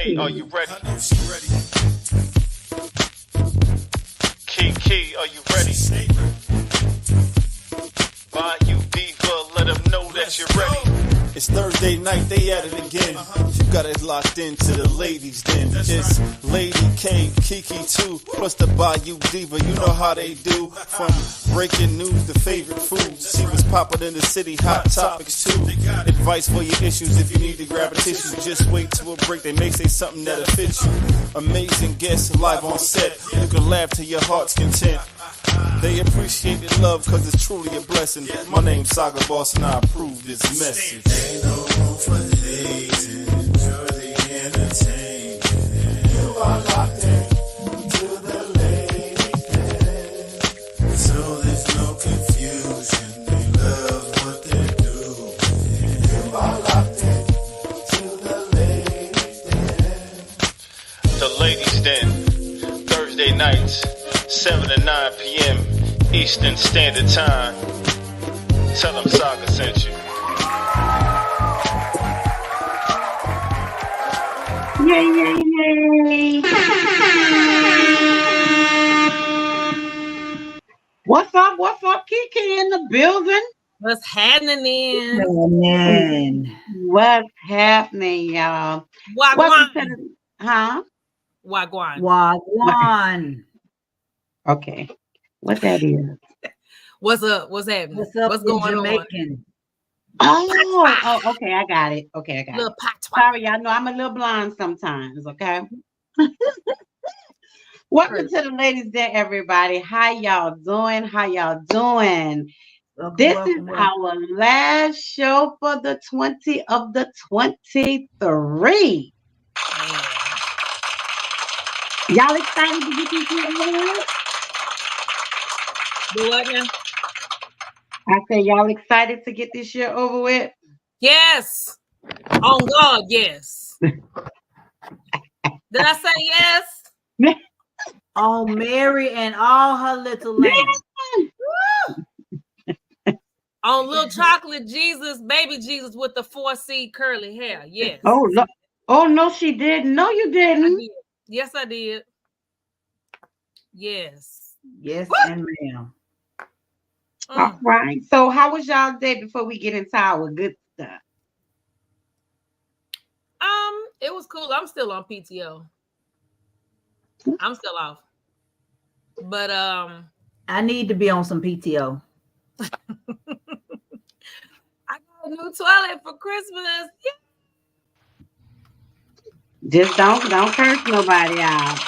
K, are you ready? Key, are you ready? Bayou Diva, let them know that you're ready. It's Thursday night, they at it again. You got it locked into the ladies then. It's Lady K, Kiki too, plus the Bayou Diva. You know how they do. From breaking news to favorite foods. She was popping in the city, hot topics too. Advice for your issues if you need to grab a tissue. Just wait till a break, they may say something that'll fit you. Amazing guests live on set. You can laugh to your heart's content. They appreciate the love cause it's truly a blessing. My name's Saga Boss and I approve this message. Ain't no room for hating, enjoy the entertainment. You are locked in to the lady bed. So there's no confusion, they love what they're doing. You are locked in to the lady den. The ladies den, Thursday nights, 7 to 9 p.m. Eastern Standard Time. Tell them Saga sent you. Yay, yay, yay. What's up, Kiki in the building? What's happening? What's happening, y'all? Wagwan. Wagwan. Okay. What that is? What's up? What's happening? What's going Jamaican? on? Oh, okay. I got it. Little pot. Sorry, y'all know I'm a little blind sometimes, okay? Welcome to the ladies' day, everybody. How y'all doing? This is our last show for the 20 of the 23. Y'all excited to get this shit over with? Do what now? I say y'all excited to get this shit over with? Yes. On God, yes. Did I say yes? Oh, Mary and all her little lambs. On little chocolate Jesus, baby Jesus with the 4C curly hair. Yes. Oh no, she didn't. No, you didn't. Did. Yes, I did. Yes. Yes, and ma'am. All right. So how was y'all day before we get into our good stuff? It was cool. I'm still on PTO. I'm still off. But I need to be on some PTO. I got a new toilet for Christmas. Yeah. Just don't curse nobody out.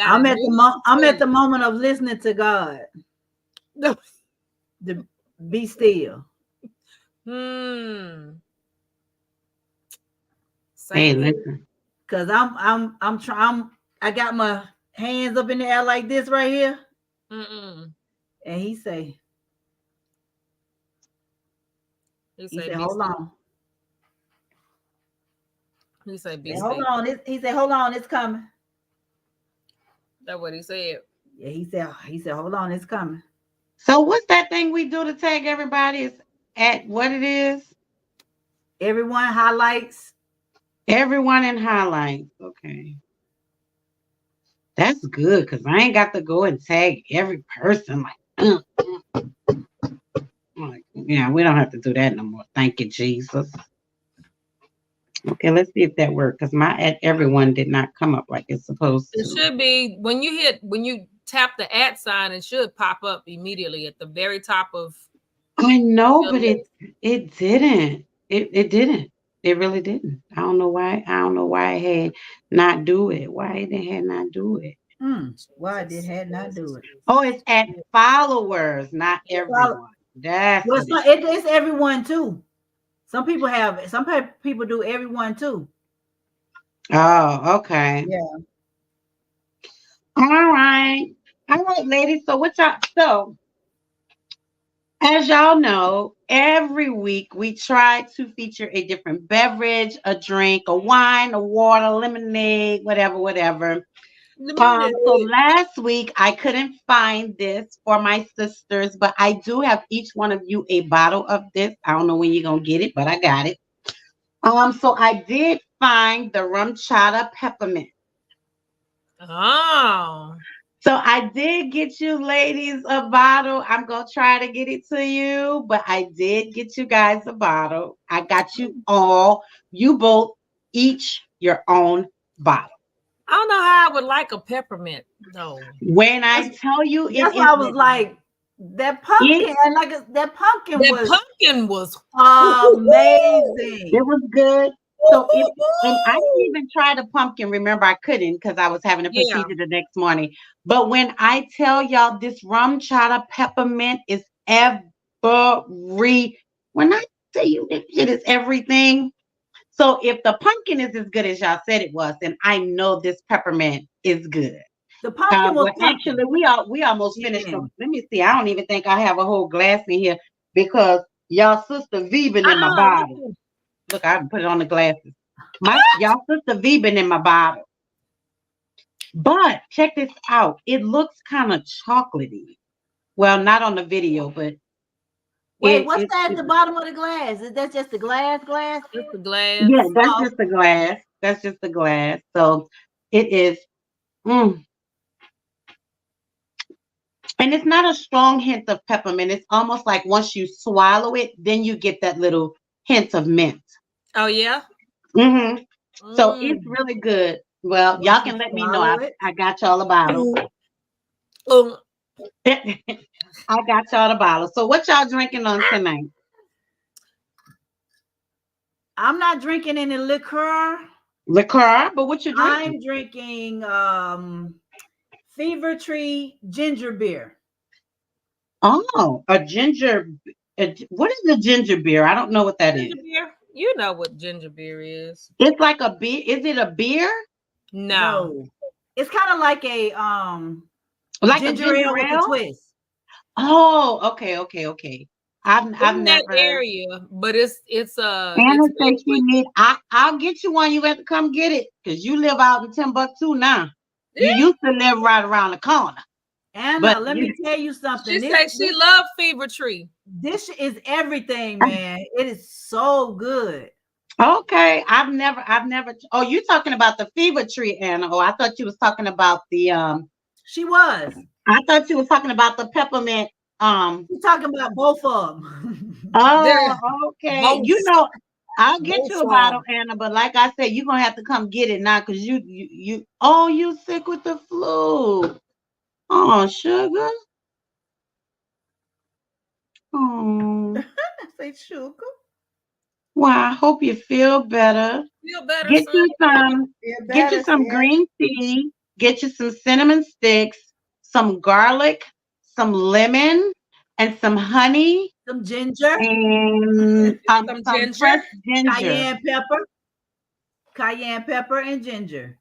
I'm at the moment of listening to God. To be still. Hey, listen. Cause I'm trying. I got my hands up in the air like this right here. And he said, hold on. He said, hold on. He said, hold on, it's coming. That's what he said. Yeah, he said, hold on, it's coming. So what's that thing we do to tag everybody is at what it is? Everyone highlights. Everyone in highlights. Okay. That's good because I ain't got to go and tag every person like, yeah, we don't have to do that no more. Thank you, Jesus. Okay, let's see if that worked because my at everyone did not come up like it's supposed to. It should be when you tap the @ sign, it should pop up immediately at the very top of. I know, but it didn't. It didn't. It really didn't. I don't know why. It had not do it. Why it had not do it? Why it had not do it? Oh, it's at followers, not everyone. That's it's everyone too. Some people do everyone too. Oh, okay. Yeah. All right, ladies. So as y'all know, every week we try to feature a different beverage, a drink, a wine, a water, lemonade, whatever. So last week I couldn't find this for my sisters, but I do have each one of you a bottle of this. I don't know when you're gonna get it, but I got it. So I did find the rum chata peppermint. Oh. So I did get you ladies a bottle. I'm gonna try to get it to you, but I did get you guys a bottle. I got you all. You both each your own bottle. I don't know how I would like a peppermint though. When I tell you, that's why I was like, that pumpkin, that pumpkin was amazing. It was good. So and I didn't even try the pumpkin. Remember, I couldn't because I was having a procedure the next morning. But when I tell y'all this rum chata peppermint is when I tell you it is everything. So if the pumpkin is as good as y'all said it was, then I know this peppermint is good. The pumpkin was actually we almost finished. So let me see. I don't even think I have a whole glass in here because y'all sister V been in my bottle. Look, I put it on the glasses. Y'all sister V been in my bottle. But check this out. It looks kind of chocolatey. Well, not on the video, but wait, what's that at the bottom of the glass? Is that just the glass? Just the glass. Yeah, that's just the glass. That's just the glass. So it is. And it's not a strong hint of peppermint. It's almost like once you swallow it, then you get that little hint of mint. Oh, yeah? Mm-hmm. So it's really good. Well, y'all can let me know. I got y'all a bottle. I got y'all a bottle. So what y'all drinking on tonight? I'm not drinking any liquor. But what you drinking? I'm drinking Fever Tree ginger beer. Oh, a ginger. What is a ginger beer? I don't know what that is. Beer? You know what ginger beer is. It's like a beer. Is it a beer? No. It's kind of like a like ginger a ale with a twist. Oh, okay. I've never that area, but it's Anna said she need. I'll get you one. You have to come get it because you live out in Timbuktu now. You used to live right around the corner. Anna, let me tell you something. She said she loved Fever Tree. This is everything, man. It is so good. Okay, I've never. Oh, you talking about the Fever Tree, Anna? Oh, I thought you was talking about the. She was. I thought you was talking about the peppermint. You're talking about both of them. Oh, okay. Both. You know, I'll get you a bottle, Anna. But like I said, you're gonna have to come get it now because you. Oh, you sick with the flu? Oh, sugar. Oh. Say sugar. Well, I hope you feel better. Feel better. Get you some green tea. Get you some cinnamon sticks, some garlic, some lemon, and some honey, some ginger, and some fresh ginger, cayenne pepper, and ginger.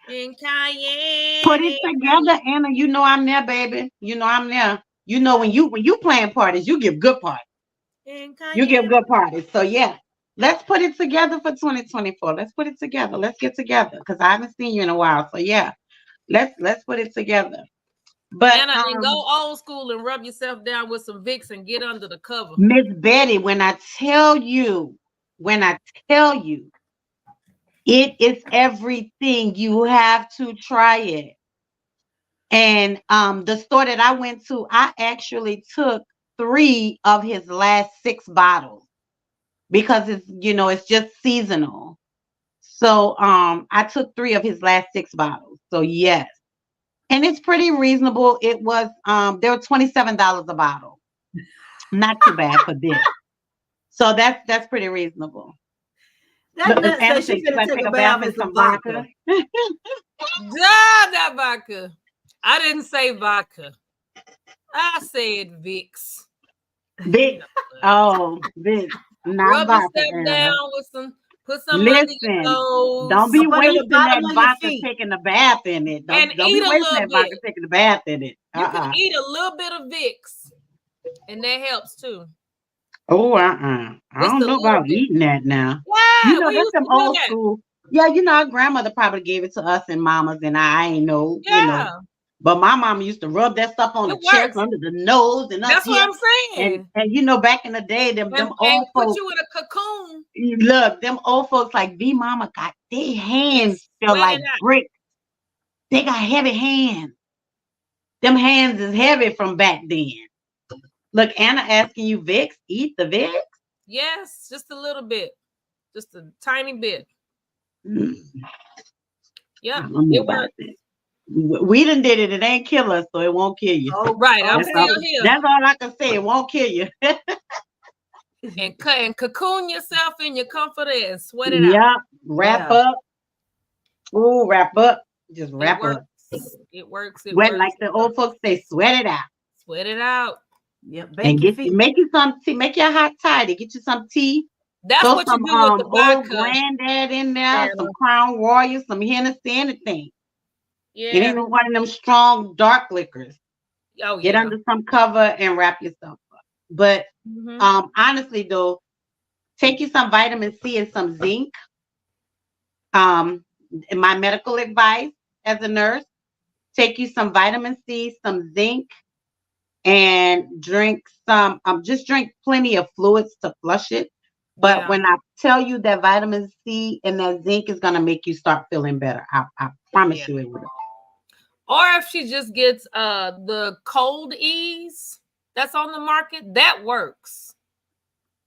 And cayenne. Put it together, Anna. You know I'm there, baby. You know I'm there. You know when you plan parties, you give good parties. You give good parties. So yeah, let's put it together for 2024. Let's put it together. Let's get together because I haven't seen you in a while. So yeah, let's put it together. But Anna, and go old school and rub yourself down with some Vicks and get under the cover. Miss Betty, when I tell you, it is everything. You have to try it. And the store that I went to, I actually took 3 of his last 6 bottles because it's just seasonal. So I took 3 of his last 6 bottles. So yes. And it's pretty reasonable. It was they were $27 a bottle. Not too bad for this. So that's pretty reasonable. That's she could take a bath in some vodka. That vodka. I didn't say vodka. I said Vicks. Vicks. Oh, Vicks. Not rub vodka. Yourself down with some. Put some. Listen, don't be wasting that vodka taking a bath in it. Don't be wasting that vodka taking a bath in it. You can eat a little bit of Vicks, and that helps too. Oh, I don't know about eating that now. Why? That's some old school. Yeah, our grandmother probably gave it to us and mamas, and I ain't know, Yeah. But my mama used to rub that stuff on the chest, under the nose, and up That's here. what I'm saying. And back in the day, them old put folks. you in a cocoon. Look, them old folks like V Mama got their hands feel like brick. They got heavy hands. Them hands is heavy from back then. Look, Anna asking you, Vicks, eat the Vicks? Yes, just a little bit. Just a tiny bit. Yeah, it works. We done did it. It ain't kill us, so it won't kill you. Oh, right. I'm still here. That's all I can say. It won't kill you. and cocoon yourself in your comforter and sweat it out. Yeah. Wrap up. Ooh, wrap up. Just wrap up. It works. Sweat, like the old folks say, sweat it out. Sweat it out. Yep. And make you some tea. Make your hot toddy. Get you some tea. That's what you do with the vodka. Old Granddad in there, some Crown Royal, some Hennessy, anything. Yeah. It ain't one of them strong dark liquors. Oh, yeah. Get under some cover and wrap yourself up. But honestly though, take you some vitamin C and some zinc. My medical advice as a nurse, take you some vitamin C, some zinc, and drink just drink plenty of fluids to flush it. But when I tell you that vitamin C and that zinc is going to make you start feeling better, I promise you it will. Or if she just gets the cold ease that's on the market, that works.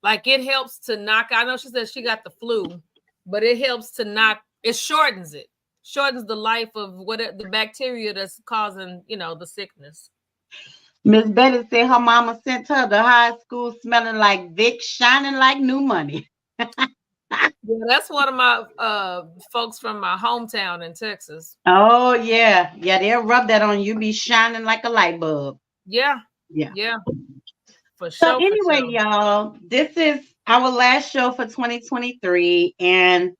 Like it helps to knock. I know she said she got the flu, but it helps to it shortens the life of the bacteria that's causing, the sickness. Miss Betty said her mama sent her to high school smelling like Vicks, shining like new money. Yeah, that's one of my folks from my hometown in Texas. Oh, yeah. Yeah, they'll rub that on you, be shining like a light bulb. Yeah. Yeah. Yeah. For sure. So anyway, y'all, this is our last show for 2023, and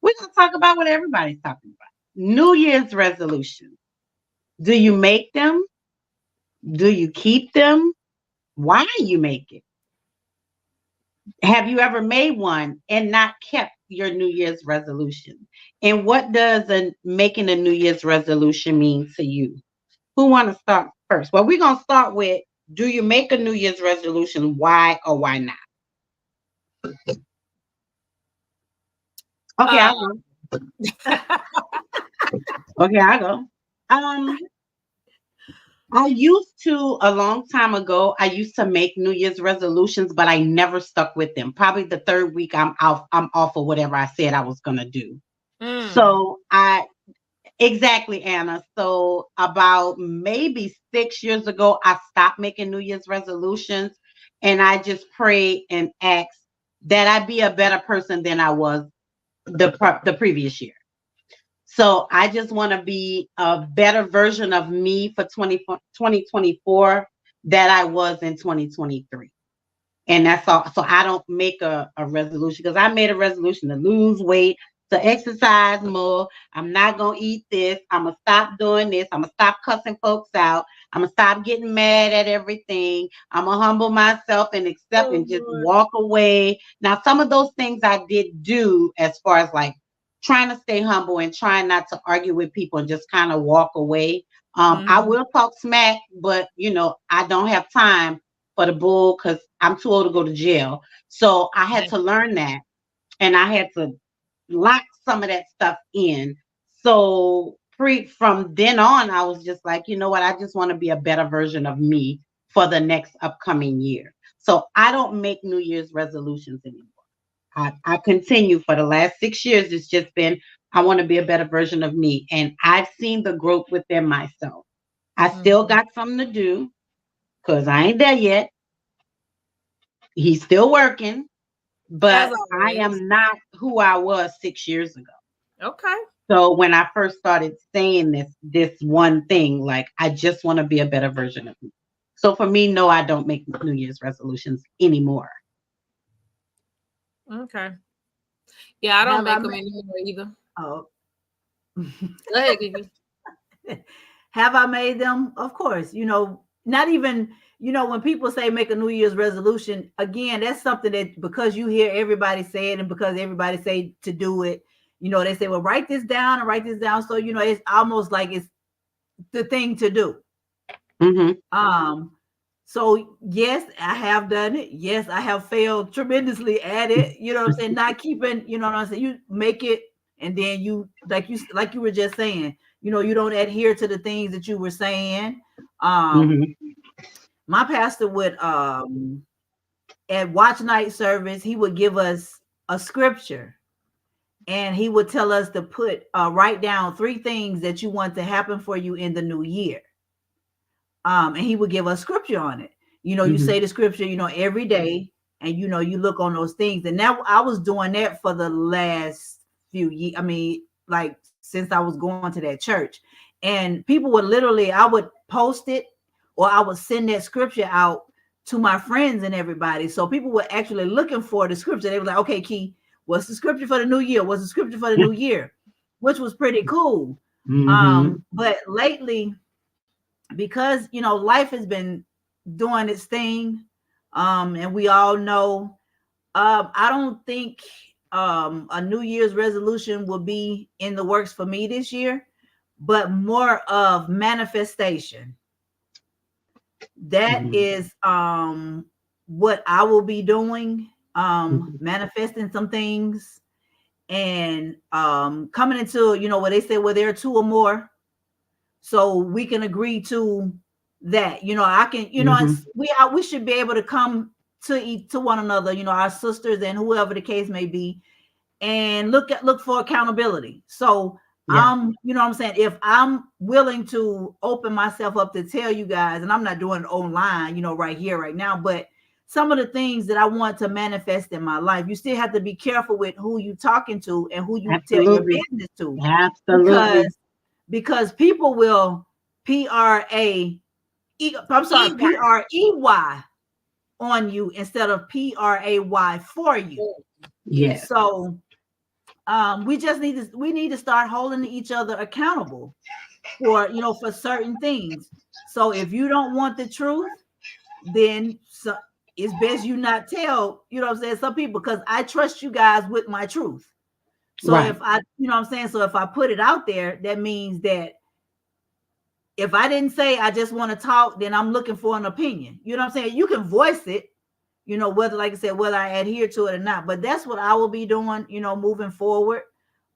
we're going to talk about what everybody's talking about. New Year's resolutions. Do you make them? Do you keep them? Why you make it? Have you ever made one and not kept your New Year's resolution? And what does making a New Year's resolution mean to you? Who want to start first? Well, we're going to start with, do you make a New Year's resolution? Why or why not? Okay, I'll go. Okay, I'll go. I used to, a long time ago, I used to make New Year's resolutions, but I never stuck with them. Probably the third week I'm off of whatever I said I was going to do. So exactly, Anna. So about maybe 6 years ago, I stopped making New Year's resolutions, and I just prayed and asked that I be a better person than I was the previous year. So I just want to be a better version of me for 2024 that I was in 2023. And that's all. So I don't make a resolution, because I made a resolution to lose weight, to exercise more. I'm not going to eat this. I'm going to stop doing this. I'm going to stop cussing folks out. I'm going to stop getting mad at everything. I'm going to humble myself and accept and just walk away. Now, some of those things I did do, as far as like trying to stay humble and trying not to argue with people and just kind of walk away. I will talk smack, but I don't have time for the bull because I'm too old to go to jail. So I had to learn that, and I had to lock some of that stuff in. So from then on, I was just like, you know what? I just want to be a better version of me for the next upcoming year. So I don't make New Year's resolutions anymore. I continue for the last 6 years. It's just been, I want to be a better version of me. And I've seen the growth within myself. I still got something to do because I ain't there yet. He's still working, but I am not who I was 6 years ago. Okay. So when I first started saying this one thing, like, I just want to be a better version of me. So for me, no, I don't make New Year's resolutions anymore. Okay. Yeah, I don't make them anymore either. Oh. Go ahead, Gigi. Have I made them? Of course. Not even, when people say make a New Year's resolution, again, that's something that because you hear everybody say it and because everybody say to do it, You know, they say, well, write this down and write this down. So, you know, it's almost like it's the thing to do. So yes, I have done it. Yes, I have failed tremendously at it. You know what I'm saying? Not keeping, you know what I'm saying? You make it, and then you like you were just saying, you know, you don't adhere to the things that you were saying. My pastor would at watch night service, he would give us a scripture, and he would tell us to write down 3 things that you want to happen for you in the new year. And he would give us scripture on it. You know, you say the scripture, you know, every day, and you know, you look on those things. And now I was doing that for the last few years. I mean, like since I was going to that church, and people would literally, I would post it, or I would send that scripture out to my friends and everybody. So people were actually looking for the scripture. They were like, okay, Key, what's the scripture for the new year? What's the scripture for the new year? Which was pretty cool. But lately, because, you know, life has been doing its thing, and we all know, I don't think a New Year's resolution will be in the works for me this year, but more of manifestation. That is what I will be doing, manifesting some things, and coming into, you know, what they say, where there are 2 or more, so we can agree to that. You know, I can, you know, we should be able to come to one another, you know, our sisters and whoever the case may be, and look for accountability. So you know what I'm saying, if I'm willing to open myself up to tell you guys, and I'm not doing it online, you know, right here, right now, but some of the things that I want to manifest in my life, you still have to be careful with who you talking to and who you tell your business to. Absolutely. Because people will P-R-E-Y on you instead of P-R-A-Y for you. Yes. So we need to start holding each other accountable for, you know, for certain things. So if you don't want the truth, then it's best you not tell, you know what I'm saying, some people, because I trust you guys with my truth. So if I, you know what I'm saying, so if I put it out there, that means that if I didn't say I just want to talk, then I'm looking for an opinion. You know what I'm saying? You can voice it, you know, whether, like I said, whether I adhere to it or not. But that's what I will be doing, you know, moving forward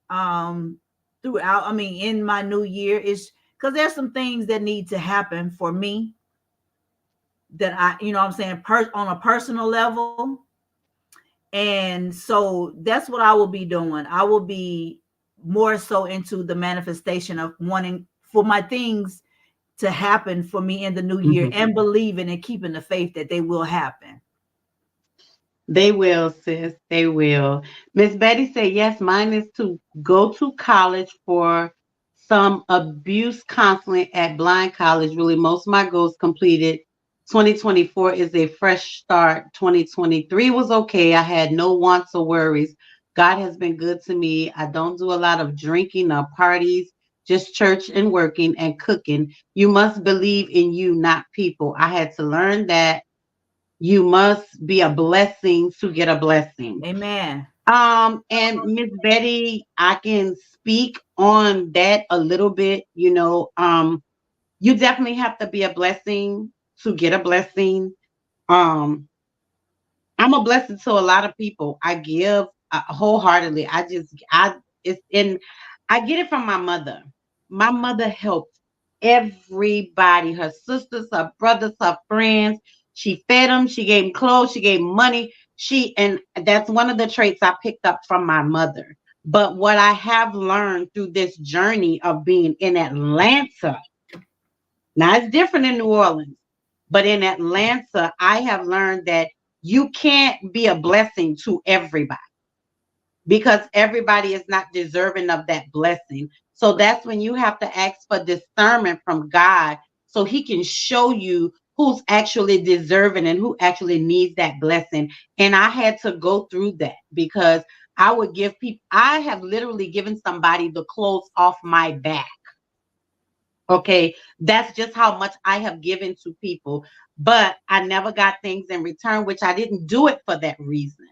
throughout. I mean, in my new year, is because there's some things that need to happen for me that I, you know what I'm saying, on a personal level. And so that's what I will be doing. I will be more so into the manifestation of wanting for my things to happen for me in the new year, and believing and keeping the faith that they will happen. They will, sis. They will. Miss Betty said, yes, mine is to go to college for some abuse counseling at Blind College. Really, most of my goals completed. 2024 is a fresh start. 2023 was okay. I had no wants or worries. God has been good to me. I don't do a lot of drinking or parties, just church and working and cooking. You must believe in you, not people. I had to learn that you must be a blessing to get a blessing. Amen. And Miss Betty, I can speak on that a little bit. You know, you definitely have to be a blessing to get a blessing. I'm a blessing to a lot of people. I give wholeheartedly. I get it from my mother. My mother helped everybody, her sisters, her brothers, her friends. She fed them. She gave them clothes. She gave them money. And that's one of the traits I picked up from my mother. But what I have learned through this journey of being in Atlanta, now it's different in New Orleans, but in Atlanta, I have learned that you can't be a blessing to everybody because everybody is not deserving of that blessing. So that's when you have to ask for discernment from God so he can show you who's actually deserving and who actually needs that blessing. And I had to go through that because I would give people, I have literally given somebody the clothes off my back. Okay, that's just how much I have given to people, but I never got things in return, which I didn't do it for that reason.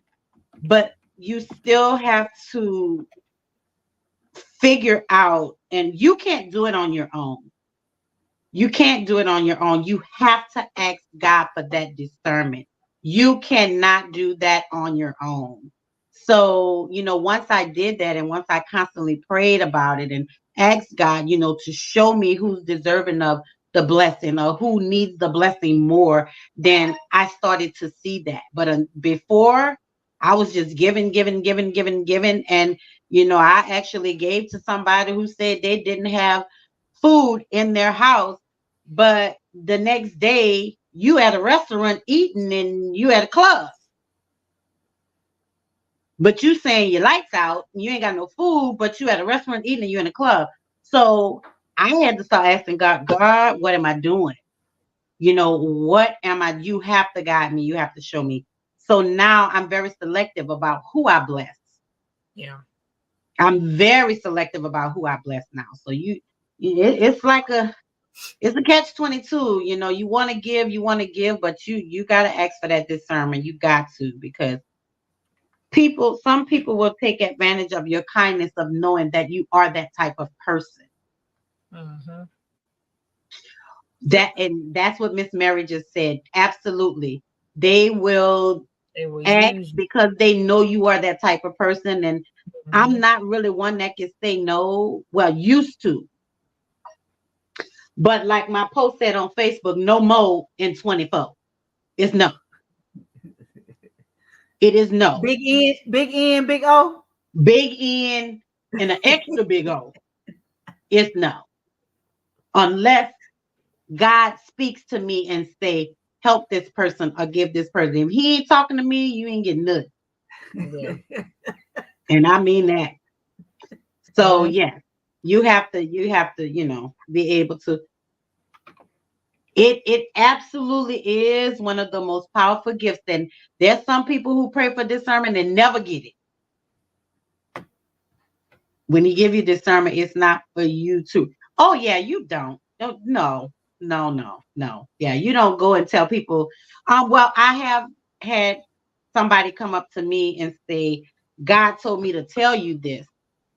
But you still have to figure out, and you can't do it on your own. You can't do it on your own. You have to ask God for that discernment. You cannot do that on your own. So, once I did that, and once I constantly prayed about it and asked God, to show me who's deserving of the blessing or who needs the blessing more, then I started to see that. But before, I was just giving. And, I actually gave to somebody who said they didn't have food in their house. But the next day, you at a restaurant eating and you at a club. But you saying your lights out, you ain't got no food, but you at a restaurant eating and you in a club. So I had to start asking God, what am I doing? What am I? You have to guide me. You have to show me. So now I'm very selective about who I bless. Yeah. I'm very selective about who I bless now. So it's like it's a catch-22. You want to give, but you got to ask for that discernment. You got to, because some people will take advantage of your kindness of knowing that you are that type of person. Mm-hmm. And that's what Miss Mary just said. Absolutely. They will act because they know you are that type of person. And I'm not really one that can say no. Well, used to. But like my post said on Facebook, no more in 24. It's no. It is no. Big N, big O. Big N and an extra big O. It's no. Unless God speaks to me and say, help this person or give this person. If he ain't talking to me, you ain't getting nothing. Yeah. And I mean that. So yeah, you have to, be able to. It absolutely is one of the most powerful gifts. And there's some people who pray for discernment and never get it. When he give you discernment, it's not for you to. Oh yeah, you don't. No. Yeah, you don't go and tell people. Well, I have had somebody come up to me and say, God told me to tell you this.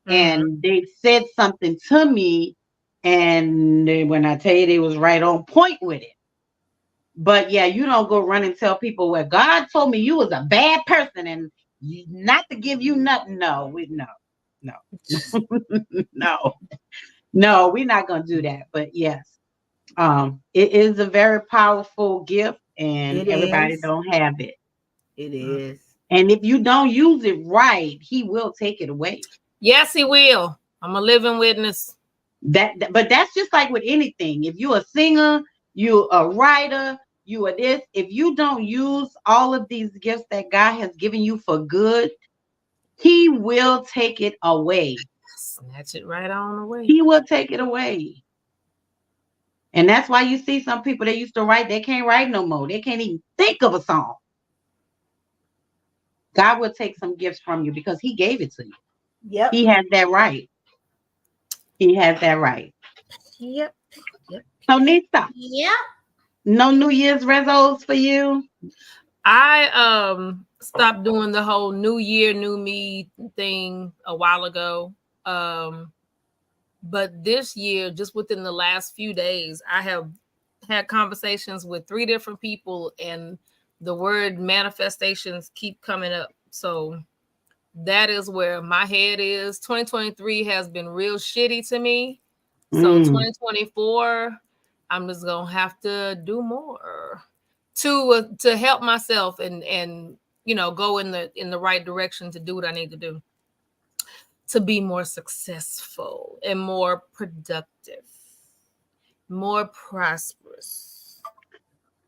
And they said something to me. And when I tell you, they was right on point with it. But yeah, you don't go run and tell people, well, God told me you was a bad person and not to give you nothing. No, no, we're not going to do that. But yes, it is a very powerful gift, and everybody don't have it. It is. And if you don't use it right, he will take it away. Yes, he will. I'm a living witness. But that's just like with anything. If you're a singer, you're a writer, you are this. If you don't use all of these gifts that God has given you for good, he will take it away. Snatch it right on away. He will take it away. And that's why you see some people that used to write, they can't write no more. They can't even think of a song. God will take some gifts from you because he gave it to you. Yep. He has that right. He has that right. Yep. So Nisa. Yep. No New Year's resolutions for you? I stopped doing the whole New Year, New Me thing a while ago. But this year, just within the last few days, I have had conversations with 3 different people, and the word manifestations keep coming up. So that is where my head is. 2023 has been real shitty to me. So 2024, I'm just gonna have to do more to help myself and go in the right direction to do what I need to do to be more successful and more productive, more prosperous,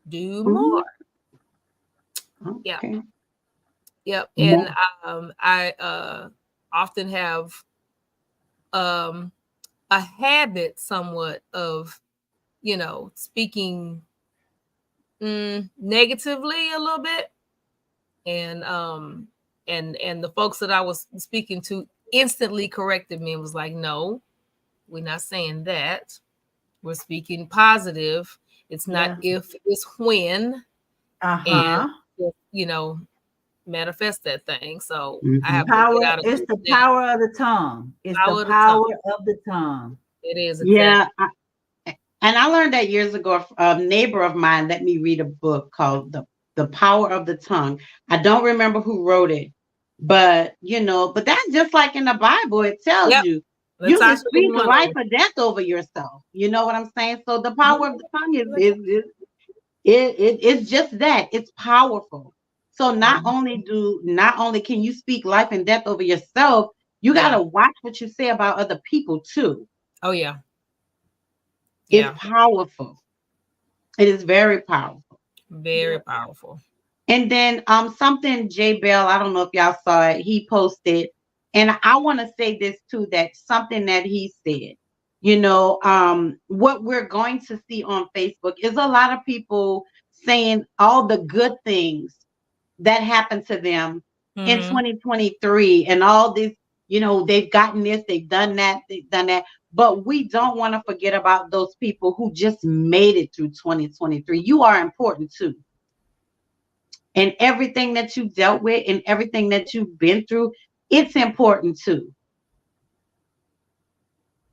do more. Okay. Yep. And I often have a habit somewhat of speaking negatively a little bit, and the folks that I was speaking to instantly corrected me and was like, no, we're not saying that. We're speaking positive. It's not if, it's when. And manifest that thing. So Mhm. I have to Power. get out of It's the that. power of the tongue. It's Power the of the power tongue. of the tongue. It is Yeah. exactly. And I learned that years ago. A neighbor of mine let me read a book called The Power of the Tongue. I don't remember who wrote it, but but that's just like in the Bible. It tells Yep. you That's can actually speak one life of or death over yourself. You know what I'm saying? So the them. power of the tongue it's just that. It's powerful. So not only can you speak life and death over yourself, you Yeah. gotta watch what you say about other people too. Oh yeah. It's Yeah. powerful. It is very powerful. Very powerful. And then something Jay Bell, I don't know if y'all saw it, he posted, and I want to say this too, that something that he said, what we're going to see on Facebook is a lot of people saying all the good things that happened to them in 2023 and all this, they've gotten this, they've done that. But we don't want to forget about those people who just made it through 2023. You are important too. And everything that you dealt with and everything that you've been through, it's important too.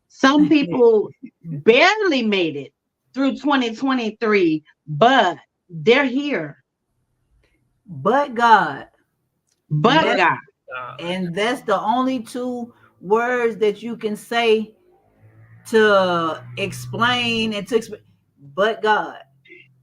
Some people barely made it through 2023, but they're here. But God. But God. And that's the only two words that you can say to explain and to explain. But God.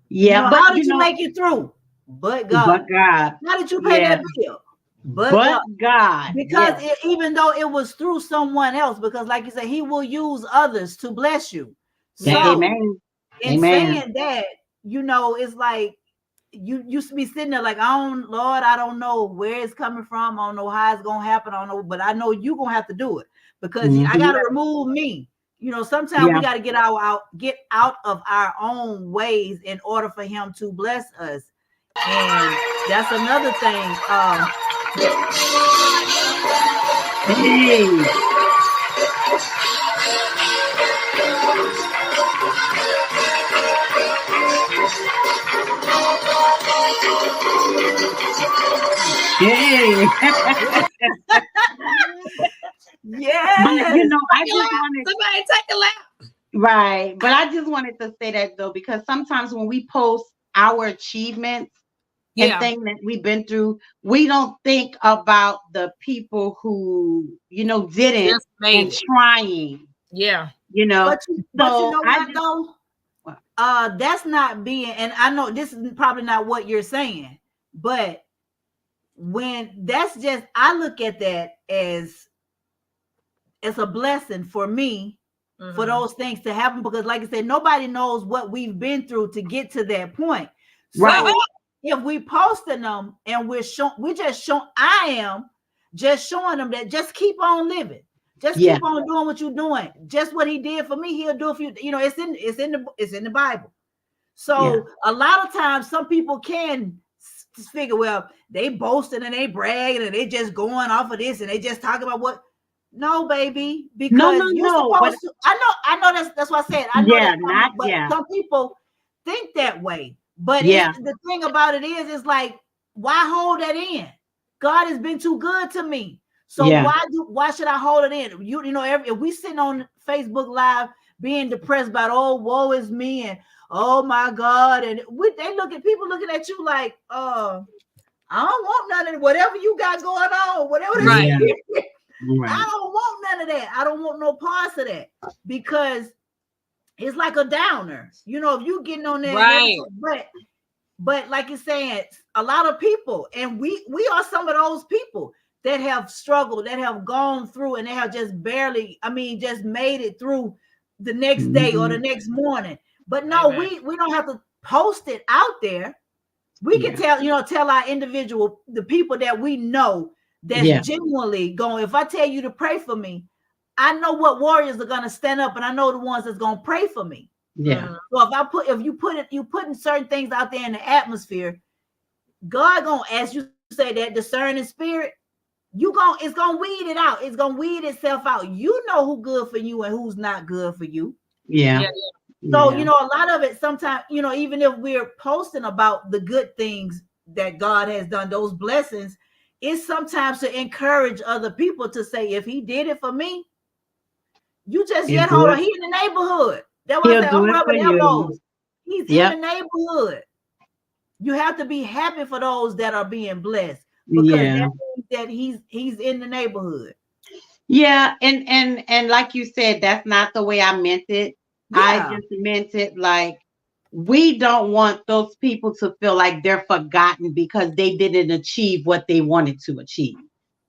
Yeah, but how did you make it through? But God. But God. How did you pay that bill? But God. Because even though it was through someone else, because like you said, he will use others to bless you. So Amen. in saying that, it's like you used to be sitting there like, Lord, I don't know where it's coming from. I don't know how it's gonna happen. I don't know, but I know you're gonna have to do it because I gotta remove me. Sometimes we gotta get out of our own ways in order for him to bless us. And that's another thing. Yeah. But I just wanted somebody take a lap. Right. But I just wanted to say that though, because sometimes when we post our achievements and things that we've been through, we don't think about the people who, didn't and trying. Yeah. But you know what though? That's not being, and I know this is probably not what you're saying, but I look at that as a blessing for me, for those things to happen, because like I said, nobody knows what we've been through to get to that point. So if we posting them and I am just showing them that just keep on living. Just keep on doing what you're doing. Just what he did for me, he'll do for you. It's in the Bible. So a lot of times some people can figure, well, they boasting and they bragging and they just going off of this and they just talking about what. No, baby, because you're supposed to. I know that's what I said. I know some people think that way. But the thing about it is like, why hold that in? God has been too good to me. So why should I hold it in? If we sitting on Facebook Live being depressed about, oh, woe is me, and oh my God, and people looking at you like, I don't want none of whatever you got going on, whatever. Right. I don't want none of that. I don't want no parts of that, because it's like a downer. If you getting on there, right? But like you're saying, a lot of people, and we are some of those people that have struggled, that have gone through, and they have just just made it through the next day or the next morning. But no, we don't have to post it out there. We can tell our individual, the people that we know that's genuinely going, if I tell you to pray for me, I know what warriors are going to stand up, and I know the ones that's going to pray for me. Yeah. So if you putting certain things out there in the atmosphere, God gonna, as you say, that discerning spirit, it's gonna weed it out. It's gonna weed itself out. You know who's good for you and who's not good for you. Yeah. So a lot of it sometimes, even if we're posting about the good things that God has done, those blessings, is sometimes to encourage other people to say, if he did it for me, you just He'll yet do hold on. it. He in the neighborhood. That's why I He'll say do I'm it for rubbing you. elbows. He's Yep. in the neighborhood. You have to be happy for those that are being blessed, because Yeah. that means that he's in the neighborhood. Yeah, and like you said, that's not the way I meant it. I Yeah. just meant it like, we don't want those people to feel like they're forgotten because they didn't achieve what they wanted to achieve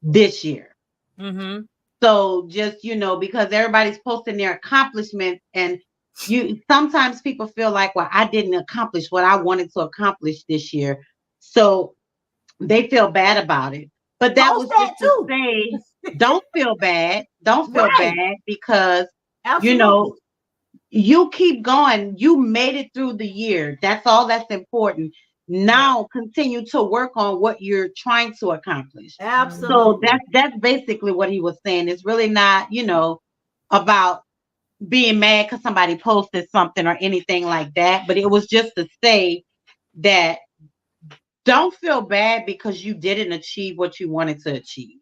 this year. Mm-hmm. So just, because everybody's posting their accomplishments, and sometimes people feel like, well, I didn't accomplish what I wanted to accomplish this year. So they feel bad about it. But that was Post that just to too. say, don't feel bad. Don't feel Right. bad, because Absolutely. you keep going. You made it through the year. That's all that's important. Now continue to work on what you're trying to accomplish. So Absolutely. that's basically what he was saying. It's really not, about being mad because somebody posted something or anything like that. But it was just to say that don't feel bad because you didn't achieve what you wanted to achieve.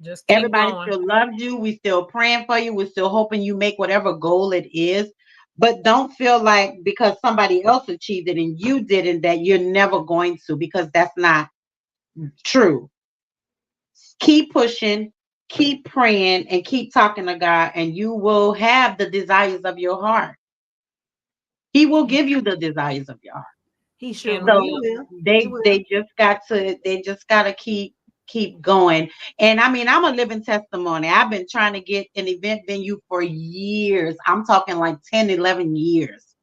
Just keep Everybody going. still loves you. We still praying for you. We're still hoping you make whatever goal it is. But don't feel like because somebody else achieved it and you didn't, that you're never going to, because that's not true. Keep pushing, keep praying, and keep talking to God, and you will have the desires of your heart. He will give you the desires of your heart. He sure And So will. they just gotta keep going. And I mean, I'm a living testimony. I've been trying to get an event venue for years. I'm talking like 10, 11 years.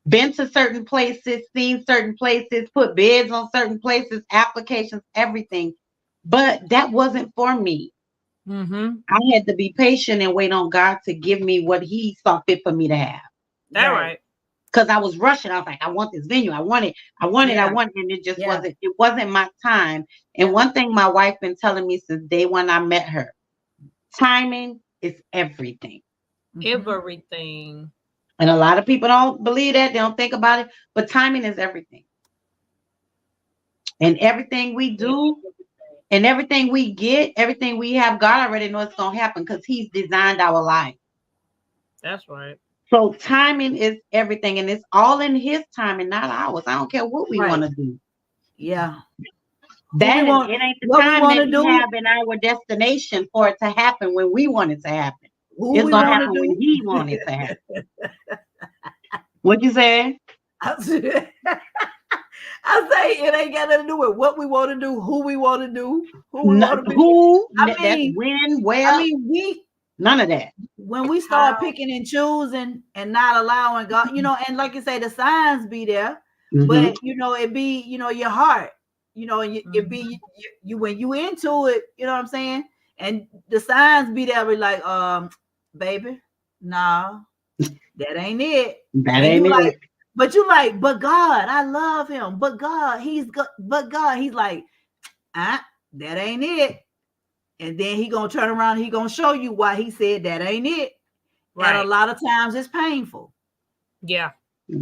Been to certain places, seen certain places, put bids on certain places, applications, everything. But that wasn't for me. mm-hmm. I had to be patient and wait on God to give me what he saw fit for me to have. That right. Because I was rushing. I was like, I want this venue. I want it. And it just wasn't my time. And one thing my wife been telling me since day one I met her, timing is everything. Everything. And a lot of people don't believe that. They don't think about it. But timing is everything. And everything we do and everything we get, everything we have, God already knows it's going to happen because he's designed our life. That's right. So timing is everything, and it's all in his time and not ours. I don't care what we want to do. Yeah. It ain't the time that we have in our destination for it to happen when we want it to happen. It's going to happen when he wants it to happen. What you say? I say it ain't got nothing to do with what we want to do, who we want to do, who we want to be. Who? I That's mean, when, where. I mean, none of that. When we start picking and choosing and not allowing God, and like you say, the signs be there, but it be, your heart, it be you when you into it, you know what I'm saying? And the signs be there, be like, baby, nah, that ain't it. That ain't it. But you like, but God, I love him. But God, he's like, that ain't it. And then he gonna turn around, he gonna show you why he said that ain't it. Right. And a lot of times it's painful. Yeah.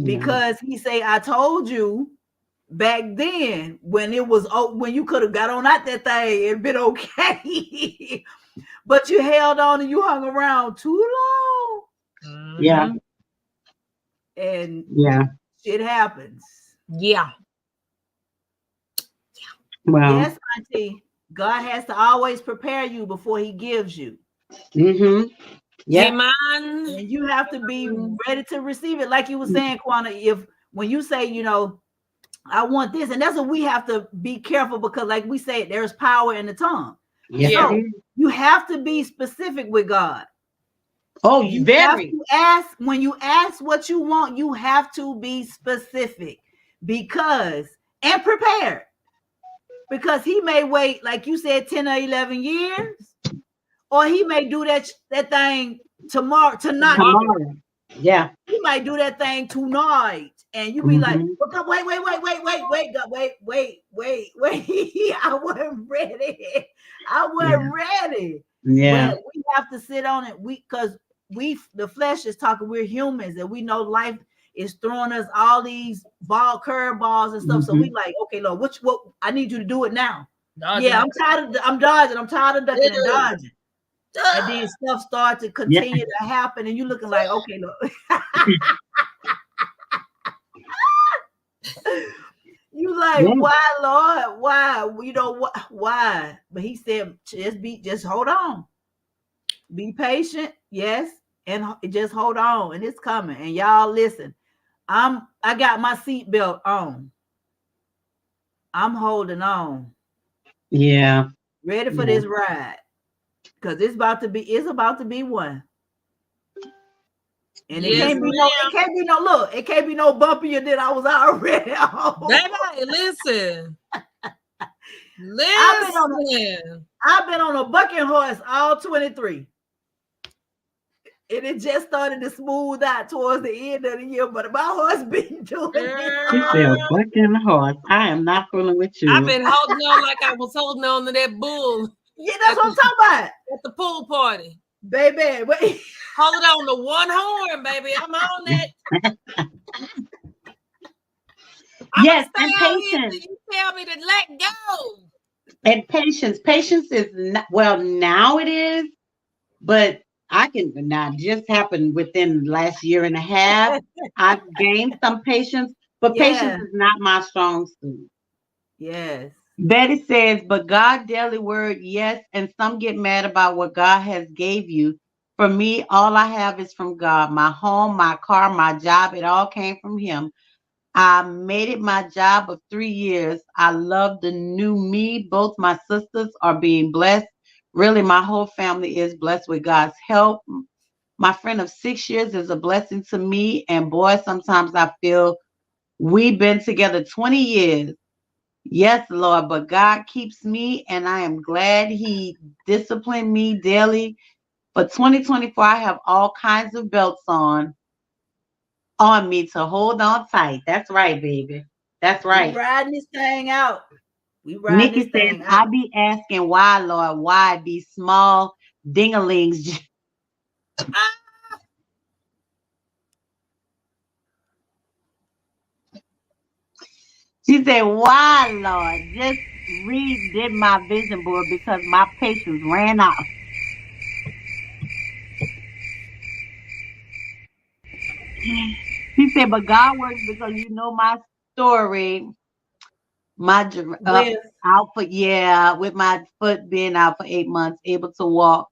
Because he say, I told you back then when it was when you could have got on out that thing and been okay. But you held on and you hung around too long. Mm-hmm. Yeah. And shit happens. Yeah. Well, yes, Auntie. God has to always prepare you before he gives you. Mm-hmm. Yeah. Amen. And you have to be ready to receive it. Like you were saying, Quana, when you say, I want this, and that's what we have to be careful, because like we say, there's power in the tongue. Yeah. So you have to be specific with God. Oh, you have to ask. When you ask what you want, you have to be specific and prepared. Because he may wait, like you said, 10 or 11 years, or he may do that thing tomorrow. Yeah. He might do that thing tonight. And you be like, wait, God, wait. I wasn't ready. Yeah. But we have to sit on it. Because the flesh is talking, we're humans, and we know life is throwing us all these curve balls and stuff. So we like, okay, Lord, what I need you to do it now. Dodging Yeah, it. I'm dodging. I'm tired of ducking and Yeah. dodging. And then stuff starts to continue to happen, and you looking like, okay, look. You like, why, Lord? Why? You know what? Why? But he said, just hold on. Be patient, yes, and just hold on, and it's coming. And y'all listen. I got my seatbelt on. I'm holding on. Yeah. Ready for this ride. Because it's about to be one. And it can't be no bumpier than I was already on. Baby, listen. I've been on a bucking horse all 23. And it just started to smooth out towards the end of the year, but my horse been doing it. She said, bucking horse. I am not fooling with you. I've been holding on like I was holding on to that bull. Yeah, that's what I'm talking about. At the pool party. Baby, wait. Hold on to one horn, baby. I'm on that. Yes, and patience. You tell me to let go. And patience. Patience is not, well, now it is, but I can now just happened within the last year and a half. I've gained some patience, but patience is not my strong suit. Yes. Betty says, but God daily word, yes, and some get mad about what God has gave you. For me, all I have is from God. My home, my car, my job, it all came from him. I made it my job of 3 years. I love the new me. Both my sisters are being blessed. Really, my whole family is blessed with God's help. My friend of 6 years is a blessing to me. And boy, sometimes I feel we've been together 20 years. Yes, Lord, but God keeps me, and I am glad he disciplined me daily. For 2024, I have all kinds of belts on me to hold on tight. That's right, baby. That's right. We riding this thing out. Nikki says, I be asking why, Lord, why these small dingalings. She said, why, Lord? Just redid my vision board because my patience ran out. She said, but God works because you know my story. My out for with my foot being out for 8 months, able to walk,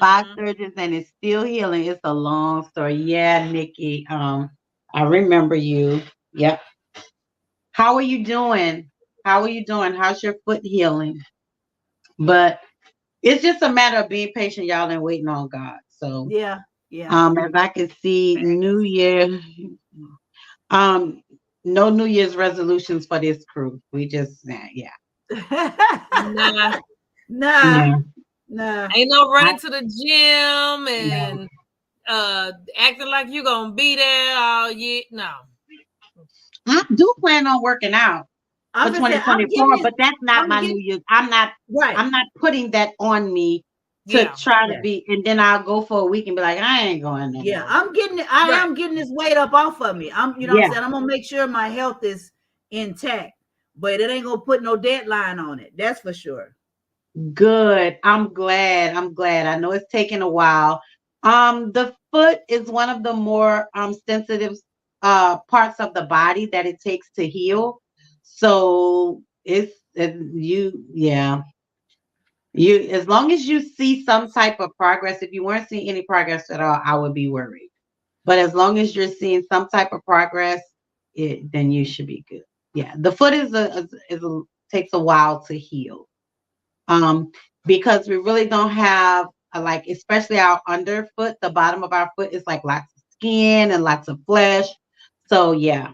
5 surgeries, and it's still healing. It's a long story. Yeah, Nikki. I remember you. Yep. How are you doing? How's your foot healing? But it's just a matter of being patient, y'all, and waiting on God. So yeah. As I can see, New Year. No New Year's resolutions for this crew. We just Nah. Ain't no running to the gym and acting like you're gonna be there all year. No. I do plan on working out for 2024, but that's not my New Year's. I'm not putting that on me to try to be, and then I'll go for a week and be like, I ain't going there. Yeah, I'm getting it. I am getting this weight up off of me. I'm what I'm saying? I'm gonna make sure my health is intact, but it ain't gonna put no deadline on it. That's for sure. Good. I'm glad. I know it's taking a while. The foot is one of the more sensitive parts of the body that it takes to heal. So as long as you see some type of progress, if you weren't seeing any progress at all, I would be worried. But as long as you're seeing some type of progress, then you should be good. Yeah, the foot takes a while to heal. Because we really don't have especially our underfoot, the bottom of our foot is like lots of skin and lots of flesh. So yeah.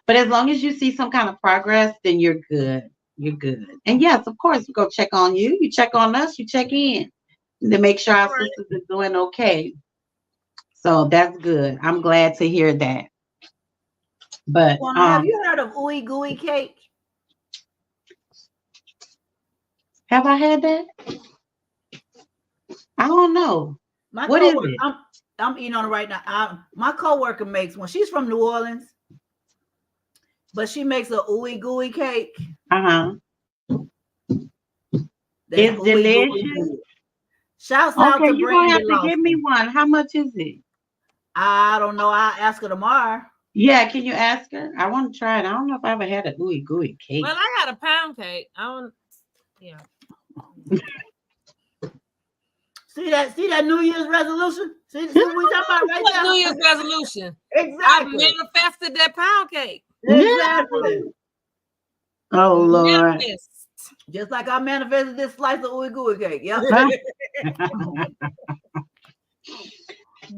But as long as you see some kind of progress, then you're good. You're good. And yes, of course, we go check on you. You check on us. You check in to make sure our sisters are doing okay. So that's good. I'm glad to hear that. But have you heard of ooey gooey cake? Have I had that? I don't know. What is it? I'm eating on it right now. My coworker makes one. She's from New Orleans, but she makes a ooey gooey cake. It's delicious. Shouts out to you're gonna have Brandy to give me one. How much is it? I don't know. I'll ask her tomorrow. Yeah, can you ask her? I want to try it. I don't know if I ever had a ooey gooey cake. Well, I got a pound cake. Yeah. See that New Year's resolution? See what we talking about right What now? New Year's resolution? Exactly. I manifested that pound cake. Exactly. Oh Lord. Manifest. Just like I manifested this slice of ooey gooey cake. Yep.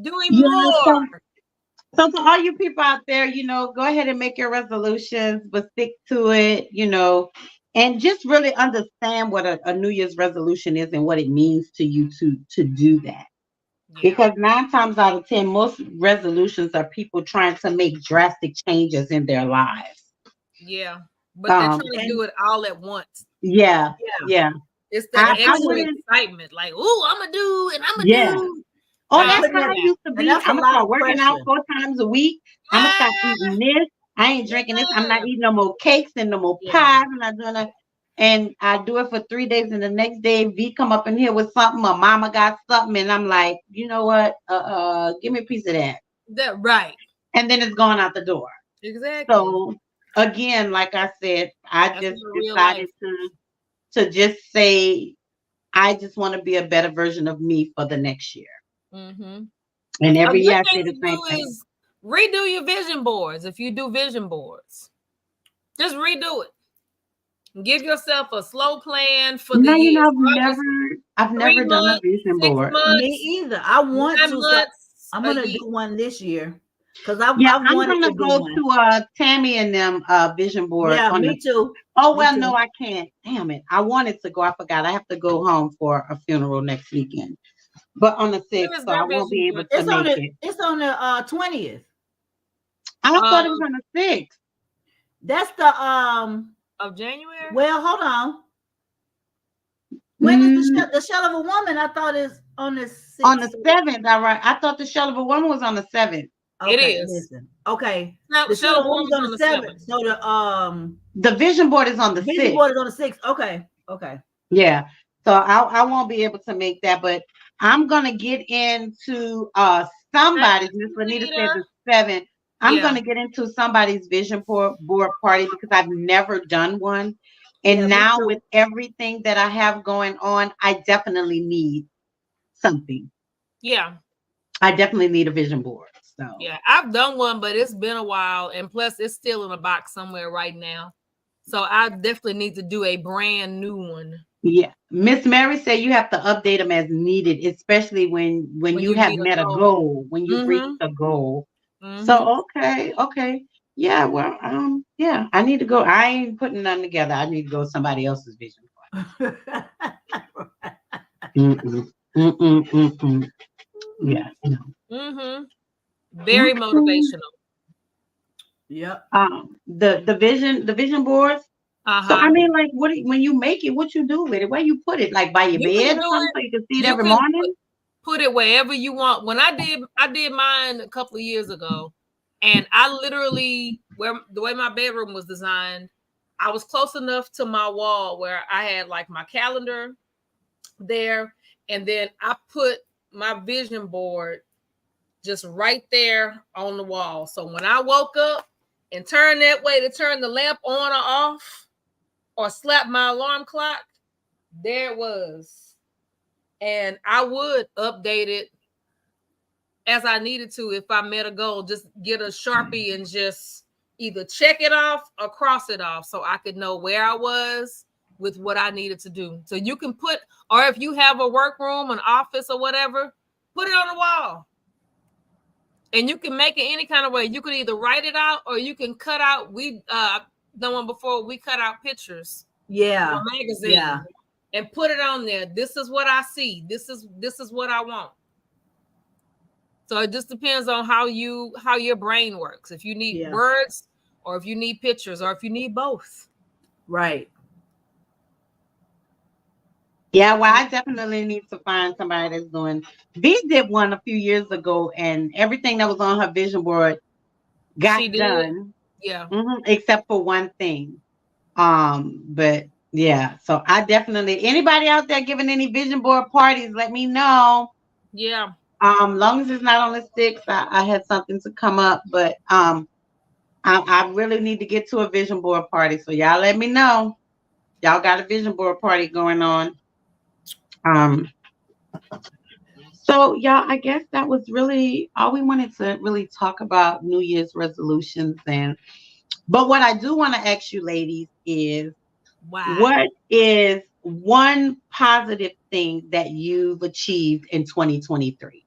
Doing more. So to all you people out there, go ahead and make your resolutions, but stick to it, and just really understand what a New Year's resolution is and what it means to you to do that. Yeah. Because 9 times out of 10, most resolutions are people trying to make drastic changes in their lives. Yeah, but they're trying to do it all at once. Yeah. It's that extra excitement, like, oh, I'm gonna do, and I'm gonna do. Oh, that's how I used to be. I'm gonna start working out 4 times a week. I'm gonna start eating this. I ain't drinking this. I'm not eating no more cakes and no more pies. I'm not doing that. And I do it for 3 days, and the next day V come up in here with something. My mama got something, and I'm like, you know what? Give me a piece of that. That right. And then it's going out the door. Exactly. So again, like I said, I just decided to just say, I just want to be a better version of me for the next year. Mm-hmm. And every year I say the same thing. Redo your vision boards. If you do vision boards, just redo it. Give yourself a slow plan for the year. I've never done a vision board. Me either. I want to. I'm gonna do one this year because I'm gonna go to Tammy and them vision board. Yeah, me too. Oh well, no, I can't. Damn it! I wanted to go. I forgot. I have to go home for a funeral next weekend, but on the 6th, so I won't be able to make it. It's on the 20th. I thought it was on the 6th. That's the of January. Well, hold on. When is the Shell of a Woman? I thought it's on the 6th. On the 7th, all right. I thought the Shell of a Woman was on the 7th. Okay, it is. Listen. Okay. No, the Shell of a Woman's on the 7th. So the vision board is on the 6th. Vision board is on the 6th. Okay. Yeah. So I won't be able to make that, but I'm gonna get into somebody's. Miss Lanita said the 7th. I'm gonna get into somebody's vision board party because I've never done one. And now with everything that I have going on, I definitely need something. Yeah. I definitely need a vision board. So yeah, I've done one, but it's been a while. And plus it's still in a box somewhere right now. So I definitely need to do a brand new one. Yeah. Miss Mary said you have to update them as needed, especially when you have met a goal, when you reach a goal. Mm-hmm. So okay. Yeah, well, I need to go. I ain't putting none together. I need to go somebody else's vision board. Yeah. Very motivational. Yep. The vision boards. So I mean, like, when you make it, what you do with it? Where you put it? Like by your bed or something, so you can see it every morning. Put it wherever you want. When I did mine a couple of years ago, and I literally, the way my bedroom was designed, I was close enough to my wall where I had like my calendar there, and then I put my vision board just right there on the wall. So when I woke up and turned that way to turn the lamp on or off, or slap my alarm clock, there it was. And I would update it as I needed to if I met a goal. Just get a Sharpie and just either check it off or cross it off so I could know where I was with what I needed to do. So you can put, or if you have a workroom, an office or whatever, put it on the wall. And you can make it any kind of way. You could either write it out or you can cut out. We done one before. We cut out pictures. Yeah. From a magazine. Yeah. And put it on there. This is what I see. This is what I want. So it just depends on how your brain works. If you need words, or if you need pictures, or if you need both. Right. Yeah, well, I definitely need to find somebody that's doing. V did one a few years ago, and everything that was on her vision board She got did. done, Yeah. except for one thing. But yeah, so I definitely anybody out there giving any vision board parties, let me know. Yeah. Long as it's not on the 6th, I had something to come up, but I really need to get to a vision board party. So y'all let me know. Y'all got a vision board party going on. Um, so y'all, I guess that was really all we wanted to really talk about New Year's resolutions but what I do want to ask you ladies is Wow. what is one positive thing that you've achieved in 2023?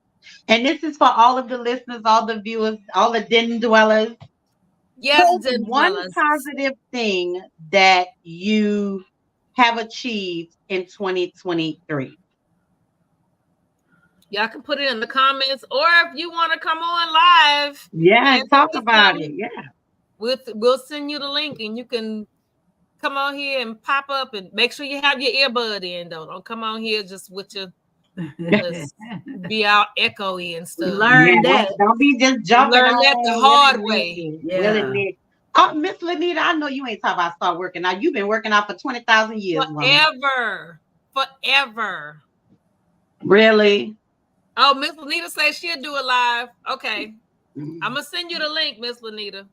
And this is for all of the listeners, all the viewers, all the den dwellers. Yes, Post Den one Dwellers. positive thing that you have achieved in 2023. Y'all can put it in the comments, or if you want to come on live, Yeah, and talk say about something, it. Yeah. we'll send you the link, and you can come on here and pop up, and make sure you have your earbud in though. Don't come on here just with your just be out echoey and stuff. Learn that. Don't be just jumping Learn that the hard way. Oh, Miss Lanita, I know you ain't talking about start working out. You've been working out for 20,000 years, Forever. woman. Forever. Really? Oh, Miss Lanita says she'll do it live. Okay. I'm gonna send you the link, Miss Lanita.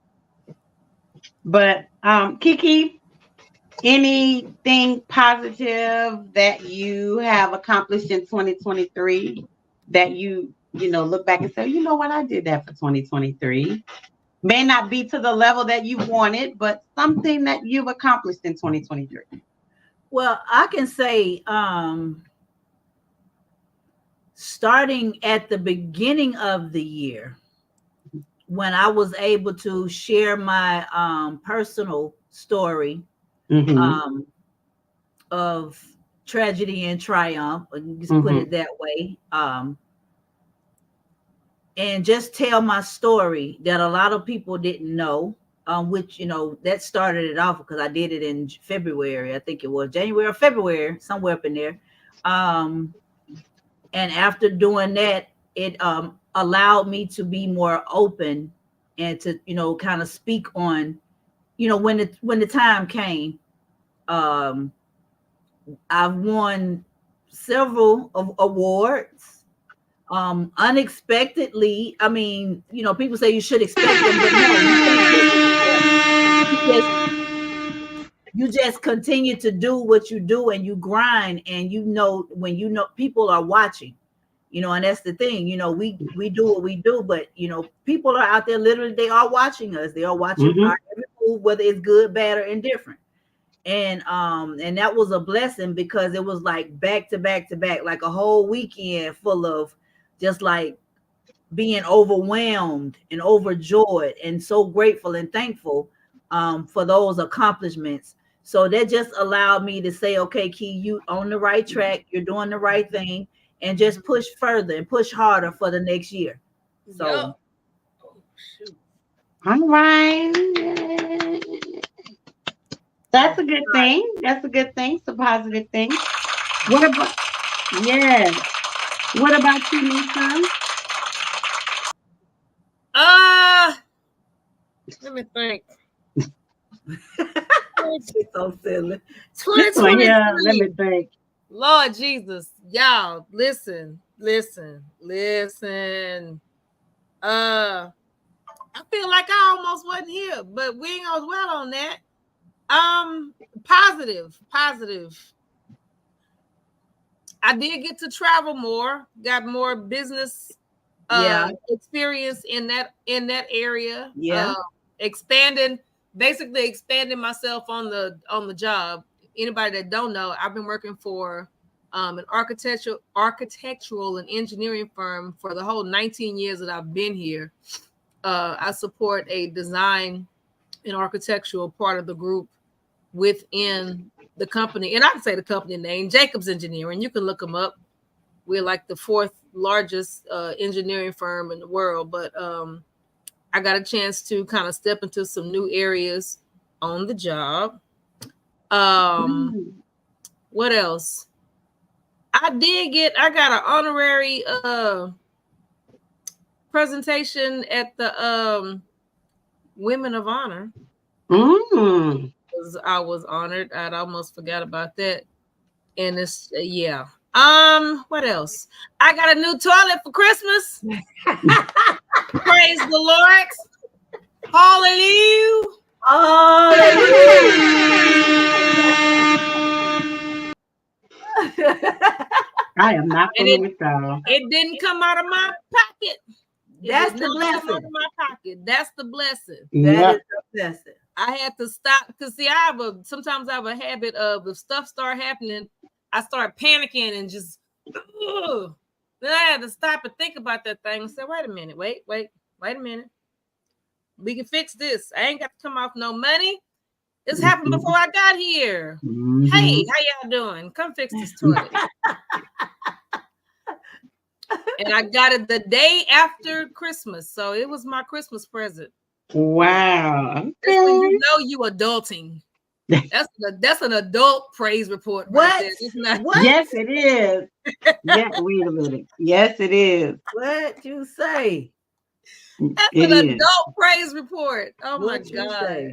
But Kiki, anything positive that you have accomplished in 2023 that you look back and say, you know what, I did that for 2023. May not be to the level that you wanted, but something that you've accomplished in 2023. Well, I can say starting at the beginning of the year, when I was able to share my personal story of tragedy and triumph, just put it that way, and just tell my story that a lot of people didn't know, which, that started it off because I did it in February. I think it was January or February, somewhere up in there. And after doing that, it allowed me to be more open and to, kind of speak on, when the time came. I've won several awards unexpectedly. I mean, people say you should expect them, but no, you just continue to do what you do, and you grind, and when people are watching, and that's the thing, we do what we do, but people are out there, literally, they are watching us. They are watching our every move, whether it's good, bad, or indifferent. And that was a blessing, because it was like back to back to back, like a whole weekend full of just like being overwhelmed and overjoyed and so grateful and thankful for those accomplishments. So that just allowed me to say, okay, Key, you on the right track, you're doing the right thing, and just push further and push harder for the next year. So Yep. Oh, shoot. All right. That's a good thing. That's a good thing. It's a positive thing. What about you, Lisa? Let me think. so silly. 2023. Yeah, let me think. Lord Jesus, y'all, listen. I feel like I almost wasn't here, but we ain't gonna dwell on that. Positive. I did get to travel more, got more business experience in that area. Basically expanding myself on the job. Anybody that don't know, I've been working for an architectural and engineering firm for the whole 19 years that I've been here. I support a design and architectural part of the group within the company, and I can say the company name, Jacobs Engineering. You can look them up. We're like the 4th largest engineering firm in the world, but I got a chance to kind of step into some new areas on the job. What else? I got an honorary presentation at the Women of Honor. I was honored. I'd almost forgot about that. And it's yeah. What else? I got a new toilet for Christmas. Praise the Lord. Hallelujah. I am not familiar with that. It didn't come out of my pocket. That's the blessing. Come out of my pocket. That's the blessing. That is the blessing. I had to stop because see, sometimes I have a habit of if stuff start happening, I start panicking and just then I had to stop and think about that thing and say, wait a minute, wait a minute. We can fix this. I ain't got to come off no money. This happened before I got here. Hey, how y'all doing? Come fix this toilet. And I got it the day after Christmas. So it was my Christmas present. Wow. Okay. That's when you know you adulting. That's an adult praise report. What? Right there. What? Yes, it is. Yeah, wait a minute. Yes, it is. What you say? That's an adult praise report. Oh my What God.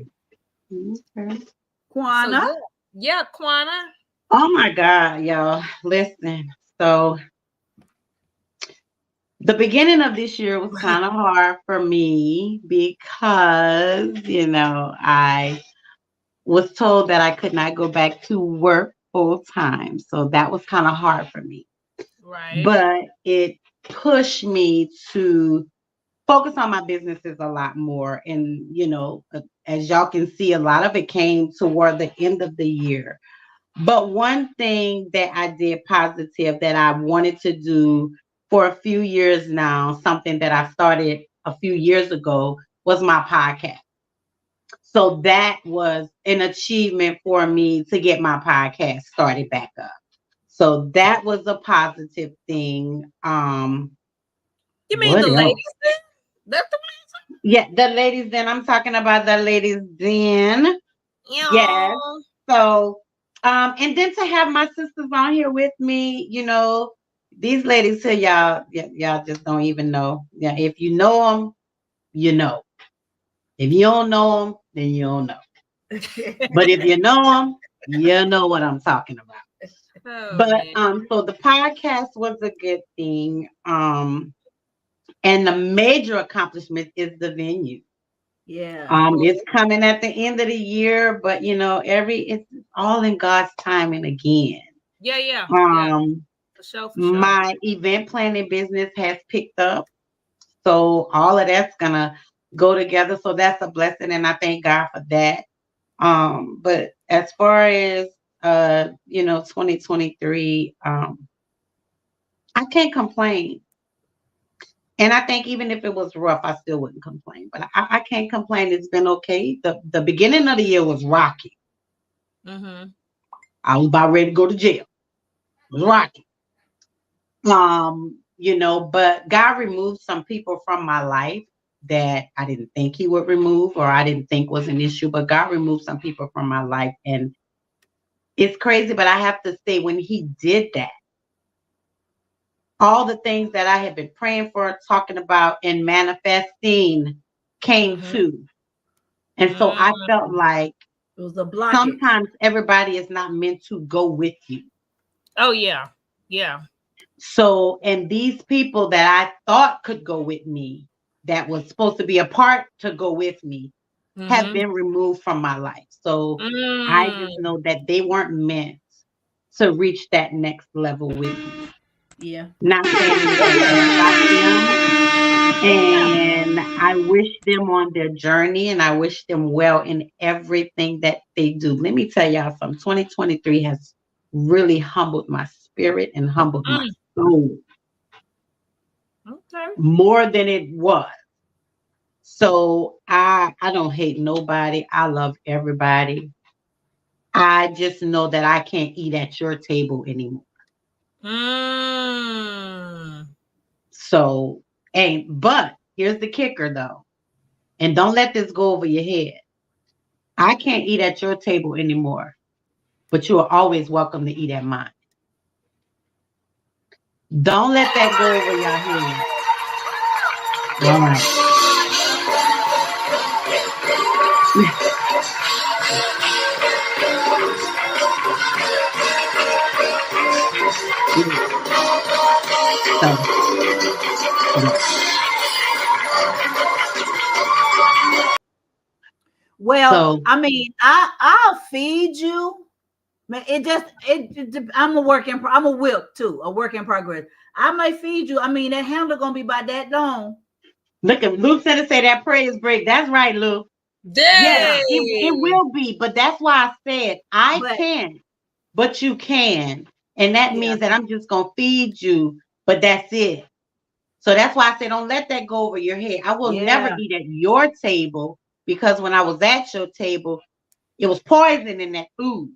Okay. Quana? So, yeah, Quana. Oh my God, y'all. Listen. So the beginning of this year was kind of hard for me because, I was told that I could not go back to work full time. So that was kind of hard for me. Right. But it pushed me to focus on my businesses a lot more. And, as y'all can see, a lot of it came toward the end of the year. But one thing that I did positive that I wanted to do for a few years now, something that I started a few years ago, was my podcast. So that was an achievement for me to get my podcast started back up. So that was a positive thing. You mean the ladies then? That's the reason? Yeah, the ladies then. I'm talking about the ladies then. Yes. So, and then to have my sisters on here with me, these ladies here, y'all just don't even know. Yeah, if you know them, you know. If you don't know them, then you don't know. But if you know them, you know what I'm talking about. So the podcast was a good thing. And the major accomplishment is the venue. Yeah. It's coming at the end of the year, but it's all in God's timing again. Yeah. For sure. My event planning business has picked up. So all of that's gonna go together. So that's a blessing, and I thank God for that. But as far as 2023, I can't complain. And I think even if it was rough, I still wouldn't complain. But I can't complain. It's been okay. The beginning of the year was rocky. Mm-hmm. I was about ready to go to jail. It was rocky. But God removed some people from my life that I didn't think he would remove, or I didn't think was an issue. But God removed some people from my life. And it's crazy, but I have to say, when he did that, all the things that I had been praying for, talking about, and manifesting came to. And so I felt like it was a blockage. Sometimes everybody is not meant to go with you. Oh, yeah. Yeah. So, and these people that I thought could go with me, that was supposed to be a part to go with me, have been removed from my life. So I just know that they weren't meant to reach that next level with me. Yeah. Not saying anything about them. And I wish them on their journey, and I wish them well in everything that they do. Let me tell y'all something. 2023 has really humbled my spirit and humbled my soul. Okay. More than it was. So I don't hate nobody. I love everybody. I just know that I can't eat at your table anymore. So, but here's the kicker though. And don't let this go over your head. I can't eat at your table anymore, but you are always welcome to eat at mine. Don't let that go over your head. All right. Well, So- I mean, I'll feed you. Man, I'm a whip too, a work in progress. I may feed you. I mean, that handle gonna be by that long. Look at Luke said to say that praise break. That's right, Luke. Dang. Yeah, it will be, but that's why I said But- can, but you can. And that Yeah. means that I'm just gonna feed you, but that's it. So that's why I said don't let that go over your head. I will never Yeah. eat at your table because when I was at your table, it was poison in that food.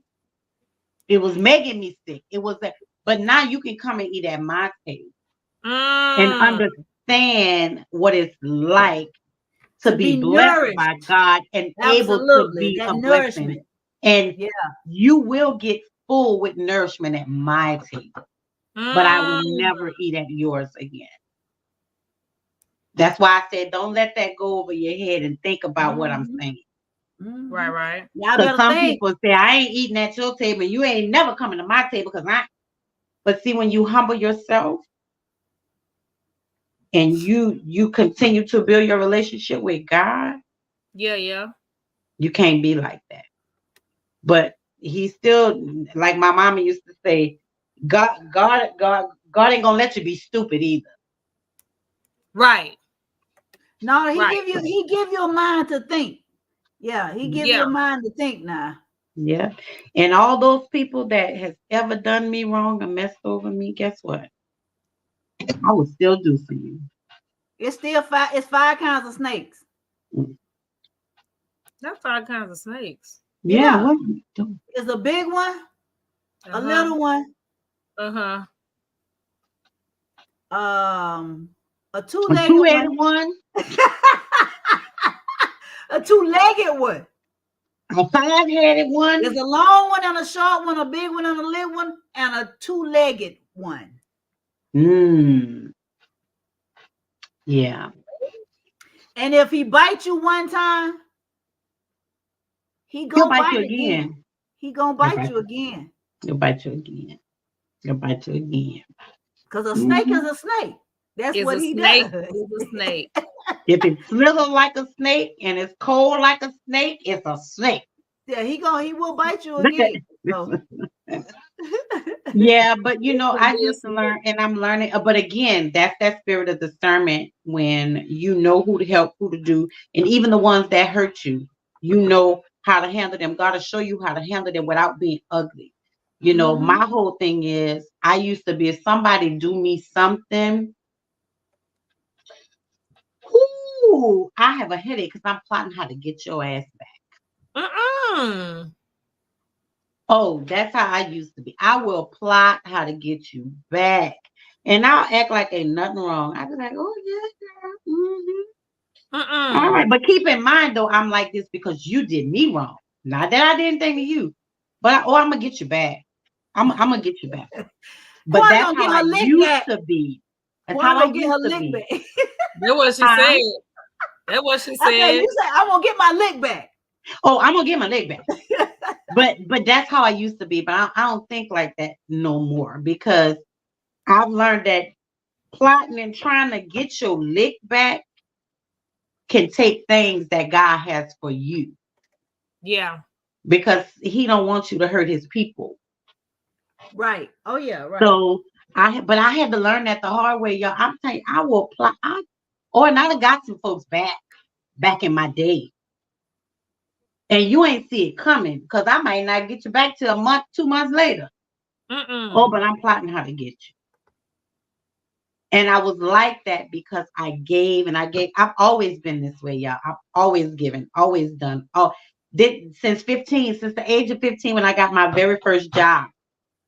It was making me sick. It was but now you can come and eat at my table and understand what it's like to be blessed nourished. by God and able to Absolutely. be That a blessing. nourishment. And Yeah. you will get full with nourishment at my table, but I will never eat at yours again. That's why I said don't let that go over your head and think about what I'm saying. Right, right. Y'all Because better some think. people say I ain't eating at your table. You ain't never coming to my table because I. But see, when you humble yourself and you continue to build your relationship with God, Yeah. you can't be like that. But he still, like my mama used to say, God ain't gonna let you be stupid either. Right. No, he Right. give you a mind to think. Yeah, he give you Yeah. a mind to think now. Yeah. And all those people that has ever done me wrong or messed over me, guess what? I will still do for you. It's still it's 5 kinds of snakes. That's all kinds of snakes. Yeah. What? It's a big one, Uh-huh. a little one, Uh-huh. a two-legged one, a two-legged one, a 5-headed one. there's a long one and a short one, a big one and a little one, and a two-legged one. Yeah. And if he bites you one time, he'll bite you again. He gonna bite you again. He'll bite you again. He'll bite you again. Because a snake is a snake. That's what he does. It's a snake. If it slithers like a snake and it's cold like a snake, it's a snake. Yeah, he will bite you again. So. Yeah, but I just learned and I'm learning. But again, that's that spirit of discernment when you know who to help, who to do, and even the ones that hurt you, you know how to handle them. God will show you how to handle them without being ugly. My whole thing is I used to be if somebody do me something. Ooh, I have a headache because I'm plotting how to get your ass back. Oh, that's how I used to be. I will plot how to get you back. And I'll act like ain't nothing wrong. I'll be like, oh, yeah, girl. All right. But keep in mind, though, I'm like this because you did me wrong. Not that I did anything to you. But I'm going to get you back. I'm going to get you back. But that's how I used to be. That's how I used to be. That's what she said. That's what she said. Okay, you said, I'm going to get my lick back. Oh, I'm going to get my leg back. But that's how I used to be. But I don't think like that no more because I've learned that plotting and trying to get your lick back can take things that God has for you. Yeah. Because he don't want you to hurt his people. Right. Oh, yeah, right. So I had to learn that the hard way, y'all. I'm telling you, I will plot. And I got some folks back in my day. And you ain't see it coming because I might not get you back till a month, 2 months later. Oh, but I'm plotting how to get you. And I was like that because I gave and I gave. I've always been this way, y'all. I've always given, always done. Since the age of 15, when I got my very first job,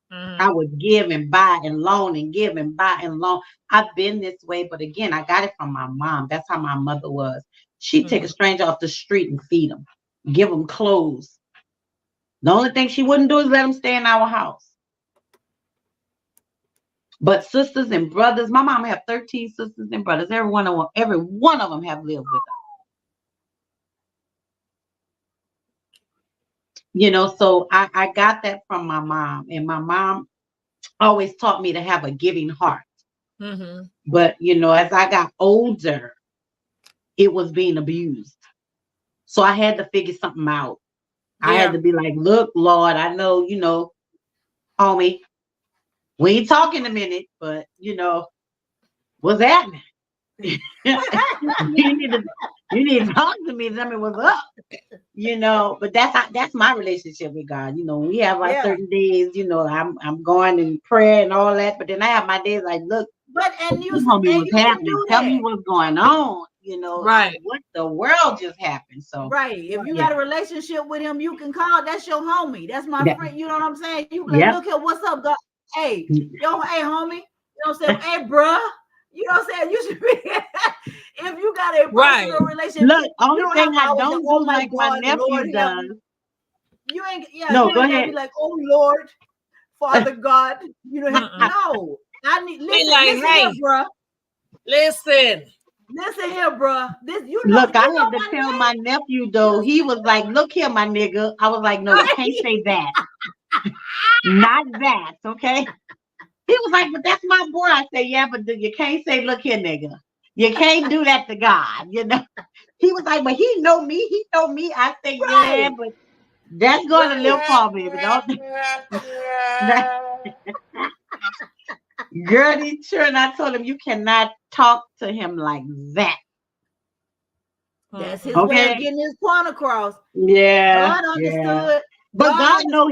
I would give and buy and loan and give and buy and loan. I've been this way, but again, I got it from my mom. That's how my mother was. She'd take a stranger off the street and feed them. Give them clothes. The only thing she wouldn't do is let them stay in our house. But sisters and brothers, my mom have 13 sisters and brothers. Every one of them have lived with us. You know, so I got that from my mom, and my mom always taught me to have a giving heart. Mm-hmm. But you know, as I got older, it was being abused. So I had to figure something out. I had to be like, look, Lord, I know, you know, homie, we ain't talking a minute, but you know, what's happening? you need to talk to me. Tell me what's up. You know, but that's my relationship with God. You know, we have our certain days. You know, I'm going in prayer and all that, but then I have my days like, look, but and you tell me what's happening. Tell me that. what's going on. You know, right? What the world just happened. So right, if you got a relationship with him, you can call. That's your homie. That's my friend. You know what I'm saying? You like, look here, what's up, God? Hey, yo, hey, homie. You know what I'm saying? Hey, bruh. You know what I'm saying? You should be if you got a personal relationship. Look, only thing I don't do like my nephew does. You ain't no, go ahead. Be like, oh Lord, Father God. You know, no. I need listen here, bruh. Listen here, bruh. This you know. Look, I had to tell my nephew though. He was like, "Look here, my nigga." I was like, "No, you can't say that. Not that, okay?" He was like, "But that's my boy." I said, "Yeah, but you can't say, 'Look here, nigga.' You can't do that to God, you know." He was like, "But he know me. He know me." I said, "Yeah, but that's going a little far, baby. Don't." Girl, and I told him, you cannot talk to him like that. That's his way of getting his point across. Yeah. God understood. But God knew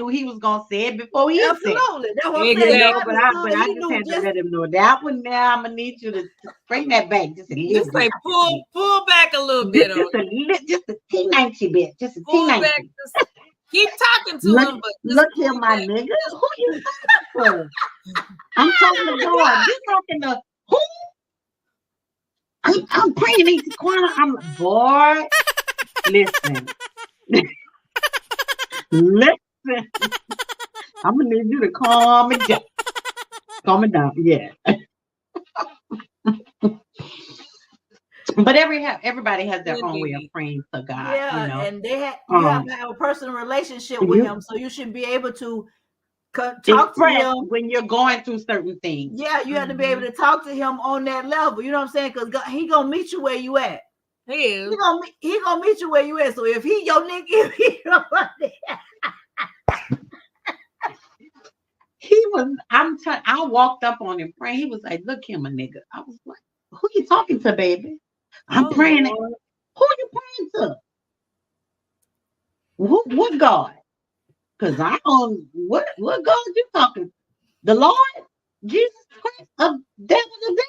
he was gonna say it before he said it. Absolutely. That's what I'm saying. No, but I just had to let him know that one now. I'm gonna need you to bring that back just a little bit. Say pull back a little bit. Just a teeny bit. Just a teeny bit. Keep talking to him, but look here, my nigga. Who you talking to? I'm talking to God. You talking to who? I'm praying in the corner. I'm like, boy, listen. Listen. I'm gonna need you to calm it down. Calm it down, yeah. But everybody has their own way of praying to God. Yeah, you know? And you have to have a personal relationship with him, so you should be able to talk to him when you're going through certain things. Yeah, you have to be able to talk to him on that level. You know what I'm saying? Because he gonna meet you where you at. He is. He gonna meet you where you at. So if he your nigga, I walked up on him praying. He was like, "Look him a nigga." I was like, "Who you talking to, baby?" I'm praying. Lord. Who you praying to? What God? Because I don't what God you talking to? The Lord? Jesus Christ of devil of death?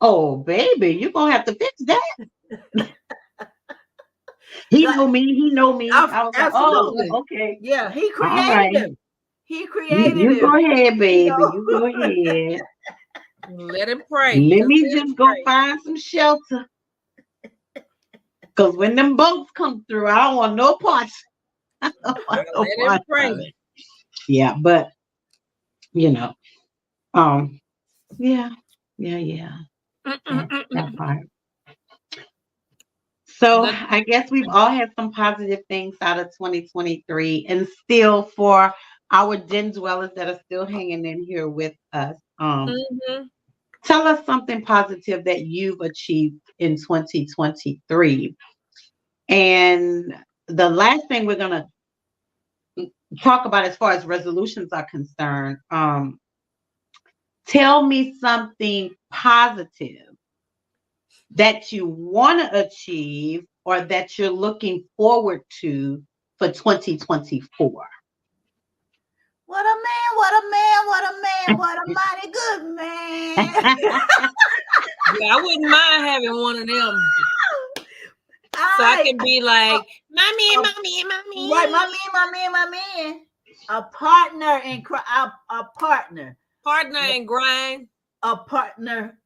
Oh, baby, you're gonna have to fix that. He know me. I was like, oh, okay. Yeah, he created him. He created him. You go ahead, baby. You go ahead. Let him pray. Let me just go find some shelter. Because when them boats come through, I don't want no parts. I don't want no parts of it. Yeah, but you know, yeah. That part. So I guess we've all had some positive things out of 2023, and still for our den dwellers that are still hanging in here with us, tell us something positive that you've achieved in 2023. And the last thing we're gonna talk about as far as resolutions are concerned, tell me something positive that you want to achieve or that you're looking forward to for 2024. What a man, what a mighty good man. Yeah, I wouldn't mind having one of them. So I can be like, mommy. Right, my man. A partner in crime. A partner. Partner in grind. A partner.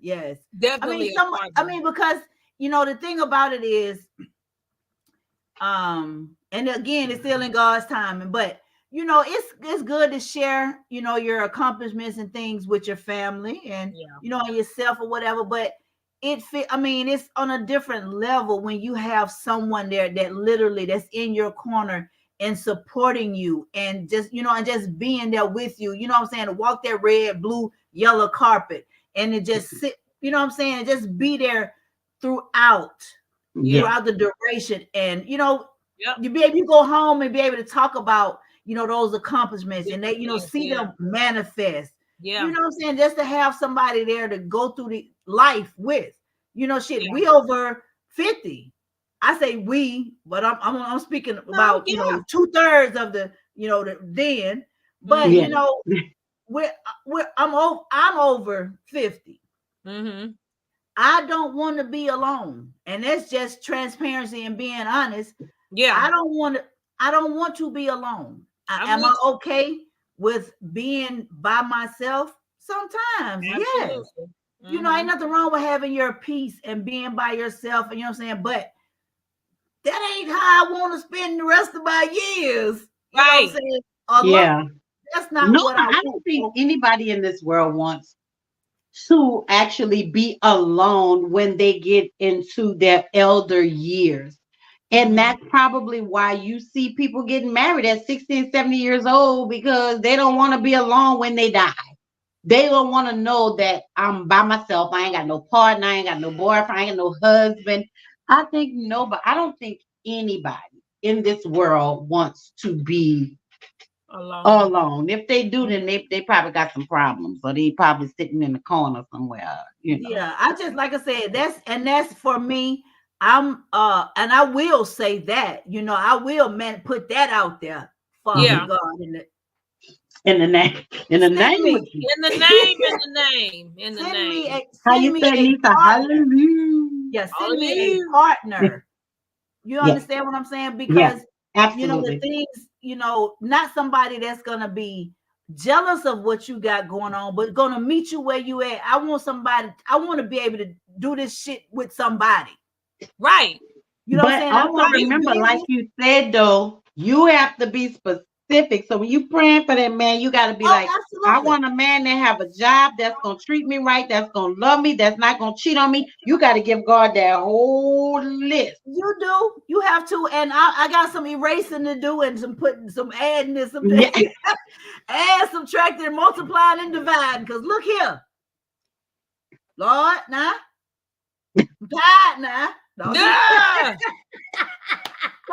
Yes. Definitely. I mean, because you know the thing about it is, and again, it's still in God's timing, but you know, it's good to share, you know, your accomplishments and things with your family and you know, and yourself or whatever. But I mean, it's on a different level when you have someone there that literally that's in your corner and supporting you and just, you know, and just being there with you, you know what I'm saying, to walk that red, blue, yellow carpet and to just sit, you know what I'm saying, and just be there throughout the duration. And you know, you be able to go home and be able to talk about, you know, those accomplishments and they, you know, see them manifest. You know what I'm saying? Just to have somebody there to go through the life with, you know, shit. We over 50. I say we, but I'm speaking about, you know, 2/3 of the, you know, then, but you know, I'm over 50. I don't want to be alone. And that's just transparency and being honest. I don't want to be alone. Am I okay with being by myself? Sometimes, yes. You know, ain't nothing wrong with having your peace and being by yourself, and you know what I'm saying? But that ain't how I want to spend the rest of my years. You know what I'm saying? That's not what I don't think anybody in this world wants to actually be alone when they get into their elder years. And that's probably why you see people getting married at 60 and 70 years old, because they don't want to be alone when they die. They don't want to know that I'm by myself. I ain't got no partner. I ain't got no boyfriend. I ain't got no husband. I don't think anybody in this world wants to be alone. If they do, then they probably got some problems, or they probably sitting in the corner somewhere. You know? Yeah, I just, like I said, that's for me. And I will say that, you know, I will put that out there, Father God, in the name, how you say, Lisa? Hallelujah. Yeah, send me a partner. You understand what I'm saying? Because you know, the things, you know, not somebody that's gonna be jealous of what you got going on, but gonna meet you where you at. I want to be able to do this shit with somebody. Right. You know what I'm saying? Also remember, like you said, though, you have to be specific. So when you praying for that man, you got to be like, absolutely. I want a man that have a job that's going to treat me right, that's going to love me, that's not going to cheat on me. You got to give God that whole list. You do. You have to. And I got some erasing to do and some adding and some add, subtracting, multiplying, and dividing. Because look here. Lord, now. God, now. No. Yeah.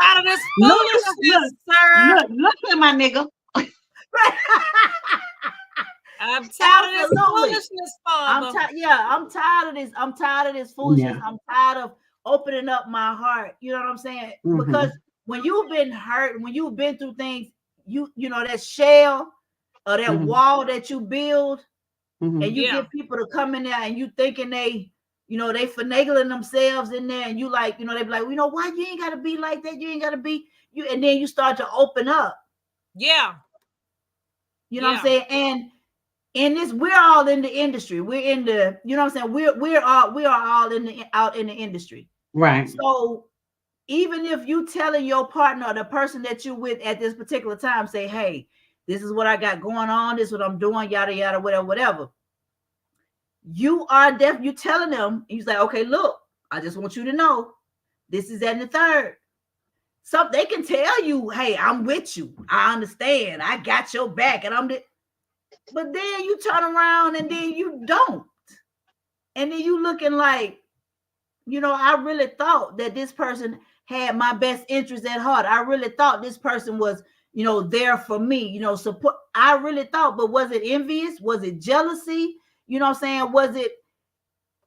Out of this foolishness, sir. Look here, my nigga. I'm tired of this foolishness, Father. I'm tired of this. I'm tired of this foolishness. I'm tired of opening up my heart. You know what I'm saying? Because when you've been hurt, when you've been through things, you know that shell or that wall that you build, and you get people to come in there, and you thinking they, you know, they finagling themselves in there, and you like, you know, they be like, you know, why you ain't got to be like that? You ain't got to be you, and then you start to open up. Yeah. You know what I'm saying? And in this, we're all in the industry. We're in the, you know what I'm saying? We are all out in the industry. Right. So even if you telling your partner or the person that you're with at this particular time, say, hey, this is what I got going on, this is what I'm doing, yada yada, whatever. You are you telling them, you say, okay, look, I just want you to know this is and the third. So they can tell you, hey, I'm with you. I understand. I got your back. And but then you turn around and then you don't. And then you looking like, you know, I really thought that this person had my best interest at heart. I really thought this person was, you know, there for me, you know, support. I really thought, but was it envious? Was it jealousy? You know what I'm saying? Was it,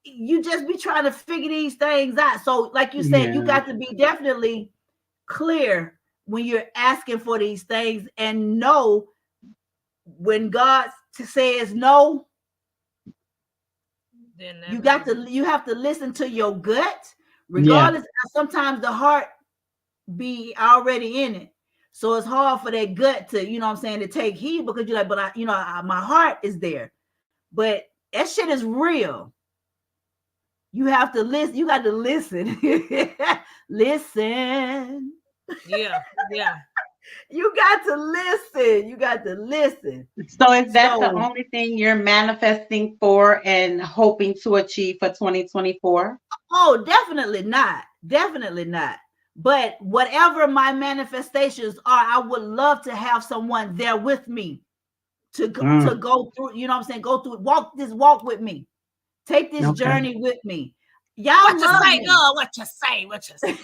you just be trying to figure these things out. So like you said, you got to be definitely clear when you're asking for these things, and know when God says no, then you have to listen to your gut, regardless. Sometimes the heart be already in it. So it's hard for that gut to, you know what I'm saying, to take heed, because you're like, but my heart is there. But that shit is real. You have to listen. You got to listen. Listen. Yeah. You got to listen. You got to listen. So is that the So- only thing you're manifesting for and hoping to achieve for 2024? Oh, definitely not. Definitely not. But whatever my manifestations are, I would love to have someone there with me to go through, you know what I'm saying? Go through, walk with me. Take this journey with me. Y'all What you love say, me. girl? What you say? What you say?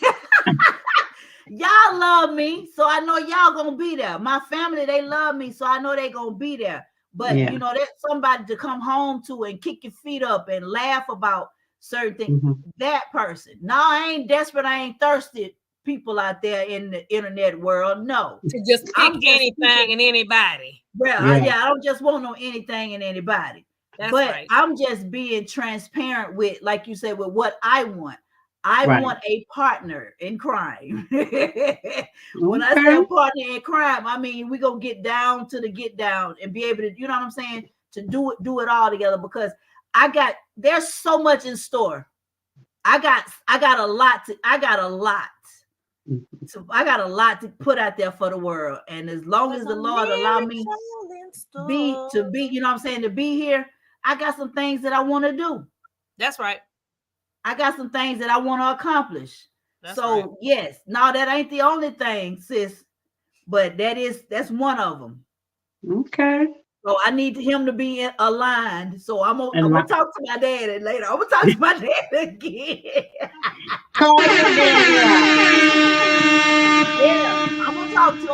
Y'all love me, so I know y'all gonna be there. My family, they love me, so I know they gonna be there. But Yeah. you know, there's somebody to come home to and kick your feet up and laugh about certain things. That person. No, I ain't desperate. I ain't thirsty. People out there in the internet world, no. To just pick anything and anybody. Well, I don't just want no anything and anybody. That's but right. I'm just being transparent with, like you said, with what I want. I want a partner in crime. When I say a partner in crime, I mean we gonna get down to the get down and be able to, you know what I'm saying, to do it all together, because there's so much in store. I got a lot. I got a lot to put out there for the world. And as long as the Lord allow me to be, you know what I'm saying, to be here, I got some things that I want to do. That's right. I got some things that I want to accomplish. That's so right. Yes, no, that ain't the only thing, sis, but that's one of them. Okay. So I need him to be aligned. So I'm gonna talk to my daddy later. I'm gonna talk to my dad again. Call your daddy out. Yeah, I'm gonna talk to him.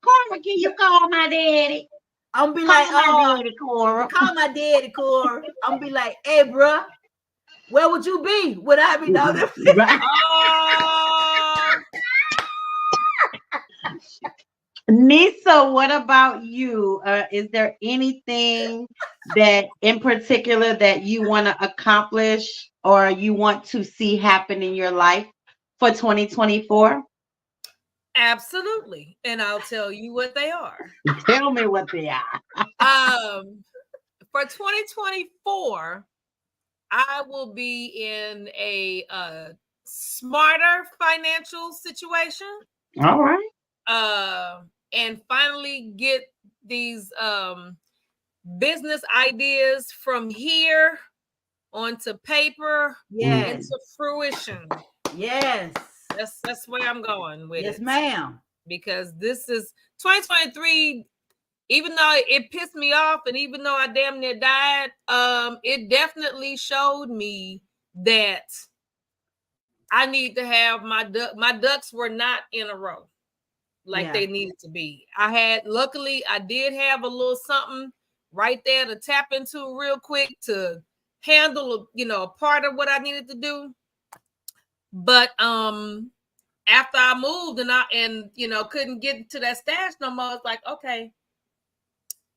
Cora, can you call my daddy? I'm gonna be Call like, my daddy, Cora. Call my daddy, Cora. I'm gonna be like, hey, bro, where would you be? Would I be down there? Nisa, what about you? Is there anything that in particular that you want to accomplish or you want to see happen in your life for 2024? Absolutely. And I'll tell you what they are. Tell me what they are. For 2024, I will be in a smarter financial situation. All right. And finally get these business ideas from here onto paper, into fruition. Yes. That's where I'm going with it. Yes, ma'am. Because this is 2023, even though it pissed me off and even though I damn near died, it definitely showed me that I need to have my ducks were not in a row like they needed to be. Luckily, I did have a little something right there to tap into real quick to handle, a part of what I needed to do. But after I moved and couldn't get to that stash no more, it's like, okay,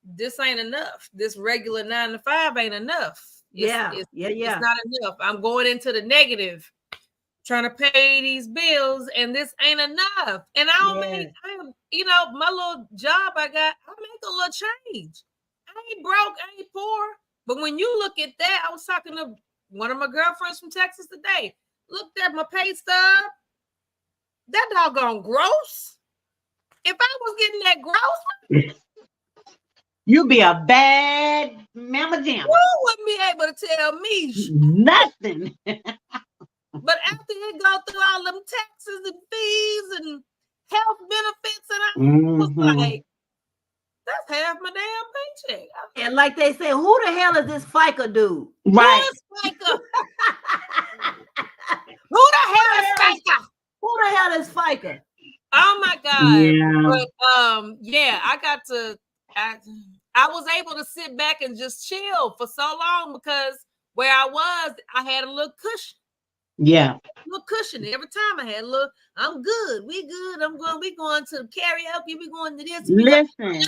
this ain't enough. This regular 9 to 5 ain't enough. It's not enough. I'm going into the negative, trying to pay these bills, and this ain't enough. And I don't make, my little job I got, I make a little change. I ain't broke, I ain't poor. But when you look at that, I was talking to one of my girlfriends from Texas today. Looked at my pay stub. That doggone gross. If I was getting that gross, you'd be a bad mama jam. You wouldn't be able to tell me nothing. But after it go through all them taxes and fees and health benefits, and I was like, that's half my damn paycheck. And like they say, who the hell is this FICA dude? Right. Who is FICA? Who the hell is FICA? Who the hell is FICA? Oh my God. Yeah. But I was able to sit back and just chill for so long because where I was, I had a little cushion. Yeah. A little cushion. Every time I had a little, I'm good. We good. We going to karaoke. We going to this. Listen.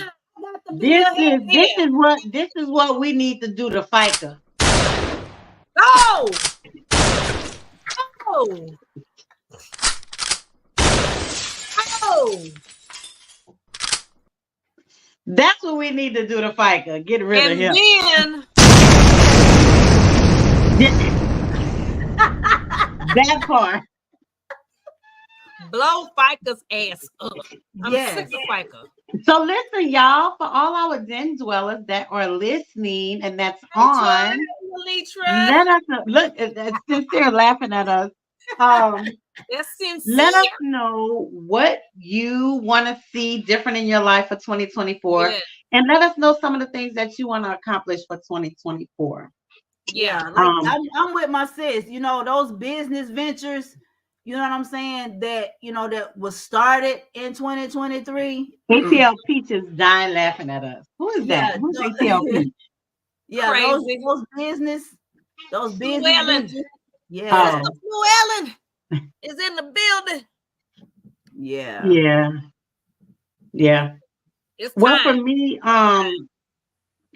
This is what we need to do to FICA. Oh. That's what we need to do to FICA. Get rid of him. Then that part. Blow FICA's ass up. I'm sick of FICA. So listen, y'all, for all our den dwellers that are listening and that's on, let us know. Look, it's Sincere laughing at us. That's sincere. Let us know what you want to see different in your life for 2024. Yeah. And let us know some of the things that you want to accomplish for 2024. Yeah. Like I'm with my sis. You know, those business ventures, you know what I'm saying, that, you know, that was started in 2023. ATL Peach is dying laughing at us. Who is that? Who's ATL Peach? Yeah, Crazy. those business Llewellyn. Yeah. Llewellyn is in the building. Yeah. It's Well, time. for me,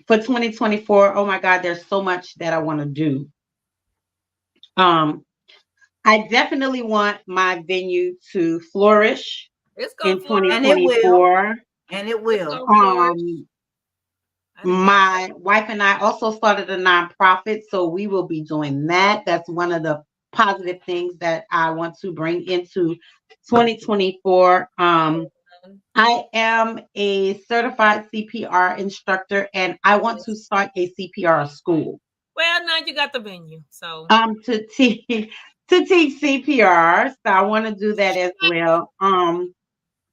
for 2024, oh my God, there's so much that I want to do. I definitely want my venue to flourish in 2024. And it will. My wife and I also started a nonprofit, so we will be doing that. That's one of the positive things that I want to bring into 2024. I am a certified CPR instructor, and I want to start a CPR school. Well, now you got the venue, so to teach CPR. So I want to do that as well.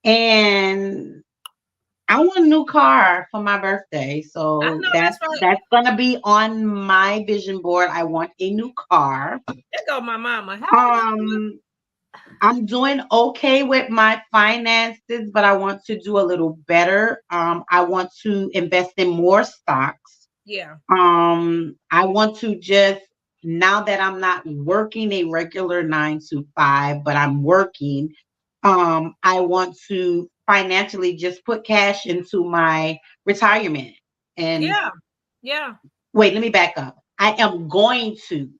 And I want a new car for my birthday, so that's gonna be on my vision board. I want a new car. There go my mama. I'm doing okay with my finances, but I want to do a little better. I want to invest in more stocks. Yeah. I want to just, now that I'm not working a regular 9 to 5, but I'm working, I want to financially just put cash into my retirement. And wait, let me back up. I am going to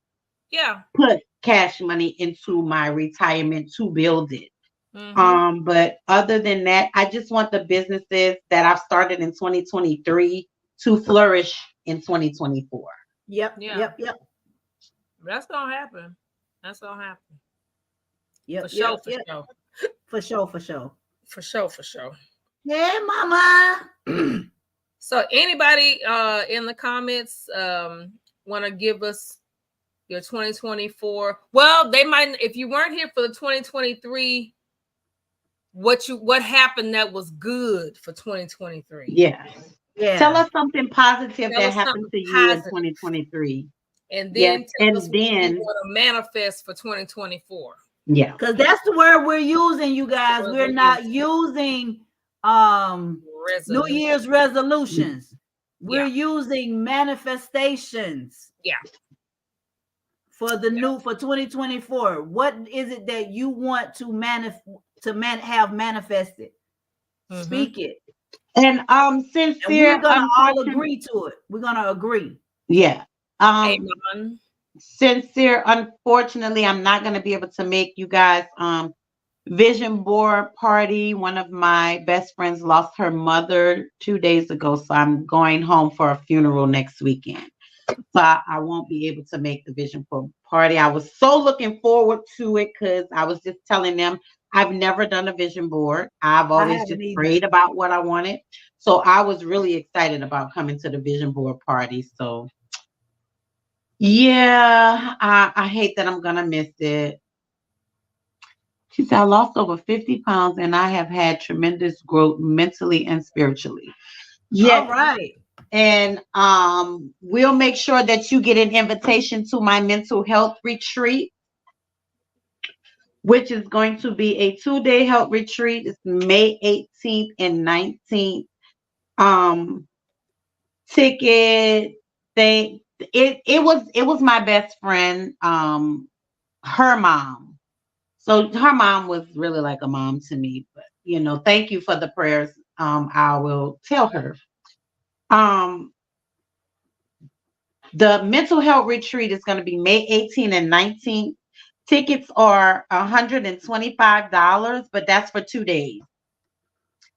put cash money into my retirement to build it. But other than that, I just want the businesses that I've started in 2023 to flourish in 2024. Yep. That's gonna happen. For sure. Yeah, mama. So anybody in the comments want to give us your 2024? Well, they might, if you weren't here for the 2023, what happened that was good for 2023? Yeah. Tell us something positive that happened to you in 2023. And then tell us what you want to manifest for 2024. Yeah. Because that's the word we're using, you guys. We're not using New Year's resolutions. We're using manifestations. Yeah. For 2024. What is it that you want to have manifested? Speak it. And Sincere, and we're gonna all agree to it. We're gonna agree. Yeah. Amen. Sincere, unfortunately, I'm not going to be able to make you guys vision board party. One of my best friends lost her mother 2 days ago, so I'm going home for a funeral next weekend. So I won't be able to make the vision board party. I was so looking forward to it because I was just telling them I've never done a vision board. I've always just prayed about what I wanted. So I was really excited about coming to the vision board party. So yeah, I hate that I'm gonna miss it. She said, I lost over 50 pounds and I have had tremendous growth mentally and spiritually. Yeah. All right. And we'll make sure that you get an invitation to my mental health retreat, which is going to be a 2-day health retreat. It's May 18th and 19th. Ticket thing. It was my best friend, her mom. So her mom was really like a mom to me, but thank you for the prayers. I will tell her. The mental health retreat is going to be May 18th and 19th. Tickets are $125, but that's for 2 days.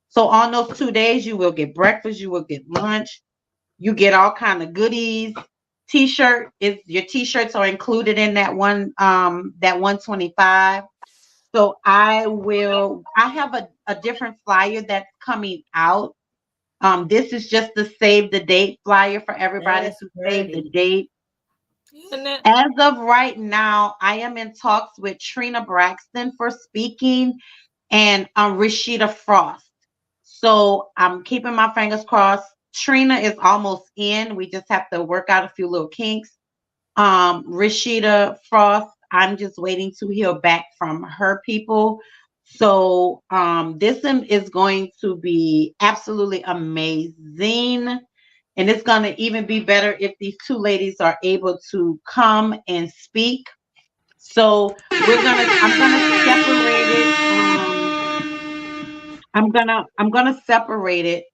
So on those 2 days, you will get breakfast, you will get lunch, you get all kind of goodies. Your t-shirts are included in that $125. So I have a different flyer that's coming out. This is just the save the date flyer for everybody That's to save the pretty. date. Isn't it? As of right now, I am in talks with Trina Braxton for speaking and Rashida Frost. So I'm keeping my fingers crossed. Trina is almost in. We just have to work out a few little kinks. Rashida Frost, I'm just waiting to hear back from her people. So this is going to be absolutely amazing. And it's going to even be better if these two ladies are able to come and speak. So I'm gonna separate it. I'm gonna separate it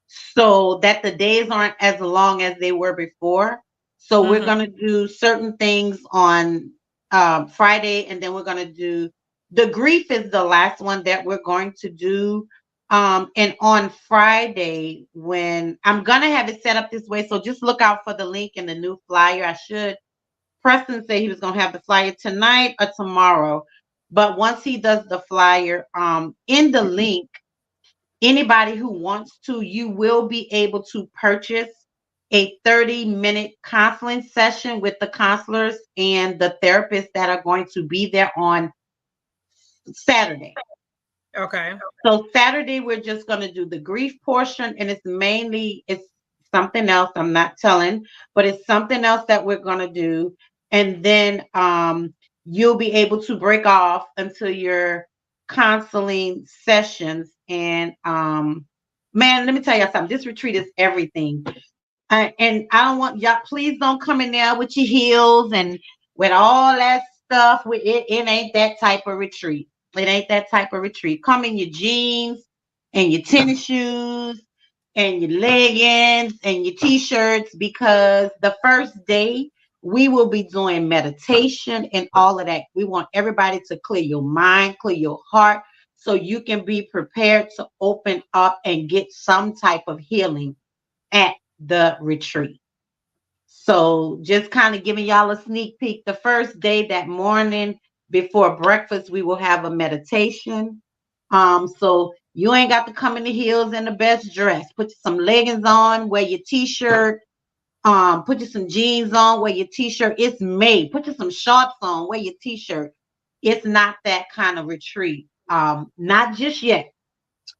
so that the days aren't as long as they were before. So we're gonna do certain things on Friday, and then we're gonna do the grief is the last one that we're going to do. And on Friday, when I'm gonna have it set up this way, so just look out for the link in the new flyer. I should. Preston said he was gonna have the flyer tonight or tomorrow, but once he does the flyer, in the link, anybody who wants to, you will be able to purchase a 30-minute counseling session with the counselors and the therapists that are going to be there on Saturday. Okay. So Saturday, we're just going to do the grief portion, and it's something else I'm not telling, but it's something else that we're going to do. And then you'll be able to break off until your counseling sessions. And man, let me tell you something. This retreat is everything. And I don't want y'all, please don't come in there with your heels and with all that stuff. It ain't that type of retreat. It ain't that type of retreat. Come in your jeans and your tennis shoes and your leggings and your t-shirts, because the first day we will be doing meditation and all of that. We want everybody to clear your mind, clear your heart, so you can be prepared to open up and get some type of healing at the retreat. So just kind of giving y'all a sneak peek. The first day, that morning before breakfast, we will have a meditation. So you ain't got to come in the heels and the best dress. Put some leggings on, wear your t-shirt, put you some jeans on, wear your t-shirt. It's made. Put you some shorts on, wear your t-shirt. It's not that kind of retreat. Not just yet.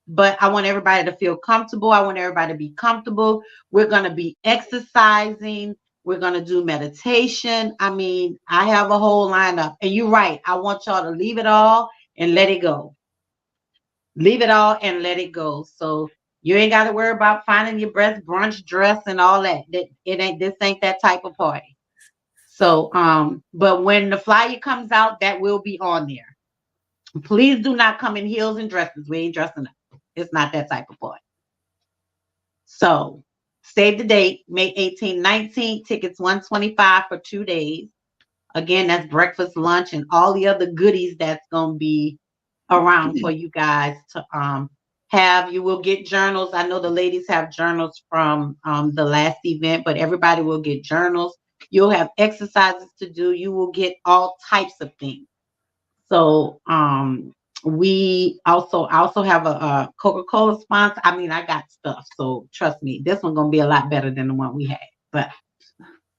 But I want everybody to feel comfortable. I want everybody to be comfortable. We're going to be exercising. We're going to do meditation. I mean, I have a whole lineup. And you're right. I want y'all to leave it all and let it go. Leave it all and let it go. So you ain't got to worry about finding your best brunch dress and all that. This ain't that type of party. So, but when the flyer comes out, that will be on there. Please do not come in heels and dresses. We ain't dressing up. It's not that type of party. So save the date, May 18, 19, tickets $125 for 2 days. Again, that's breakfast, lunch, and all the other goodies that's going to be around for you guys to have. You will get journals. I know the ladies have journals from the last event, but everybody will get journals. You'll have exercises to do. You will get all types of things. So we also have a Coca-Cola sponsor. I mean, I got stuff, so trust me, this one's gonna be a lot better than the one we had. But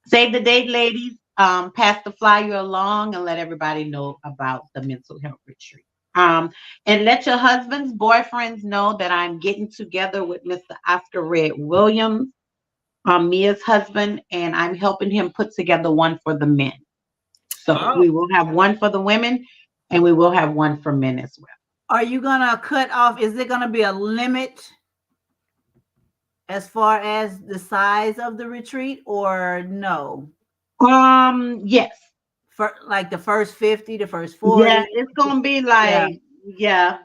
save the date, ladies. Pass the flyer along and let everybody know about the mental health retreat. And let your husbands, boyfriends know that I'm getting together with Mr. Oscar Red Williams, Mia's husband, and I'm helping him put together one for the men. So we will have one for the women, and we will have one for men as well. Are you gonna cut off? Is there gonna be a limit as far as the size of the retreat, or no? Yes. For like the first 50, the first 40. Yeah, it's gonna be like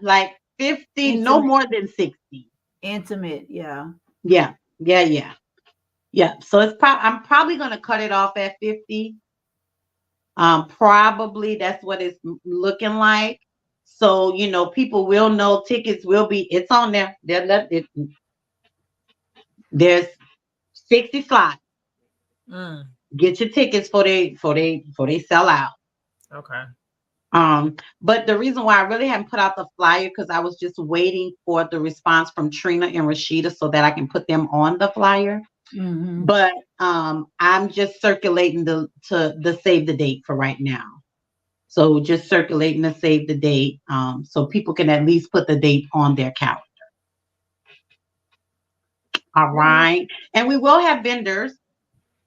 like 50, intimate. No more than 60. Intimate, yeah. Yeah. So I'm probably gonna cut it off at 50. Probably that's what it's looking like. So, people will know, tickets will be, it's on there. There's 60 slots. Get your tickets before they sell out. Okay. But the reason why I really haven't put out the flyer because I was just waiting for the response from Trina and Rashida so that I can put them on the flyer. Mhm. But I'm just circulating the save the date for right now. So just circulating the save the date, so people can at least put the date on their calendar. All right, and we will have vendors.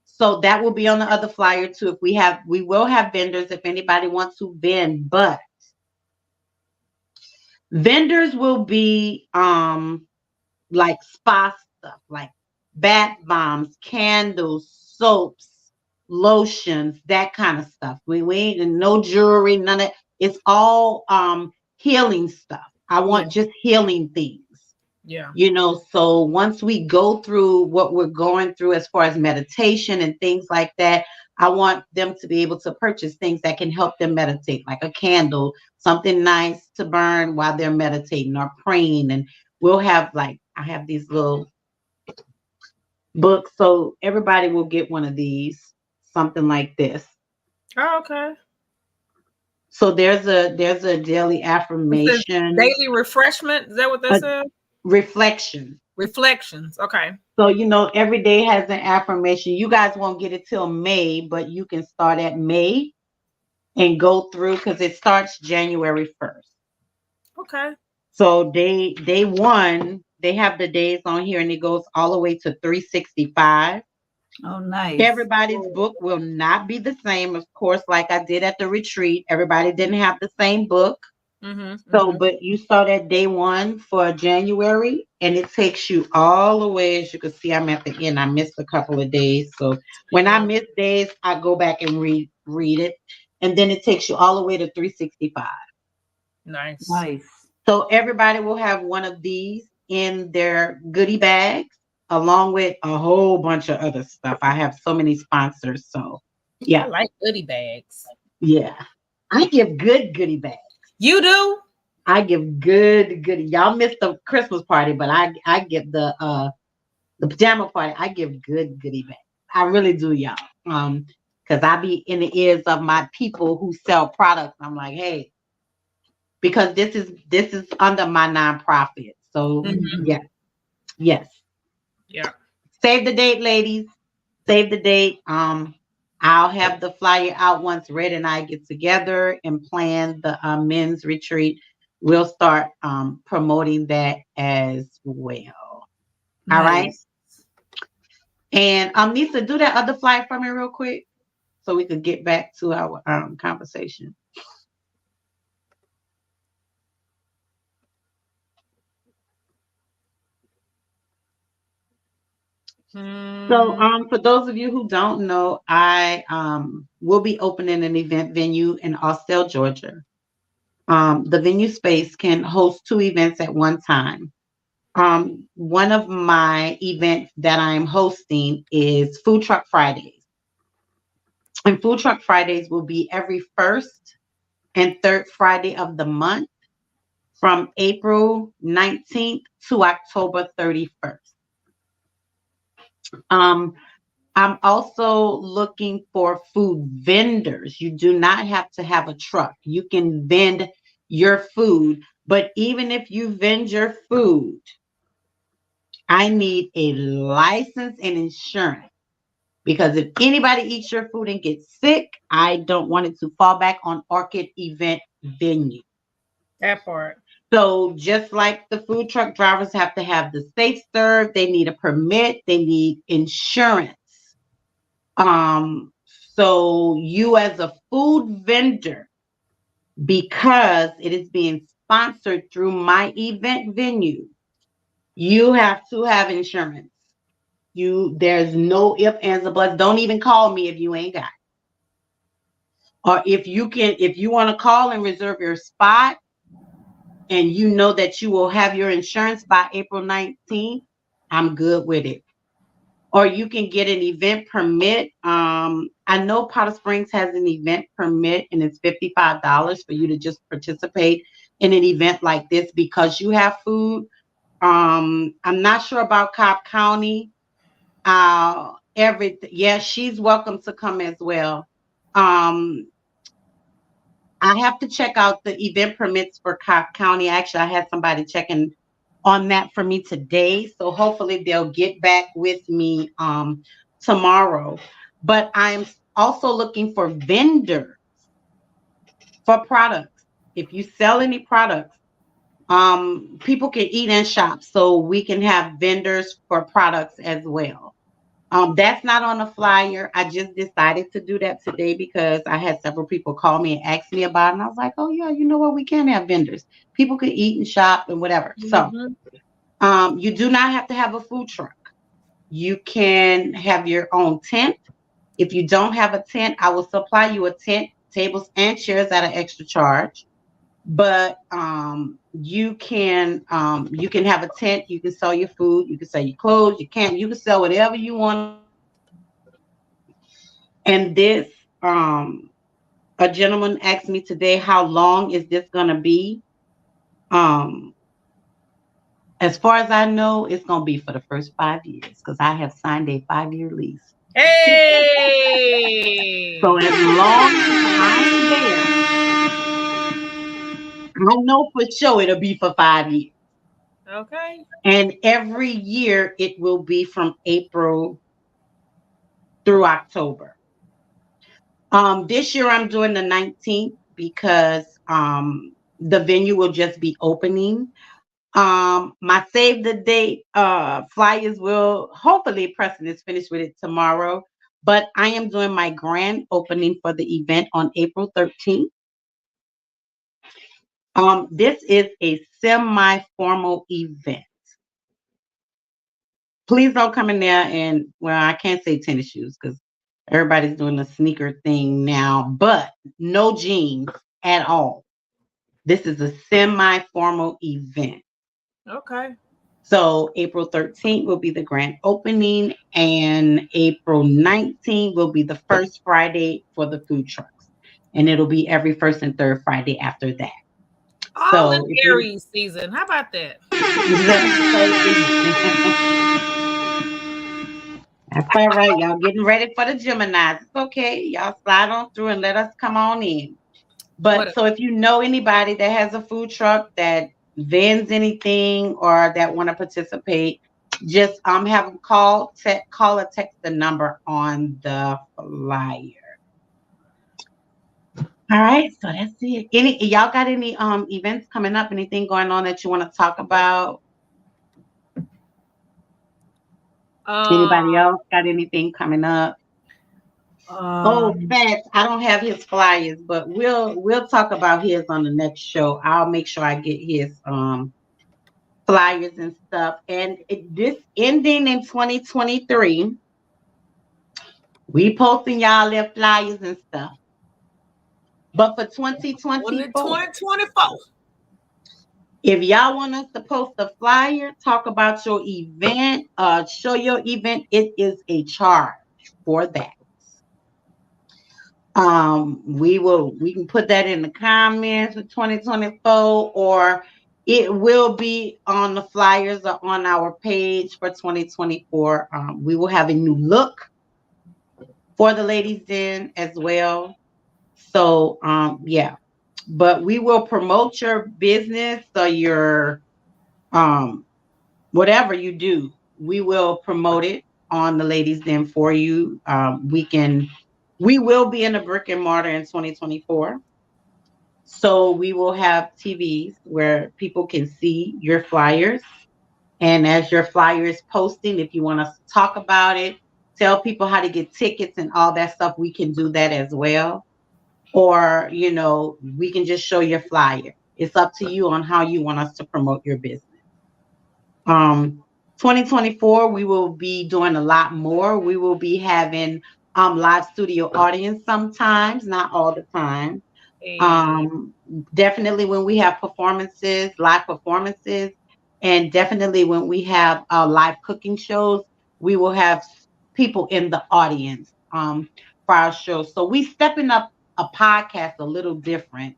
So that will be on the other flyer too. We will have vendors if anybody wants to vend, but vendors will be like spa stuff, like bath bombs, candles, soaps, lotions, that kind of stuff. We ain't no jewelry, none of it's all healing stuff. I want just healing things. Yeah. So once we go through what we're going through as far as meditation and things like that, I want them to be able to purchase things that can help them meditate, like a candle, something nice to burn while they're meditating or praying. And we'll have I have these little books, so everybody will get one of these, something like this. Oh, okay. So there's a daily affirmation. Daily refreshment. Is that what that says? Reflection. Reflections. Okay. So, every day has an affirmation. You guys won't get it till May, but you can start at May and go through because it starts January 1st. Okay. So day 1, they have the days on here and it goes all the way to 365. Oh, nice. Everybody's book will not be the same, of course, like I did at the retreat. Everybody didn't have the same book. So, but you start at day 1 for January, and it takes you all the way. As you can see, I'm at the end. I missed a couple of days. So when I miss days, I go back and read it. And then it takes you all the way to 365. Nice. So everybody will have one of these in their goodie bags, along with a whole bunch of other stuff. I have so many sponsors. So yeah. I like goodie bags. Yeah. I give good goodie bags. You do? I give good. Y'all missed the Christmas party, but I give the pajama party. I give good goodie bags. I really do, y'all. Because I be in the ears of my people who sell products. I'm like, hey, because this is under my nonprofit. So yes. Yeah. Save the date, ladies. Save the date. I'll have the flyer out once Red and I get together and plan the men's retreat. We'll start promoting that as well. Nice. All right. And Nisa, do that other flyer for me real quick so we could get back to our conversation. So for those of you who don't know, I will be opening an event venue in Austell, Georgia. The venue space can host 2 events at one time. One of my events that I'm hosting is Food Truck Fridays. And Food Truck Fridays will be every 1st and 3rd Friday of the month from April 19th to October 31st. I'm also looking for food vendors. You do not have to have a truck. You can vend your food, but even if you vend your food, I need a license and insurance, because if anybody eats your food and gets sick, I don't want it to fall back on Orchid Event Venue. That part. So just like the food truck drivers have to have the safe serve, they need a permit, they need insurance. So you as a food vendor, because it is being sponsored through my event venue, you have to have insurance. There's no ifs, ands, or buts. Don't even call me if you ain't got it. Or if you want to call and reserve your spot, and you know that you will have your insurance by April 19th, I'm good with it. Or you can get an event permit. I know Powder Springs has an event permit, and it's $55 for you to just participate in an event like this because you have food. I'm not sure about Cobb County. She's welcome to come as well. I have to check out the event permits for Cobb County. Actually, I had somebody checking on that for me today. So hopefully they'll get back with me tomorrow. But I'm also looking for vendors for products. If you sell any products, people can eat and shop. So we can have vendors for products as well. That's not on the flyer. I just decided to do that today because I had several people call me and ask me about it. And I was like, oh, yeah, you know what? We can have vendors. People can eat and shop and whatever. So you do not have to have a food truck. You can have your own tent. If you don't have a tent, I will supply you a tent, tables, and chairs at an extra charge. But you can have a tent. You can sell your food. You can sell your clothes. You can sell whatever you want. And this, a gentleman asked me today, how long is this going to be? As far as I know, it's going to be for the first 5 years because I have signed a 5-year lease. Hey! So as long as I'm there, I know for sure it'll be for 5 years. Okay. And every year it will be from April through October. This year I'm doing the 19th because the venue will just be opening. My save the date flyers will hopefully Preston is finished with it tomorrow, but I am doing my grand opening for the event on April 13th. This is a semi-formal event. Please don't come in there and, well, I can't say tennis shoes because everybody's doing the sneaker thing now, but no jeans at all. This is a semi-formal event. Okay. So April 13th will be the grand opening, and April 19th will be the first Friday for the food trucks. And it'll be every first and third Friday after that. All in Aries season. How about that? That's all right. Y'all getting ready for the Geminis. It's okay. Y'all slide on through and let us come on in. But so if you know anybody that has a food truck that vends anything or that want to participate, just have them call or text the number on the flyer. All right, so that's it. Y'all got any events coming up? Anything going on that you want to talk about? Anybody else got anything coming up? Fats, I don't have his flyers, but we'll talk about his on the next show. I'll make sure I get his flyers and stuff. And this ending in 2023, we posting y'all their flyers and stuff. But for 2024, if y'all want us to post a flyer, talk about your event, show your event, it is a charge for that. We can put that in the comments for 2024, or it will be on the flyers or on our page for 2024. We will have a new look for the Ladies Den as well. So yeah, but we will promote your business or your whatever you do, we will promote it on the Ladies Den for you. We will be in a brick and mortar in 2024. So we will have TVs where people can see your flyers. And as your flyer is posting, if you want us to talk about it, tell people how to get tickets and all that stuff, we can do that as well. Or, we can just show your flyer. It's up to you on how you want us to promote your business. 2024, we will be doing a lot more. We will be having live studio audience sometimes, not all the time. Definitely when we have live performances, and definitely when we have live cooking shows, we will have people in the audience for our show. So we stepping up a podcast a little different.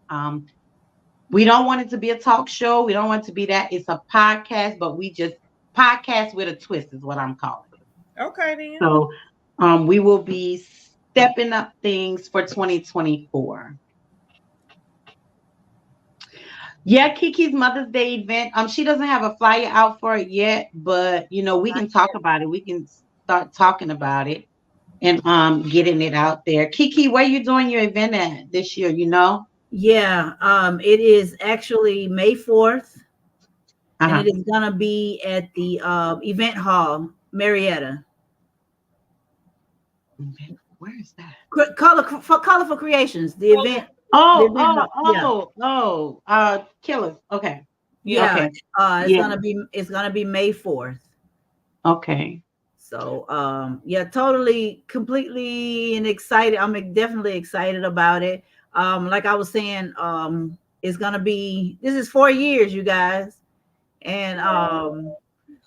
We don't want it to be a talk show. We don't want it to be that. It's a podcast, but we just podcast with a twist is what I'm calling it. Okay, then. So we will be stepping up things for 2024. Yeah, Kiki's Mother's Day event. She doesn't have a flyer out for it yet, but we can talk about it. We can start talking about it and getting it out there. Kiki, where you doing your event at this year? Yeah, it is actually May 4th, and Uh-huh. it is gonna be at the event hall, Marietta. Where is that? Colorful Creations, the event. The Oh, event hall. Yeah, Killers. Okay. Yeah. yeah. Okay. It's Yeah. gonna be May 4th. Okay. So yeah, totally, completely and excited. I'm definitely excited about it. Like I was saying, it's gonna be, this is 4 years, you guys, and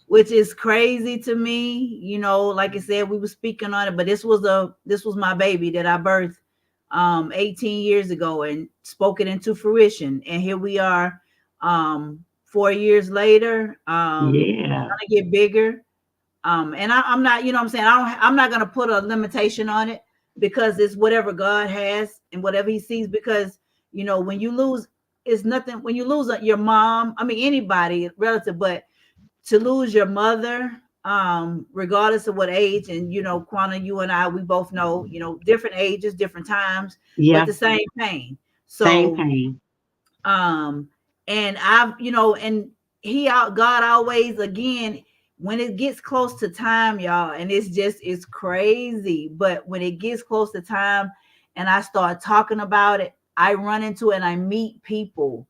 which is crazy to me. Like I said, we were speaking on it, but this was my baby that I birthed 18 years ago and spoke it into fruition. And here we are 4 years later. It's Yeah. gonna get bigger. And I'm not, what I'm saying, I'm not gonna put a limitation on it, because it's whatever God has and whatever he sees. Because when you lose, it's nothing. When you lose your mom, I mean anybody relative, but to lose your mother, regardless of what age, and Quana, you and I, we both know, different ages, different times, but Yeah. the same pain. Same So pain. and and God always, again, when it gets close to time, y'all, and it's crazy, but when it gets close to time and I start talking about it, I run into it and I meet people.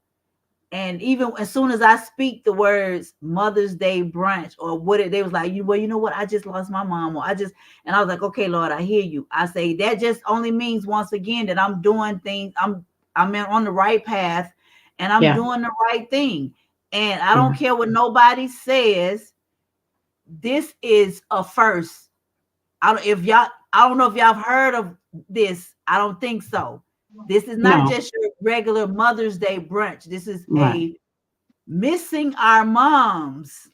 And even as soon as I speak the words Mother's Day brunch or they was like, well, you know what? I just lost my mom, and I was like, okay, Lord, I hear you. I say that just only means, once again, that I'm doing things. I'm on the right path, and I'm doing the right thing. And I don't care what nobody says. This is a first. I don't know if y'all have heard of this. I don't think so. This is not just your regular Mother's Day brunch. This is a missing our moms.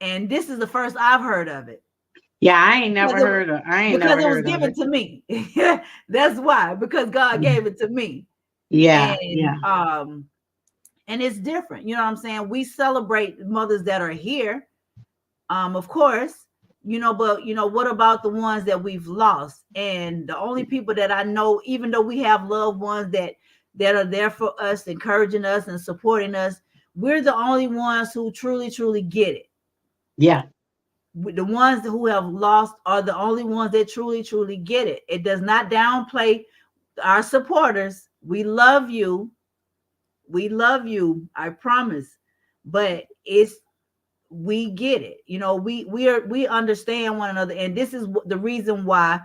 And this is the first I've heard of it. Yeah, I ain't never heard of it. Because it was given to me. That's why, because God gave it to me. Yeah. And it's different. You know what I'm saying? We celebrate mothers that are here. Of course, but what about the ones that we've lost? And the only people that I know, even though we have loved ones that are there for us, encouraging us and supporting us, we're the only ones who truly get it. Yeah. The ones who have lost are the only ones that truly get it. It does not downplay our supporters. We love you. I promise. But we get it. We understand one another, and this is the reason why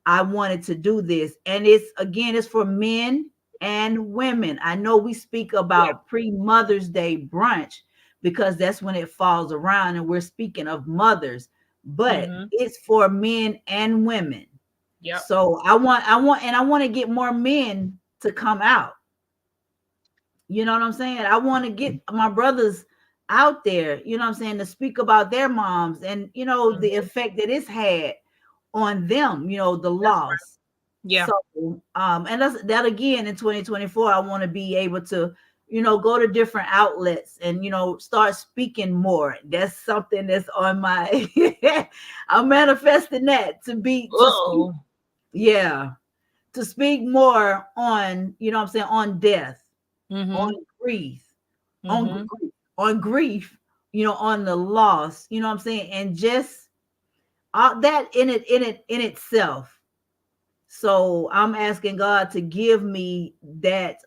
I wanted to do this. And it's for men and women. I know we speak about pre-Mother's Day brunch because that's when it falls around and we're speaking of mothers, but it's for men and women. Yeah. So I want to get more men to come out. You know what I'm saying? I want to get my brothers out there, to speak about their moms and, the effect that it's had on them, the loss. Yeah. So, and that again, in 2024, I want to be able to, go to different outlets and, start speaking more. That's something that's on my, I'm manifesting that to speak more on, on death, on grief, on grief, on the loss, and just that in itself. So I'm asking God to give me that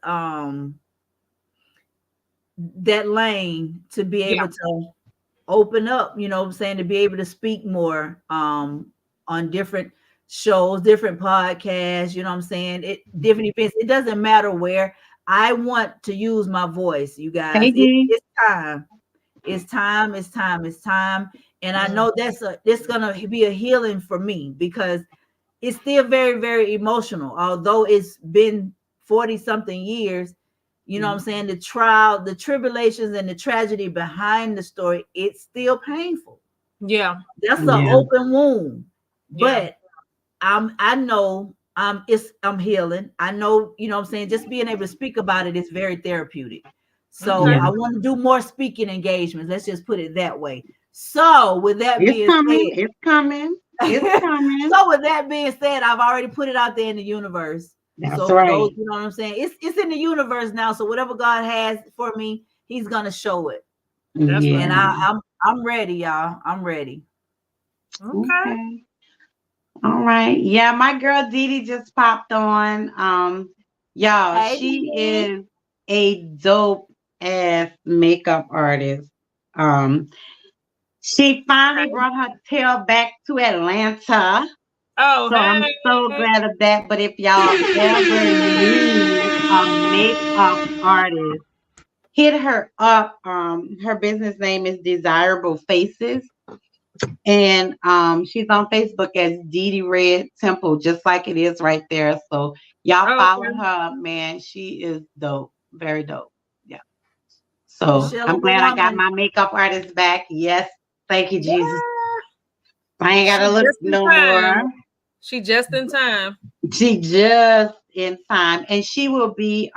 that lane to be able to open up, to be able to speak more on different shows, different podcasts, different events. It doesn't matter where. I want to use my voice, you guys. It's time. It's time. And I know it's gonna be a healing for me, because it's still very, very emotional. Although it's been 40 something years, what I'm saying? The trial, the tribulations, and the tragedy behind the story, it's still painful. Yeah. That's an open wound. But I know I'm healing. I know, you know what I'm saying? Just being able to speak about it is very therapeutic. So Okay. I want to do more speaking engagements. Let's just put it that way. So with that It's being coming. said, It's coming. It's coming. so with that being said, I've already put it out there in the universe. That's So for right. those, you know what I'm saying? It's in the universe now. So whatever God has for me, He's gonna show it. That's Yeah. right. And I'm ready, y'all. I'm ready. Okay. Okay. All right. Yeah, my girl Dee Dee just popped on. Y'all, Hey, she Dee. is a dope ass makeup artist. She finally brought her tail back to Atlanta. Oh, So I'm so hey. glad of that. But if y'all ever need a makeup artist, hit her up. Her business name is Desirable Faces. And she's on Facebook as Dee Dee Red Temple, just like it is right there. So y'all Oh, follow okay. her, man. She is dope, very dope. Yeah. So Michelle I'm of a glad I got woman. my makeup artist back. Yes, thank you, Jesus. I ain't She gotta look just in no time. more. She just in time. She just in time, and she will be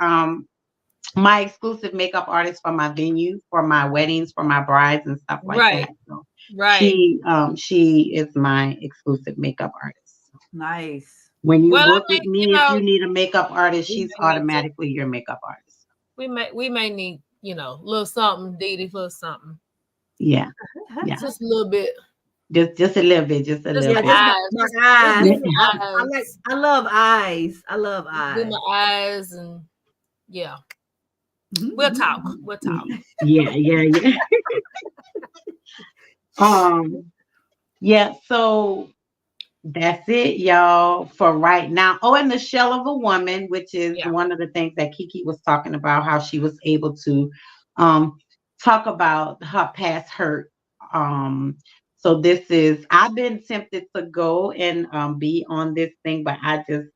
my exclusive makeup artist for my venue, for my weddings, for my brides and stuff like Right. that. So Right. she is my exclusive makeup artist. Nice. When you Well, book I with mean, me, if you need a makeup artist, we she's may need to. automatically your makeup artist. We may need, a little something, Dee Dee, little something. Yeah, yeah. Just a little bit. Just a little bit, just a Just little Yeah, bit. just my eyes. eyes. Just do my eyes. I love eyes. I love Do eyes. my eyes and yeah. We'll talk. We'll talk. Yeah. Yeah, so that's it, y'all, for right now. Oh, and The Shell of a Woman, which is Yeah. one of the things that Kiki was talking about, how she was able to um talk about her past hurt. So I've been tempted to go and be on this thing, but I just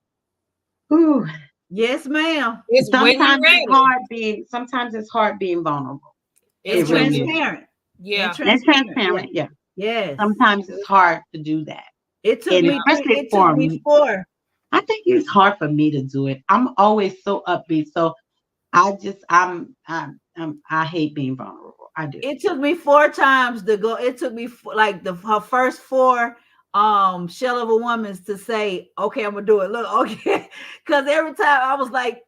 whew, Yes, ma'am. It's when you're ready. sometimes it's hard being vulnerable. And It It's when really you is. transparent. yeah. And And transparent. Yeah. transparent, yeah. Yes. Sometimes it's hard to do that. It took And me especially it took me 4. I think it's hard for me to do it. I'm always so upbeat. So I hate being vulnerable. I do. It took me 4 times to go. It took me like her first 4 Shell of a Woman's to say, okay, I'm gonna do it. Look, okay. Because every time I was like,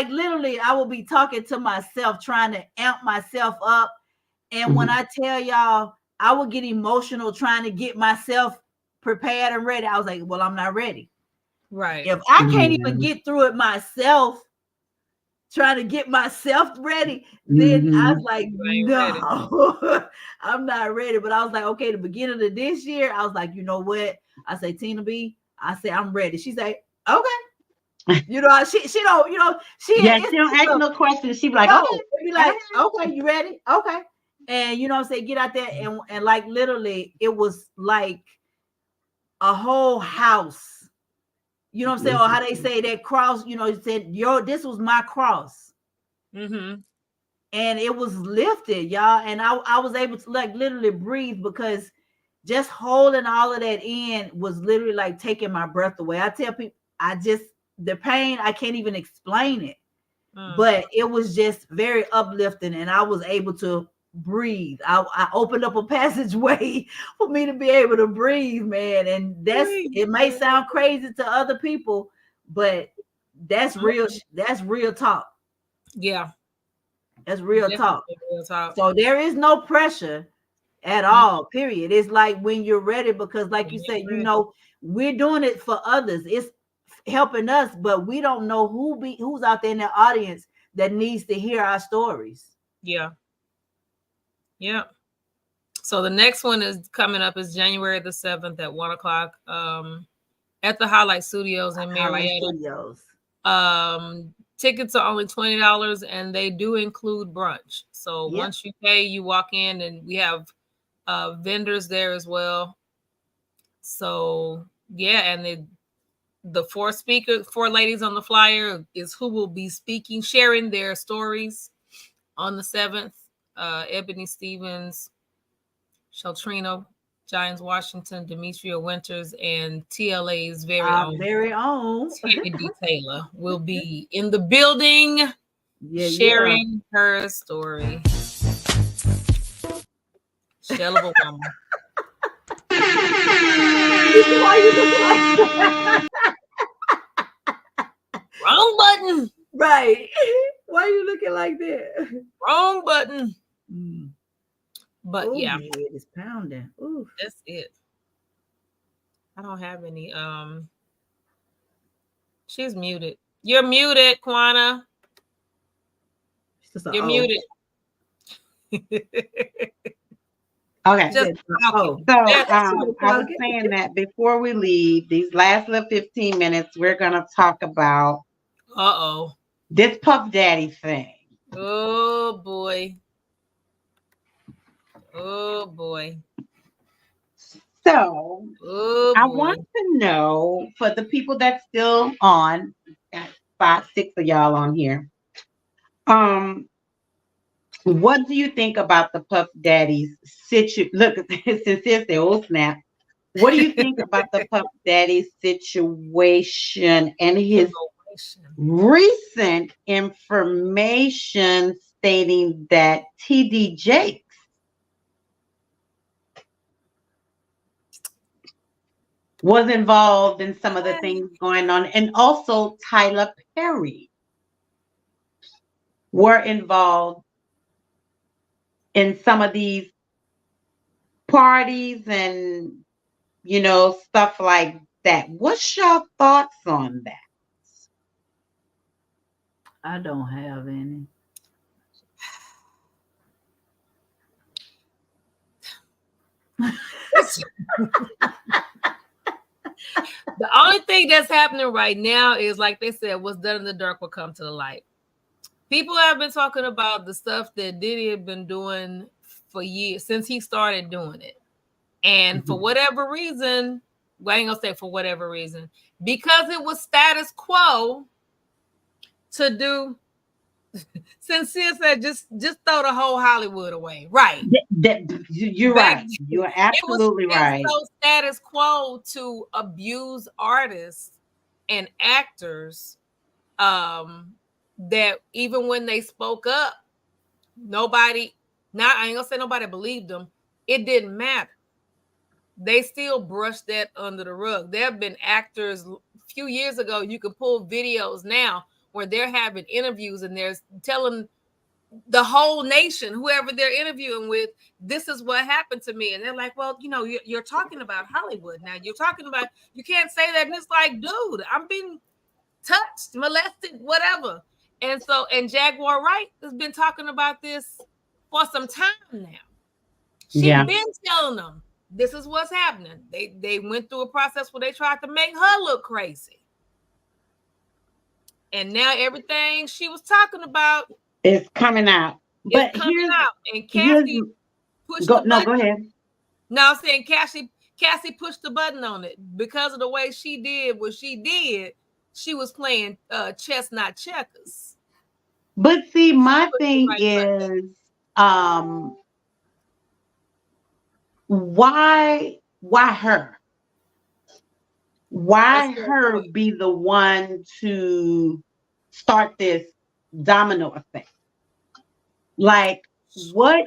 literally, I would be talking to myself, trying to amp myself up. And when I tell y'all, I would get emotional trying to get myself prepared and ready. I was like, well, I'm not ready. Right. If I can't even get through it myself, trying to get myself ready, then I was like, no, I'm not ready. But I was like, okay, the beginning of this year, I was like, you know what? I say, Tina B, I say, I'm ready. She's like, okay. She don't, she don't ask no questions. She be like, no, okay. be like, okay, you ready? Okay. And you know what I'm saying? Get out there and like literally, it was like a whole house. You know what I'm saying? Or how they say that cross, it said, this was my cross. Mm-hmm. And it was lifted, y'all. And I was able to like literally breathe because just holding all of that in was literally like taking my breath away. I tell people, the pain, I can't even explain it. But it was just very uplifting and I was able to breathe. I opened up a passageway for me to be able to breathe, man. And it may sound crazy to other people, but that's real. That's real talk. Yeah. That's real talk. Real talk. So there is no pressure at all, period. It's like when you're ready, because like you said, we're doing it for others. It's helping us, but we don't know who's out there in the audience that needs to hear our stories. Yeah. So the next one is coming up is January the 7th at 1:00 at the Highlight Studios in Marietta. Tickets are only $20 and they do include brunch. So once you pay, you walk in and we have vendors there as well. So yeah, and the 4 ladies on the flyer is who will be speaking, sharing their stories on the 7th. Ebony Stevens, Sheltrina Giants Washington, Demetria Winters, and TLA's very Our own very own Tammy D. Taylor will be in the building sharing her story. Shell of a woman. Why you looking like Wrong button. right? Why you looking like that? Wrong button. Mm. But Ooh, yeah, my head is pounding. Ooh. that's it. I don't have any. She's muted. You're muted, Quana. You're muted. Okay. Just so I was saying that before we leave, these last little 15 minutes, we're gonna talk about this Puff Daddy thing. Oh boy. Oh boy. So I want to know, for the people that's still on, 5, 6 of y'all on here, what do you think about the Puff Daddy's situation? Look, since they all snap. What do you think about the Puff Daddy situation and his recent information stating that TD Jakes was involved in some of the things going on, and also Tyler Perry were involved in some of these parties and, you know, stuff like that. What's your thoughts on that? I don't have any. The only thing that's happening right now is, like they said, what's done in the dark will come to the light. People have been talking about the stuff that Diddy had been doing for years, since he started doing it. And for whatever reason, well, I ain't gonna say for whatever reason, because it was status quo to do. Sincere said, just throw the whole Hollywood away. Right. You're right. You're absolutely right. So status quo to abuse artists and actors, that even when they spoke up, I ain't gonna say nobody believed them. It didn't matter. They still brushed that under the rug. There have been actors a few years ago, you could pull videos now where they're having interviews and they're telling the whole nation, whoever they're interviewing with, this is what happened to me. And they're like, well, you know, you're talking about Hollywood now. You're talking about, you can't say that. And it's like, dude, I'm being touched, molested, whatever. And so, and Jaguar Wright has been talking about this for some time now. She's been telling them, this is what's happening. They went through a process where they tried to make her look crazy. And now everything she was talking about is coming out. But coming out. And Cassie pushed the button. No, go ahead. No, I'm saying Cassie pushed the button on it because of the way she did what she did. She was playing chess, not checkers. But see, my thing is, why her? Why her be the one to start this domino effect? Like, what,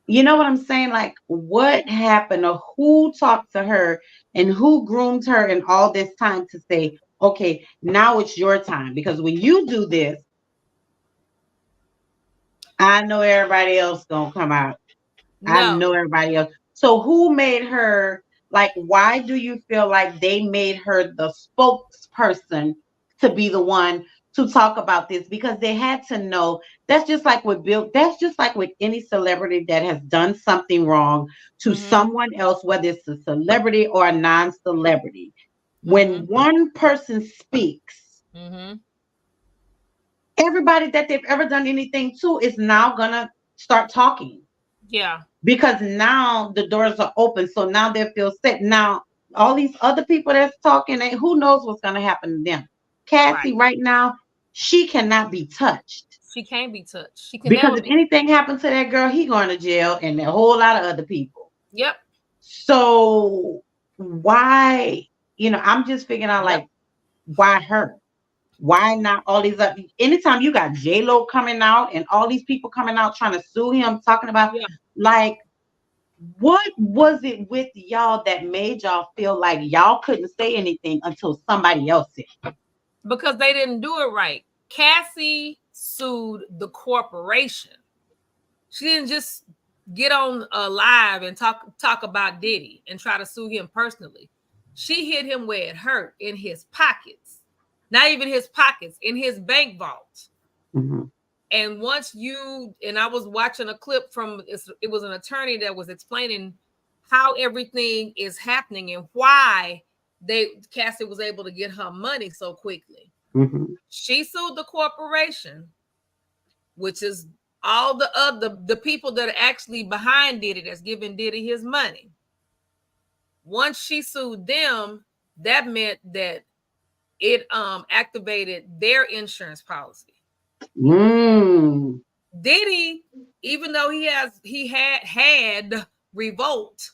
you know what I'm saying? Like, what happened, or who talked to her and who groomed her in all this time to say, okay, now it's your time? Because when you do this, I know everybody else gonna come out. No. I know everybody else. So who made her, like, why do you feel like they made her the spokesperson to be the one to talk about this? Because they had to know. That's just like with any celebrity that has done something wrong to someone else, whether it's a celebrity or a non-celebrity. When one person speaks, everybody that they've ever done anything to is now gonna start talking. Yeah. Because now the doors are open. So now they feel safe. Now, all these other people that's talking, who knows what's going to happen to them? Cassie, right now, she cannot be touched. She can't be touched. She can because if anything happens to that girl, he going to jail, and a whole lot of other people. Yep. So why, I'm just figuring out like why her? Why not all these other anytime you got J-Lo coming out and all these people coming out trying to sue him, talking about Yeah. like what was it with y'all that made y'all feel like y'all couldn't say anything until somebody else said? Because they didn't do it right. Cassie sued the corporation. She didn't just get on live and talk about Diddy and try to sue him personally. She hit him where it hurt, in his pockets. Not even his pockets, in his bank vault. Mm-hmm. And I was watching a clip from, it was an attorney that was explaining how everything is happening and why Cassie was able to get her money so quickly. Mm-hmm. She sued the corporation, which is all the people that are actually behind Diddy, that's giving Diddy his money. Once she sued them, that meant that it activated their insurance policy. Diddy, even though he had revolt,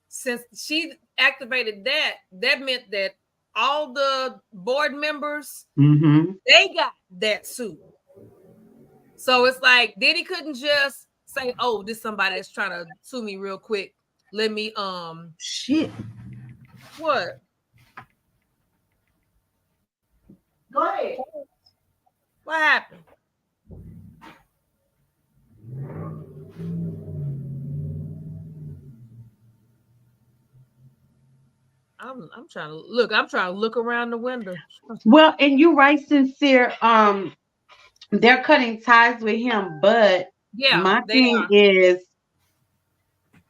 since she activated that meant that all the board members, they got that suit. So it's like Diddy couldn't just say, "Oh, this somebody that's trying to sue me real quick. Let me shit." What? Go ahead. What happened? I'm trying to look around the window. Well, and you're right, Sincere. They're cutting ties with him, but my thing is,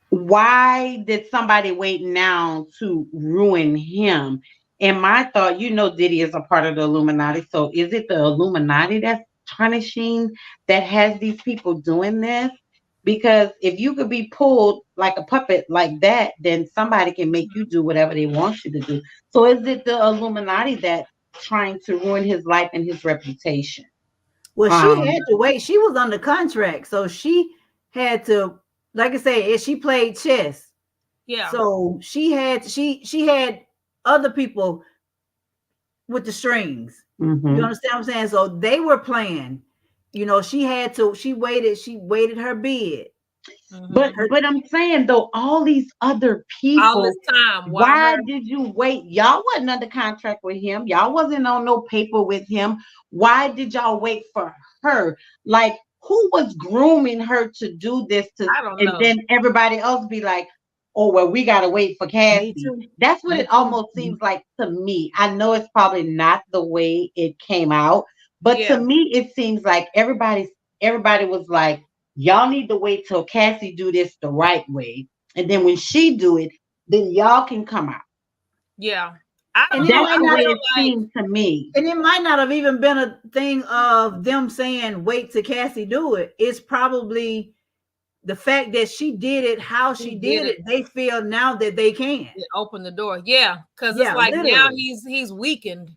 why did somebody wait now to ruin him? And my thought, Diddy is a part of the Illuminati. So is it the Illuminati that's tarnishing, that has these people doing this? Because if you could be pulled like a puppet like that, then somebody can make you do whatever they want you to do. So is it the Illuminati that's trying to ruin his life and his reputation? Well, she had to wait. She was under contract, so she had to, like I say, she played chess. Yeah. So she had other people with the strings. Mm-hmm. You understand what I'm saying? So they were playing. She waited her bid. Mm-hmm. But I'm saying though, all these other people, all this time, why did you wait? Y'all wasn't under contract with him. Y'all wasn't on no paper with him. Why did y'all wait for her? Like, who was grooming her to do this? I don't know. And then everybody else be like, "Oh, well, we gotta wait for Cassie." That's what it almost seems like to me. I know it's probably not the way it came out, but to me, it seems like everybody was like, y'all need to wait till Cassie do this the right way, and then when she do it, then y'all can come out. Yeah. That's the way it seems to me. And it might not have even been a thing of them saying, wait till Cassie do it. It's probably the fact that she did it, how she did it. They feel now that they can. Open the door. Yeah. Because it's like literally. Now he's weakened.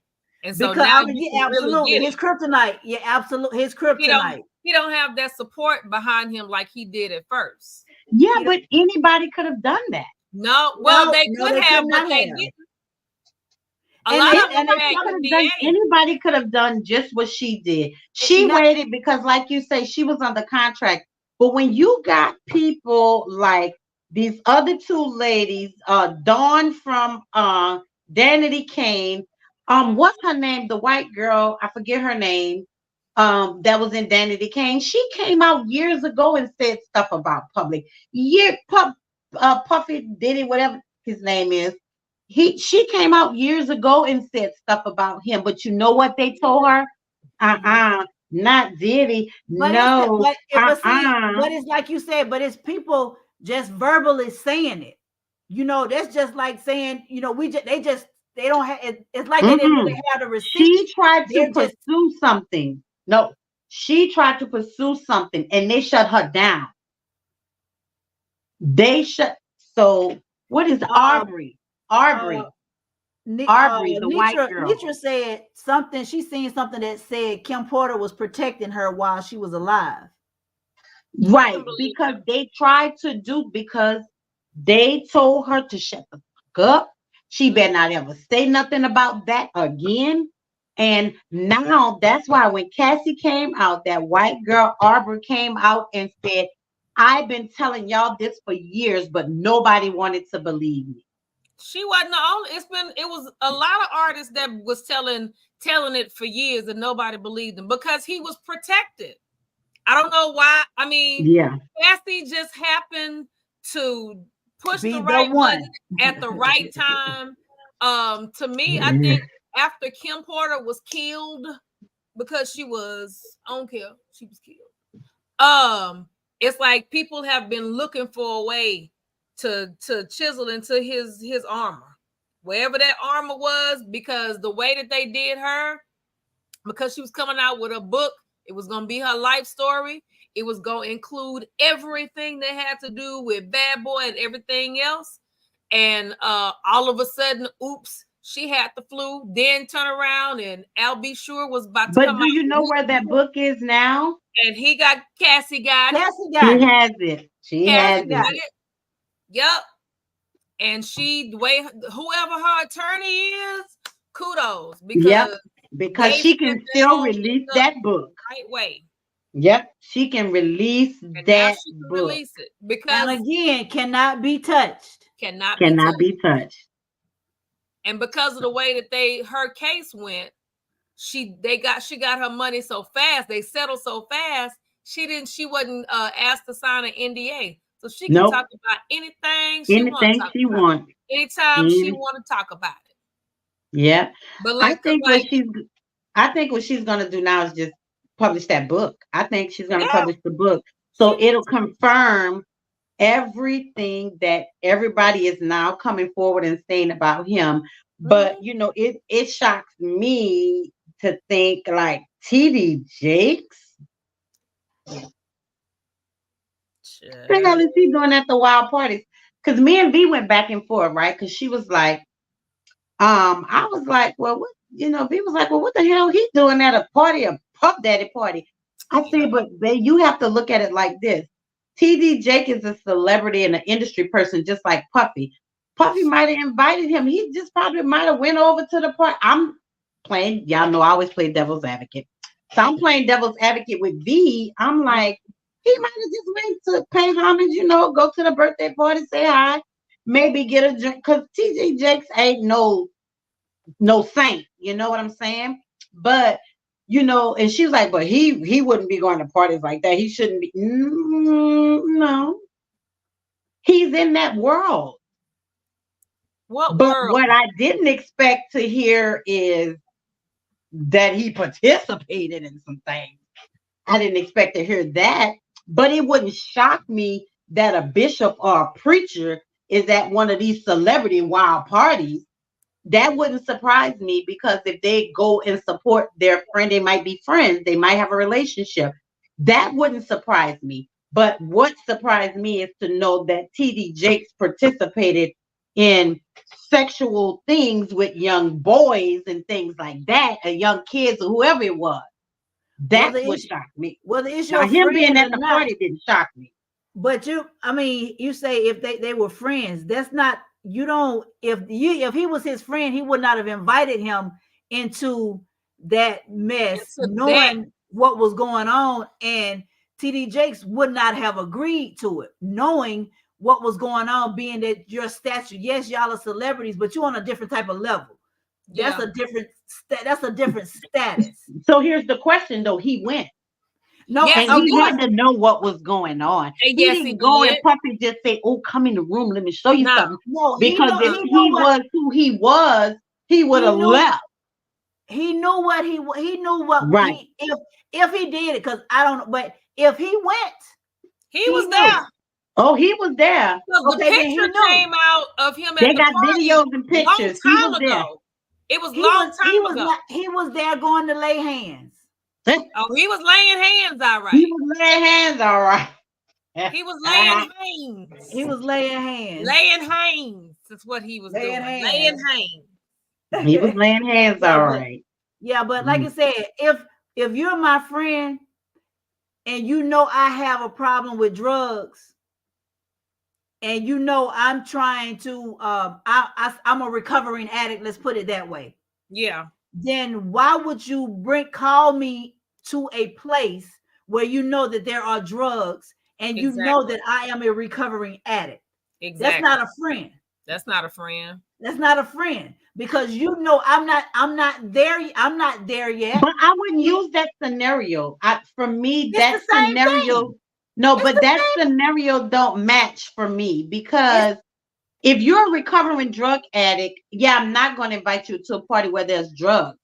And so because now absolutely really his kryptonite. Yeah, absolutely his kryptonite. He don't have that support behind him like he did at first. Yeah, but anybody could have done that. No, well, they could have, but they didn't. Anybody could have done just what she did. She waited because, like you say, she was under contract. But when you got people like these other two ladies, Dawn from Danity Kane, what's her name? The white girl, I forget her name. That was in Danity Kane. She came out years ago and said stuff about public. Puffy Diddy, whatever his name is. She came out years ago and said stuff about him. But you know what they told her? Not Diddy. But no. But it's like you said, but it's people just verbally saying it. That's just like saying, they don't have it's like they didn't really have the receipt. She tried to pursue something. No, she tried to pursue something and they shut her down. So what is Aubrey? Aubrey, the white girl. Nitra said something. She seen something that said Kim Porter was protecting her while she was alive. Right, because they tried to do, because they told her to shut the fuck up. She better not ever say nothing about that again. And now that's why when Cassie came out, that white girl Arbor came out and said, I've been telling y'all this for years, but nobody wanted to believe me. She wasn't the only. It was a lot of artists that was telling it for years and nobody believed him because he was protected. I don't know why. I mean, yeah, Cassie just happened to push Be the the right one. button at the right time. To me, I think after Kim Porter was killed because she was, I don't care, she was killed. It's like people have been looking for a way to chisel into his armor, wherever that armor was, because the way that they did her, because she was coming out with a book, it was going to be her life story. It was going to include everything that had to do with Bad Boy and everything else. And all of a sudden, oops, she had the flu. Then turn around and Al B. Sure was about to come out. But do you know where that book is now? And Cassie got it. Cassie got She it. has it. She has Cassie got it. it. Yep. And the way whoever her attorney is, kudos, because she can still release that book. Right way. Yep, she can release that book. Release it And again, cannot be touched. Cannot be touched. And because of the way that her case went, she got her money so fast. They settled so fast. She wasn't asked to sign an NDA, so she can talk about anything she wants. Anytime she want to talk about it. Yeah, but I think what she's gonna do now is just publish that book. I think she's gonna publish the book, so it'll confirm everything that everybody is now coming forward and saying about him. But you know, it shocks me to think like TD Jakes. What the hell is he doing at the wild parties? Because me and V went back and forth, right? Because she was like, I was like, well, what, V was like, well, what the hell he doing at a party, a Puff Daddy party? I said, but babe, you have to look at it like this. TD Jake is a celebrity and an industry person, just like Puffy. Puffy might have invited him. He just probably might have went over to the party. I'm playing, y'all know I always play devil's advocate. So I'm playing devil's advocate with V. I'm like, he might have just went to pay homage, go to the birthday party, say hi, maybe get a drink. Because TD Jakes ain't no saint. You know what I'm saying? But, and she was like, but he wouldn't be going to parties like that. He shouldn't be. No. He's in that world. What I didn't expect to hear is that he participated in some things. I didn't expect to hear that, but it wouldn't shock me that a bishop or a preacher is at one of these celebrity wild parties. That wouldn't surprise me, because if they go and support their friend, they might be friends, they might have a relationship. That wouldn't surprise me. But what surprised me is to know that TD Jakes participated in sexual things with young boys and things like that, or young kids, or whoever it was. That's what shocked me. Well, the issue now, him being at the party didn't shock me. But you say if they were friends, that's not, if he was his friend, he would not have invited him into that mess, knowing what was going on, and TD Jakes would not have agreed to it, knowing what was going on, being that your stature, yes, y'all are celebrities, but you're on a different type of level. That's a different status. So here's the question, though. He went. No, and he had to know what was going on. He didn't go and Puffy just say, "Oh, come in the room, let me show you something." No, because if he was who he was, he would have left. He knew what he knew what. Right. If he did it, because I don't know, but if he went, he was there. Oh, he was there. The picture came out of him. They got videos and pictures. He was there. It was long time ago. He was there going to lay hands. Oh, he was laying hands, all right. He was laying hands, all right. He was laying hands. He was laying hands. Laying hands. That's what he was doing. Laying hands. He was laying hands, all right. Yeah, but like I said, if you're my friend, and you know I have a problem with drugs, and you know I'm trying to I'm a recovering addict, let's put it that way. Yeah. Then why would you call me to a place where you know that there are drugs and you know that I am a recovering addict? Exactly. That's not a friend. That's not a friend. That's not a friend, because you know I'm not there yet. But I wouldn't use that scenario. For me, It's that the same scenario. thing. No, It's but the that same. scenario don't match for me, because if you're a recovering drug addict, yeah, I'm not going to invite you to a party where there's drugs.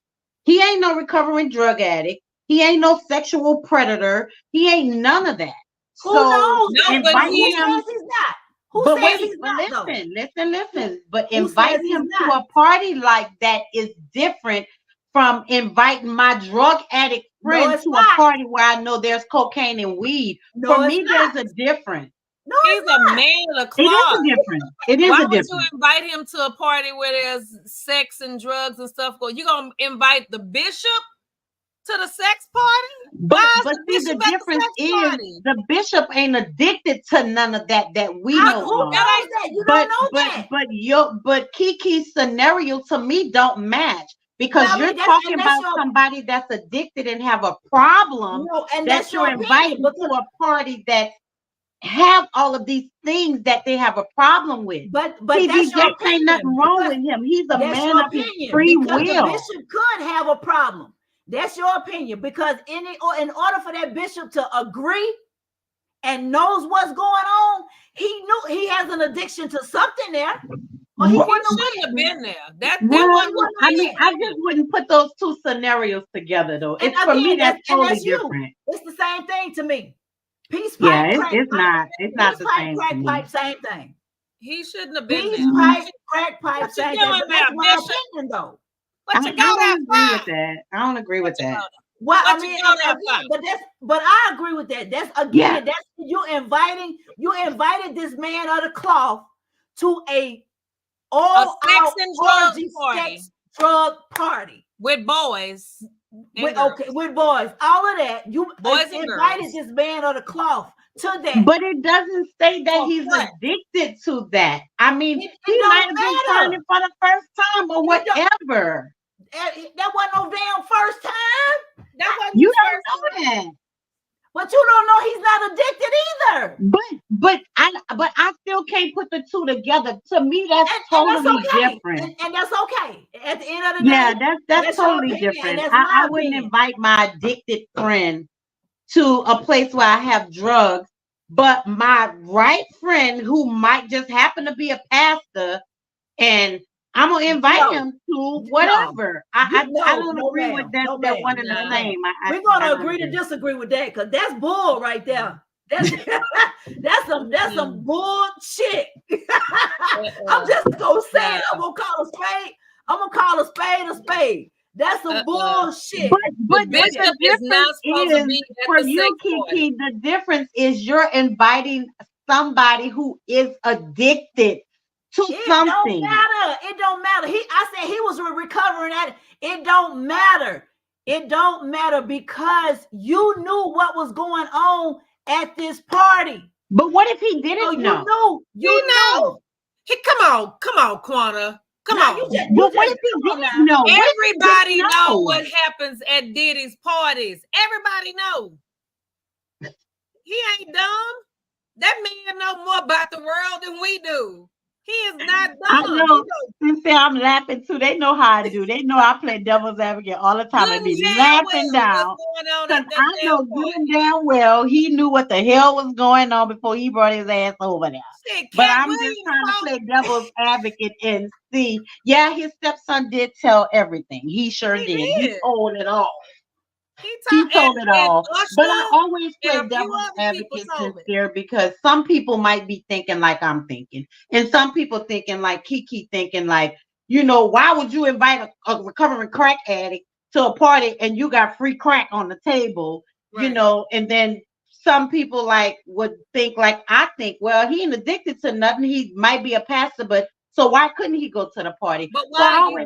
He ain't no recovering drug addict. He ain't no sexual predator. He ain't none of that. Who knows? No, but invite he him. Says he's not. Who But says wait, he's not, though? listen. But Who invite says he's him to not? a party like that is different from inviting my drug addict friend to a party where I know there's cocaine and weed. No, For it's me, not. there's a difference. No, He's it's a not. man of It is cloth. a difference. It is Why a would difference. you invite him to a party where there's sex and drugs and stuff going? You gonna invite the bishop to the sex party? But the see, the bishop at the difference sex is party? the bishop ain't addicted to none of that we know Who of. knows that? You don't know that. But Kiki's scenario to me don't match, because Well, I you're mean, talking about somebody that's addicted and have a problem and that that's you're your inviting to a party that have all of these things that they have a problem with. But TD that's your Jakes ain't nothing wrong with him. He's a man of his free will. The bishop could have a problem. That's your opinion, because in order for that bishop to agree and knows what's going on, he knew he has an addiction to something there. Or he shouldn't have been there. I mean, I just wouldn't put those two scenarios together, though. And for me, that's totally different. It's the same thing to me. Peace pipe. Yeah, it's not the same. Crack pipe, same thing. He shouldn't have been Peace there. pipe, crack pipe, What you same doing thing. now, That's my Bishop? opinion, though. What you I got don't agree with that. I don't agree with that. Well, What I you mean, got that but I agree with that. That's again, that's you invited this man of the cloth to a all out drug party with boys. With boys, all of that. You boys invited this man of the cloth to that. But it doesn't say that he's addicted to that. I mean, he might have been trying it for the first time or whatever. That wasn't no damn first time. That wasn't you don't know that. But you don't know he's not addicted either. But I still can't put the two together. To me, that's totally different. And that's okay. At the end of the day, yeah, that's totally different. I wouldn't invite my addicted friend to a place where I have drugs, but my right friend who might just happen to be a pastor, and I'm gonna invite him to whatever. I don't agree with that. That one and the same. We're gonna agree to disagree with that, because that's bull right there. That's some bullshit. I'm just gonna say it. I'm gonna call a spade a spade. That's some bullshit. But the bishop is not supposed to be for you, Kiki. The difference is you're inviting somebody who is addicted to something. It don't matter. I said he was recovering at it. It don't matter. It don't matter, because you knew what was going on at this party. But what if he didn't know? You know. Come on, Quanta. Come on. But what if he didn't know? Everybody know what happens at Diddy's parties. Everybody know. He ain't dumb. That man know more about the world than we do. He is not dumb. I know. Since I'm laughing too. They know how I do. They know I play devil's advocate all the time and be laughing down. Because I know good and damn well he knew what the hell was going on before he brought his ass over there. But I'm just trying to play devil's advocate and see. Yeah, his stepson did tell everything. He sure did. He told it all. He told it all. But I always play devil's advocate sincere, because some people might be thinking like I'm thinking, and some people thinking like Kiki thinking, like, why would you invite a recovering crack addict to a party and you got free crack on the table, and then some people would think like I think, well, he ain't addicted to nothing. He might be a pastor, but So why couldn't he go to the party? But So I why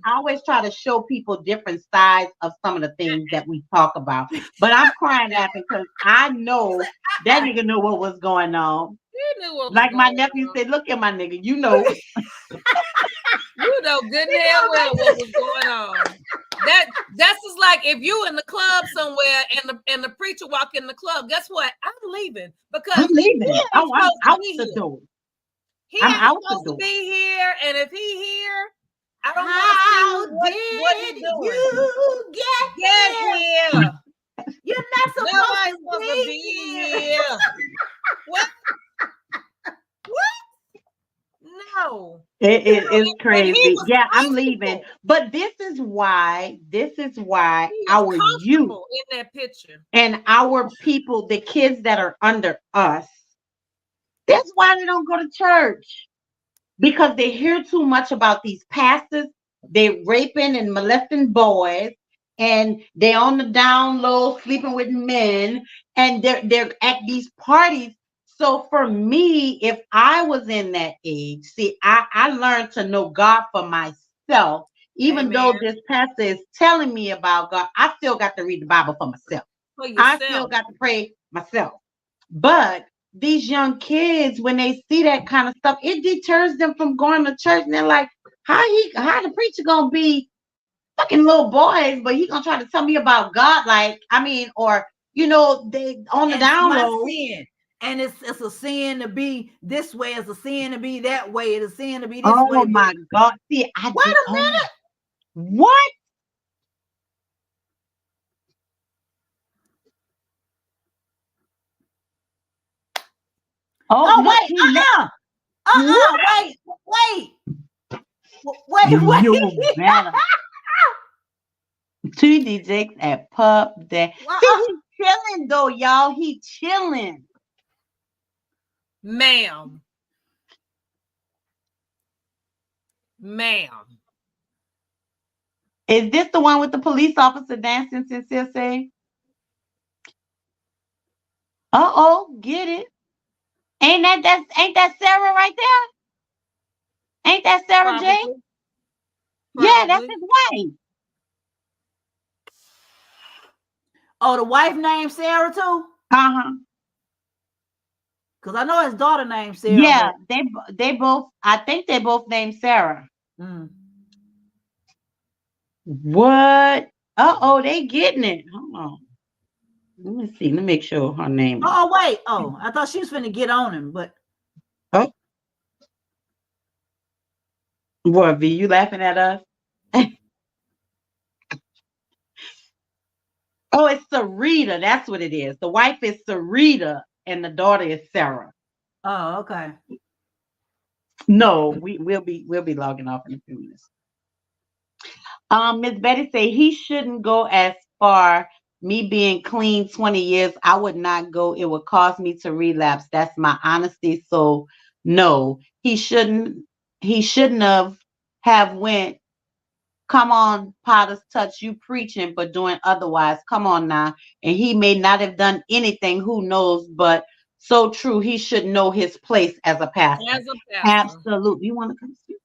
always try to show people different sides of some of the things that we talk about. But I'm crying laughing because I know that nigga knew what was going on. You knew what was Like my going nephew on. said, look at my nigga, you know. You know good and hell well what was going on. That's just like if you in the club somewhere and the preacher walk in the club, guess what? I'm leaving because I'm leaving. he ain't I'm supposed to out be the here. door. He I'm ain't out the supposed to door. be here, and if he here, I don't How want to see what he's did doing. you get here? Get here. You're not supposed Nobody's to be here. What? No. It's crazy. Yeah, I'm comfortable. leaving. But this is why He was our youth comfortable in that picture. and our people, the kids that are under us, that's why they don't go to church. Because they hear too much about these pastors. They raping and molesting boys, and they on the down low sleeping with men, and they're at these parties. So for me, if I was in that age, see, I learned to know God for myself. Even though this pastor is telling me about God, I still got to read the Bible for myself. I still got to pray myself. But these young kids, when they see that kind of stuff, it deters them from going to church. And they're like, how the preacher gonna be fucking little boys, but he gonna try to tell me about God? Like, I mean, or they on the down low. And it's a sin to be this way, it's a sin to be that way, it's a sin to be this way. Oh my God. See, wait a minute. What? Oh, wait. You better. 2D Jakes at Pub Day. See, he's chilling though, y'all. He chilling. Ma'am. Is this the one with the police officer dancing, Sincere say? Uh-oh, get it. Ain't that Sarah right there? Ain't that Sarah J? Yeah, that's his wife. Oh, the wife named Sarah too? Uh-huh. Because I know his daughter named Sarah. Yeah, they both, I think they both named Sarah. What? Uh-oh, they getting it. Hold on. Let me see. Let me make sure her name. Oh, wait. Oh, I thought she was finna get on him, but. Oh. What, V, you laughing at us? Oh, it's Sarita. That's what it is. The wife is Sarita and the daughter is Sarah. Oh, okay. No, we'll be logging off in a few minutes. Miss Betty say he shouldn't go as far. Me being clean 20 years, I would not go. It would cause me to relapse. That's my honesty. So no, he shouldn't have went. Come on, Potter's Touch, you preaching, but doing otherwise. Come on now. And he may not have done anything, who knows, but so true. He should know his place as a pastor. Absolutely. You want to come see?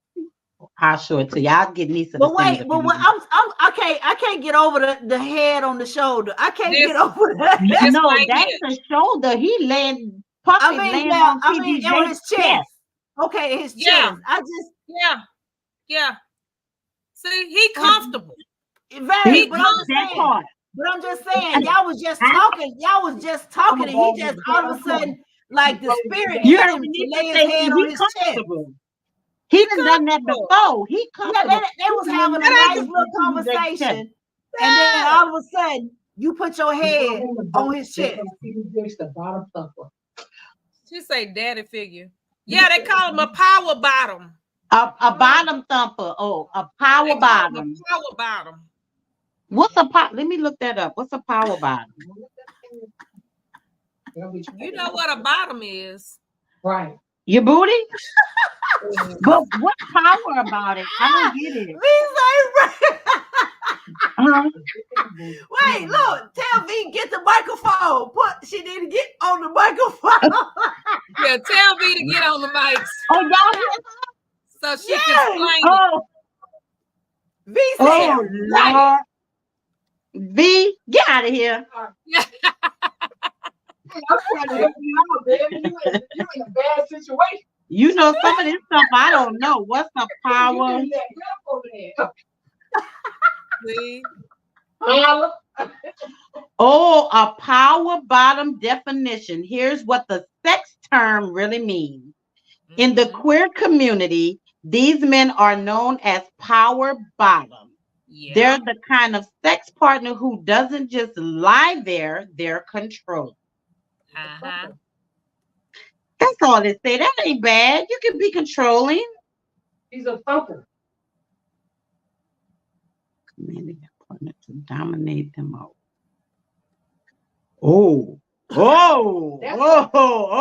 I'll show it to you. I'll get Nisa. But wait, I can't get over the head on the shoulder. I can't get over that. No, that's the shoulder. He laying on his chest. Okay, his chest. Yeah. See, he comfortable. Very, but I'm just saying, y'all was just talking, and he just all of a sudden, like the spirit hit him to lay his head on his chest. He done that before. He comfortable. Yeah, they was having a nice little conversation, and then all of a sudden, you put your head on his chest. She say daddy figure. Yeah, they call him a power bottom. A bottom thumper. Oh, a power bottom. Power bottom. What's a pot? Let me look that up. What's a power bottom? You know what a bottom is, right? Your booty. But what power about it? I don't get it. Wait, look, tell V get the microphone. She need to get on the microphone. Yeah, tell V to get on the mics. Oh, y'all. so she can explain it. Oh, V said, oh right. Lord. V, get out of here. Yeah. I'm trying to help you out, baby. You in a bad situation. You know some of this stuff I don't know. What's the power? You need that help over there. See? Holla. Oh, a power bottom definition. Here's what the sex term really means. In the queer community, these men are known as power bottom. Yeah. They're the kind of sex partner who doesn't just lie there, they're controlling. Uh-huh. That's all they say. That ain't bad. You can be controlling. He's a thumper. Commanding their partner to dominate them all. Oh,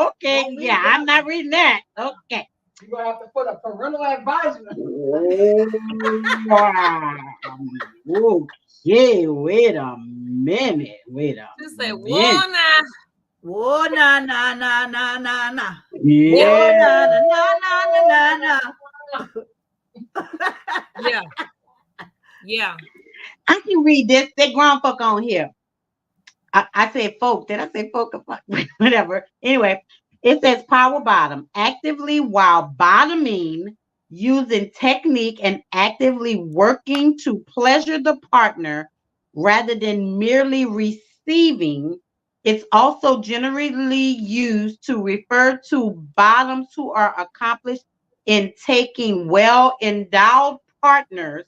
okay. Yeah, I'm not reading that. Okay. You're going to have to put a parental advisement. Wow. Okay, wait a minute. Just say, whoa, now. Whoa, nah. Yeah. Yeah. Yeah. I can read this. They grown folk on here. I said folk. Did I say folk? Whatever. Anyway, it says power bottom. Actively while bottoming, using technique and actively working to pleasure the partner rather than merely receiving. It's also generally used to refer to bottoms who are accomplished in taking well-endowed partners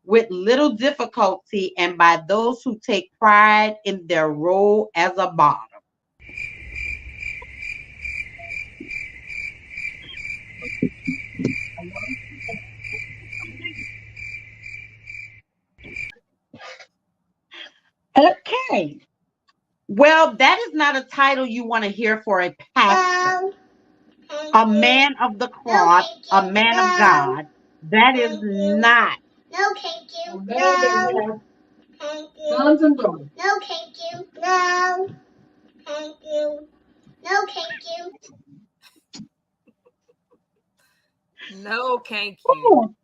with little difficulty and by those who take pride in their role as a bottom. Okay. Well, that is not a title you want to hear for a pastor, a man of the cloth, a man of God. That is not. No, thank you. No. Thank you. Sons and daughters. No, thank you. No. Thank you. No, thank you. No, thank you.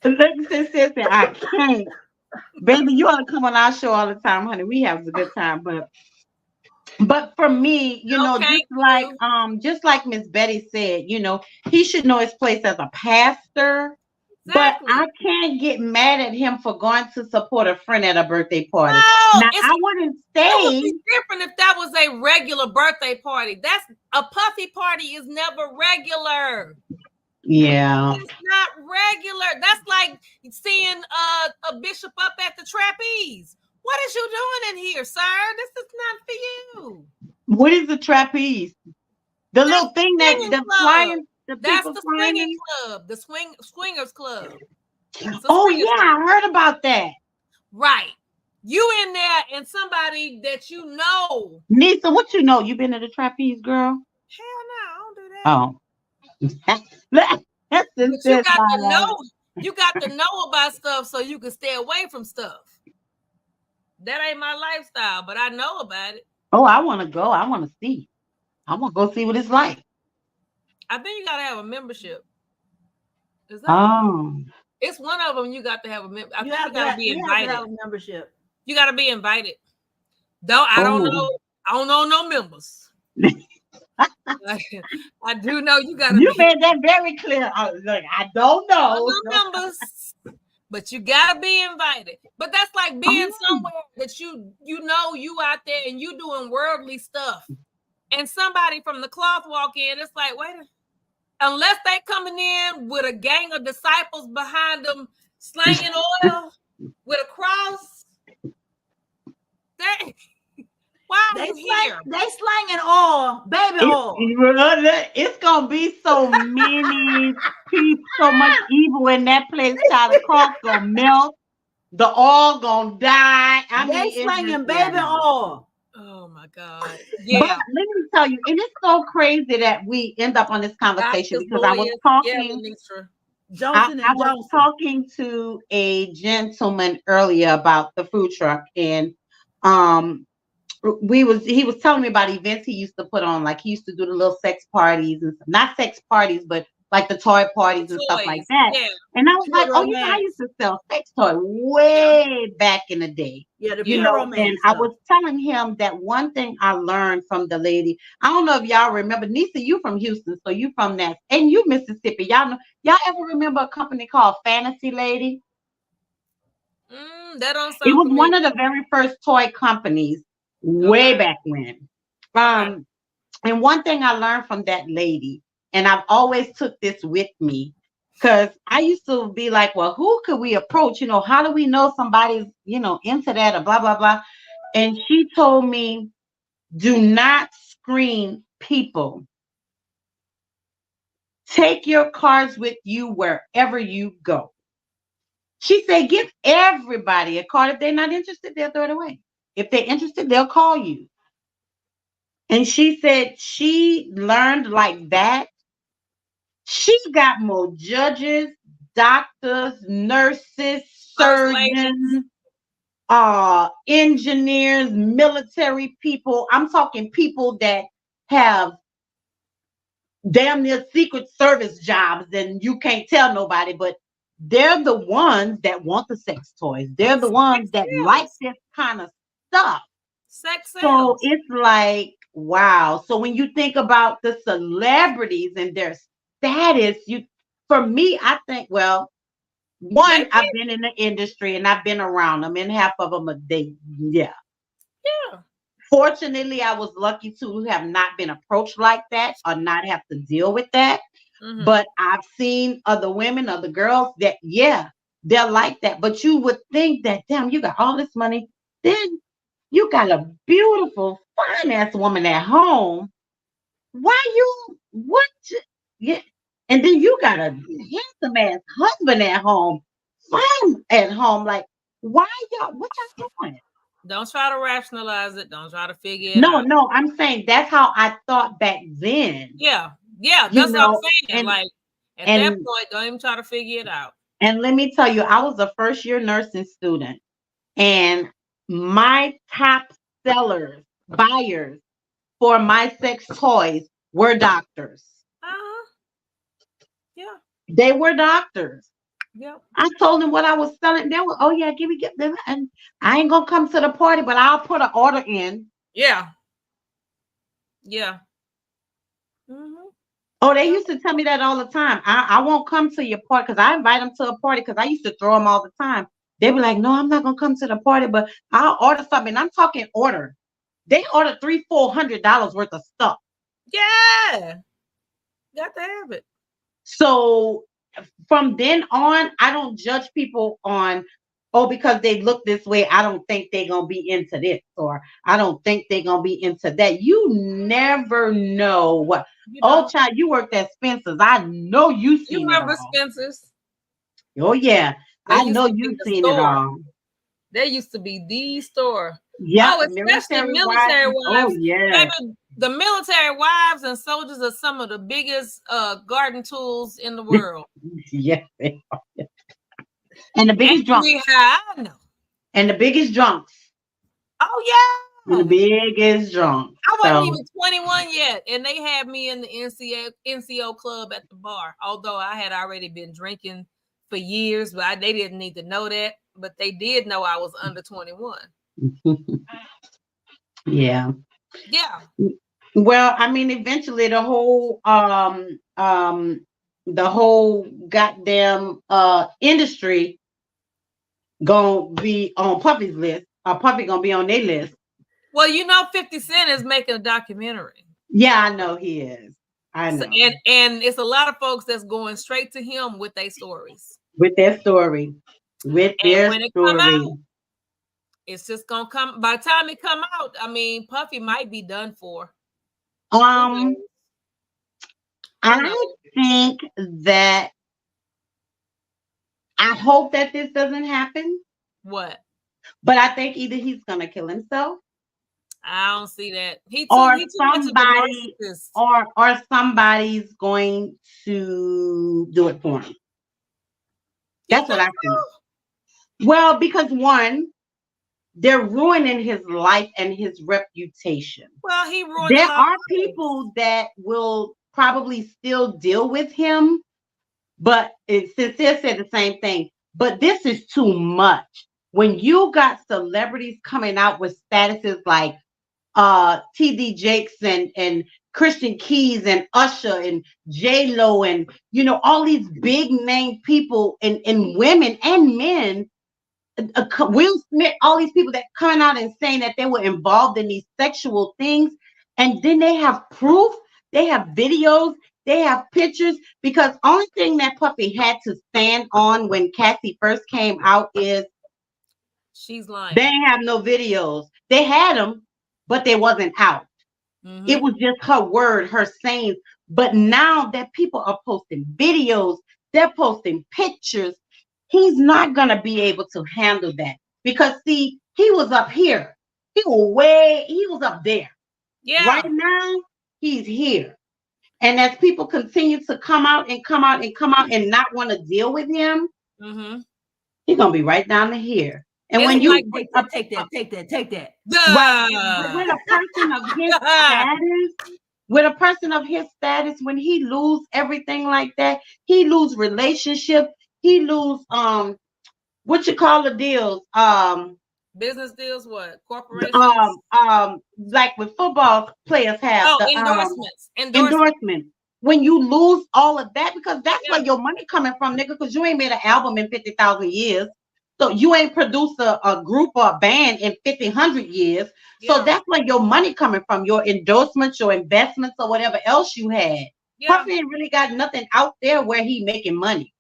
Listen, I can't. Baby, you ought to come on our show all the time, honey. We have a good time, but for me, you know, just like Miss Betty said, you know, he should know his place as a pastor. Exactly. But I can't get mad at him for going to support a friend at a birthday party. No, now, I wouldn't say it would be different if that was a regular birthday party. That's a puffy party is never regular. Yeah. It's not regular. That's like seeing a bishop up at the trapeze. What is you doing in here, sir? This is not for you. What is the trapeze? The little thing that the flying. That's the swinging club, the swingers club. Oh yeah, I heard about that. Right. You in there and somebody that you know. Nisa, what you know? You been to the trapeze, girl? Hell no, I don't do that. Oh. But you got to know. You got to know about stuff so you can stay away from stuff. That ain't my lifestyle, but I know about it. Oh, I want to go. I want to see. I want to go see what it's like. I think you got to have a membership. Is that it's one of them. You got to have a membership. I think you got to be invited. You have a membership. You got to be invited. Though I don't know. I don't know no members. I do know you got to. You made that very clear. Look, I don't know. No members, but you got to be invited. But that's like being somewhere that you know you out there and you doing worldly stuff, and somebody from the cloth walk in. It's like, wait a minute. Unless they coming in with a gang of disciples behind them slanging oil with a cross, why are you here? They slanging oil, baby oil. It's gonna be so many people, so much evil in that place. Child, the cross gonna melt, the oil gonna die. They slanging baby oil. Oh my God! Yeah, but let me tell you, and it's so crazy that we end up on this conversation because I was talking. I was talking to a gentleman earlier about the food truck, and he was telling me about events he used to put on, like he used to do the little sex parties and not sex parties, but like the toy parties and stuff like Toys. that. Yeah. And I was Pure like, oh, you know, I romance. used to sell sex toys way back in the day. Yeah, the You pure know, romance and I stuff. was telling him that one thing I learned from the lady. I don't know if y'all remember, Nisa, you from Houston, so you from that, and you Mississippi. Y'all ever remember a company called Fantasy Lady? That don't It sound was one familiar. of the very first toy companies way Okay. back when. Okay. And one thing I learned from that lady, and I've always took this with me, because I used to be like, well, who could we approach? You know, how do we know somebody's, you know, into that or blah, blah, blah. And she told me, do not screen people. Take your cards with you wherever you go. She said, give everybody a card. If they're not interested, they'll throw it away. If they're interested, they'll call you. And she said she learned like that. She got more judges, doctors, nurses, First lady. surgeons, engineers, military people. I'm talking people that have damn near Secret Service jobs and you can't tell nobody, but they're the ones that want the sex toys. They're the ones that like this kind of stuff. Sex So sells. it's like, wow. So when you think about the celebrities and their status, for me, I think, well, one, I've been in the industry and I've been around them, and half of them yeah. Fortunately, I was lucky to have not been approached like that or not have to deal with that. Mhm. But I've seen other women, other girls that, yeah, they're like that. But you would think that, damn, you got all this money, then you got a beautiful, fine ass woman at home. Yeah. And then you got a handsome ass husband at home, fine at home. Like, why what y'all doing? Don't try to rationalize it. Don't try to figure it out. No, I'm saying that's how I thought back then. Yeah, You that's what I'm know, saying. and- Like at that point, don't even try to figure it out. And let me tell you, I was a first year nursing student, and my top sellers, buyers for my sex toys were doctors. Yeah. They were doctors. Yeah. I told them what I was selling. They were, oh yeah, give them. And I ain't gonna come to the party, but I'll put an order in. Yeah. Yeah. Mm-hmm. Oh, they used to tell me that all the time. I won't come to your party, because I invite them to a party because I used to throw them all the time. They be like, no, I'm not gonna come to the party, but I'll order something. I'm talking order. They ordered $300-400 worth of stuff. Yeah. Got to have it. So from then on, I don't judge people on, oh, because they look this way, I don't think they're going to be into this, or I don't think they're going to be into that. You never know what. Oh, child, you worked at Spencer's. I know you've seen remember it all. Spencer's? Oh, yeah. I know you've seen it all. There used to be the store. Yeah, oh, especially military wives. Oh, yeah. Baby, the military wives and soldiers are some of the biggest garden tools in the world. Yes, they are. And the biggest drunks. I know. And the biggest drunks. Oh, yeah. The biggest drunks. I wasn't even 21 yet, and they had me in the NCO club at the bar. Although I had already been drinking for years, but they didn't need to know that. But they did know I was under 21. Yeah. Yeah. Well, I mean, eventually the whole goddamn industry gonna be on Puffy's list. Puffy gonna be on their list. Well, 50 Cent is making a documentary. Yeah, I know he is. I know. And it's a lot of folks that's going straight to him with their stories. With their story. When it come out, it's just gonna come. By the time it come out, I mean, Puffy might be done for. I think that I hope that this doesn't happen. What? But I think either he's gonna kill himself. I don't see that. Or somebody's going to do it for him. That's what I think. Well, because one, they're ruining his life and his reputation. Well, he ruined. There are people that will probably still deal with him, but Sincere said the same thing. But this is too much. When you got celebrities coming out with statuses like TD Jakes and Christian Keys and Usher and J-Lo and all these big name people and women and men, Will Smith, all these people that coming out and saying that they were involved in these sexual things, and then they have proof, they have videos, they have pictures, because only thing that puppy had to stand on when Cassie first came out is she's lying. They didn't have no videos. They had them, but they wasn't out. Mhm. It was just her word, her sayings. But now that people are posting videos, they're posting pictures, he's not going to be able to handle that. Because, see, he was up here. He was up there. Yeah. Right now, he's here. And as people continue to come out and not want to deal with him, he's going to be right down to here. And It's when you Take that. right, with a person of his status, when he lose everything like that, he lose relationship, he lose what you call the deals, business deals, what corporations, like with football players have endorsements. When you lose all of that, because that's where your money coming from, nigga, because you ain't made an album in 50,000 years. So you ain't produced a group or a band in 100 years. So that's where your money coming from, your endorsements, your investments, or whatever else you had. Puffy ain't really got nothing out there where he making money.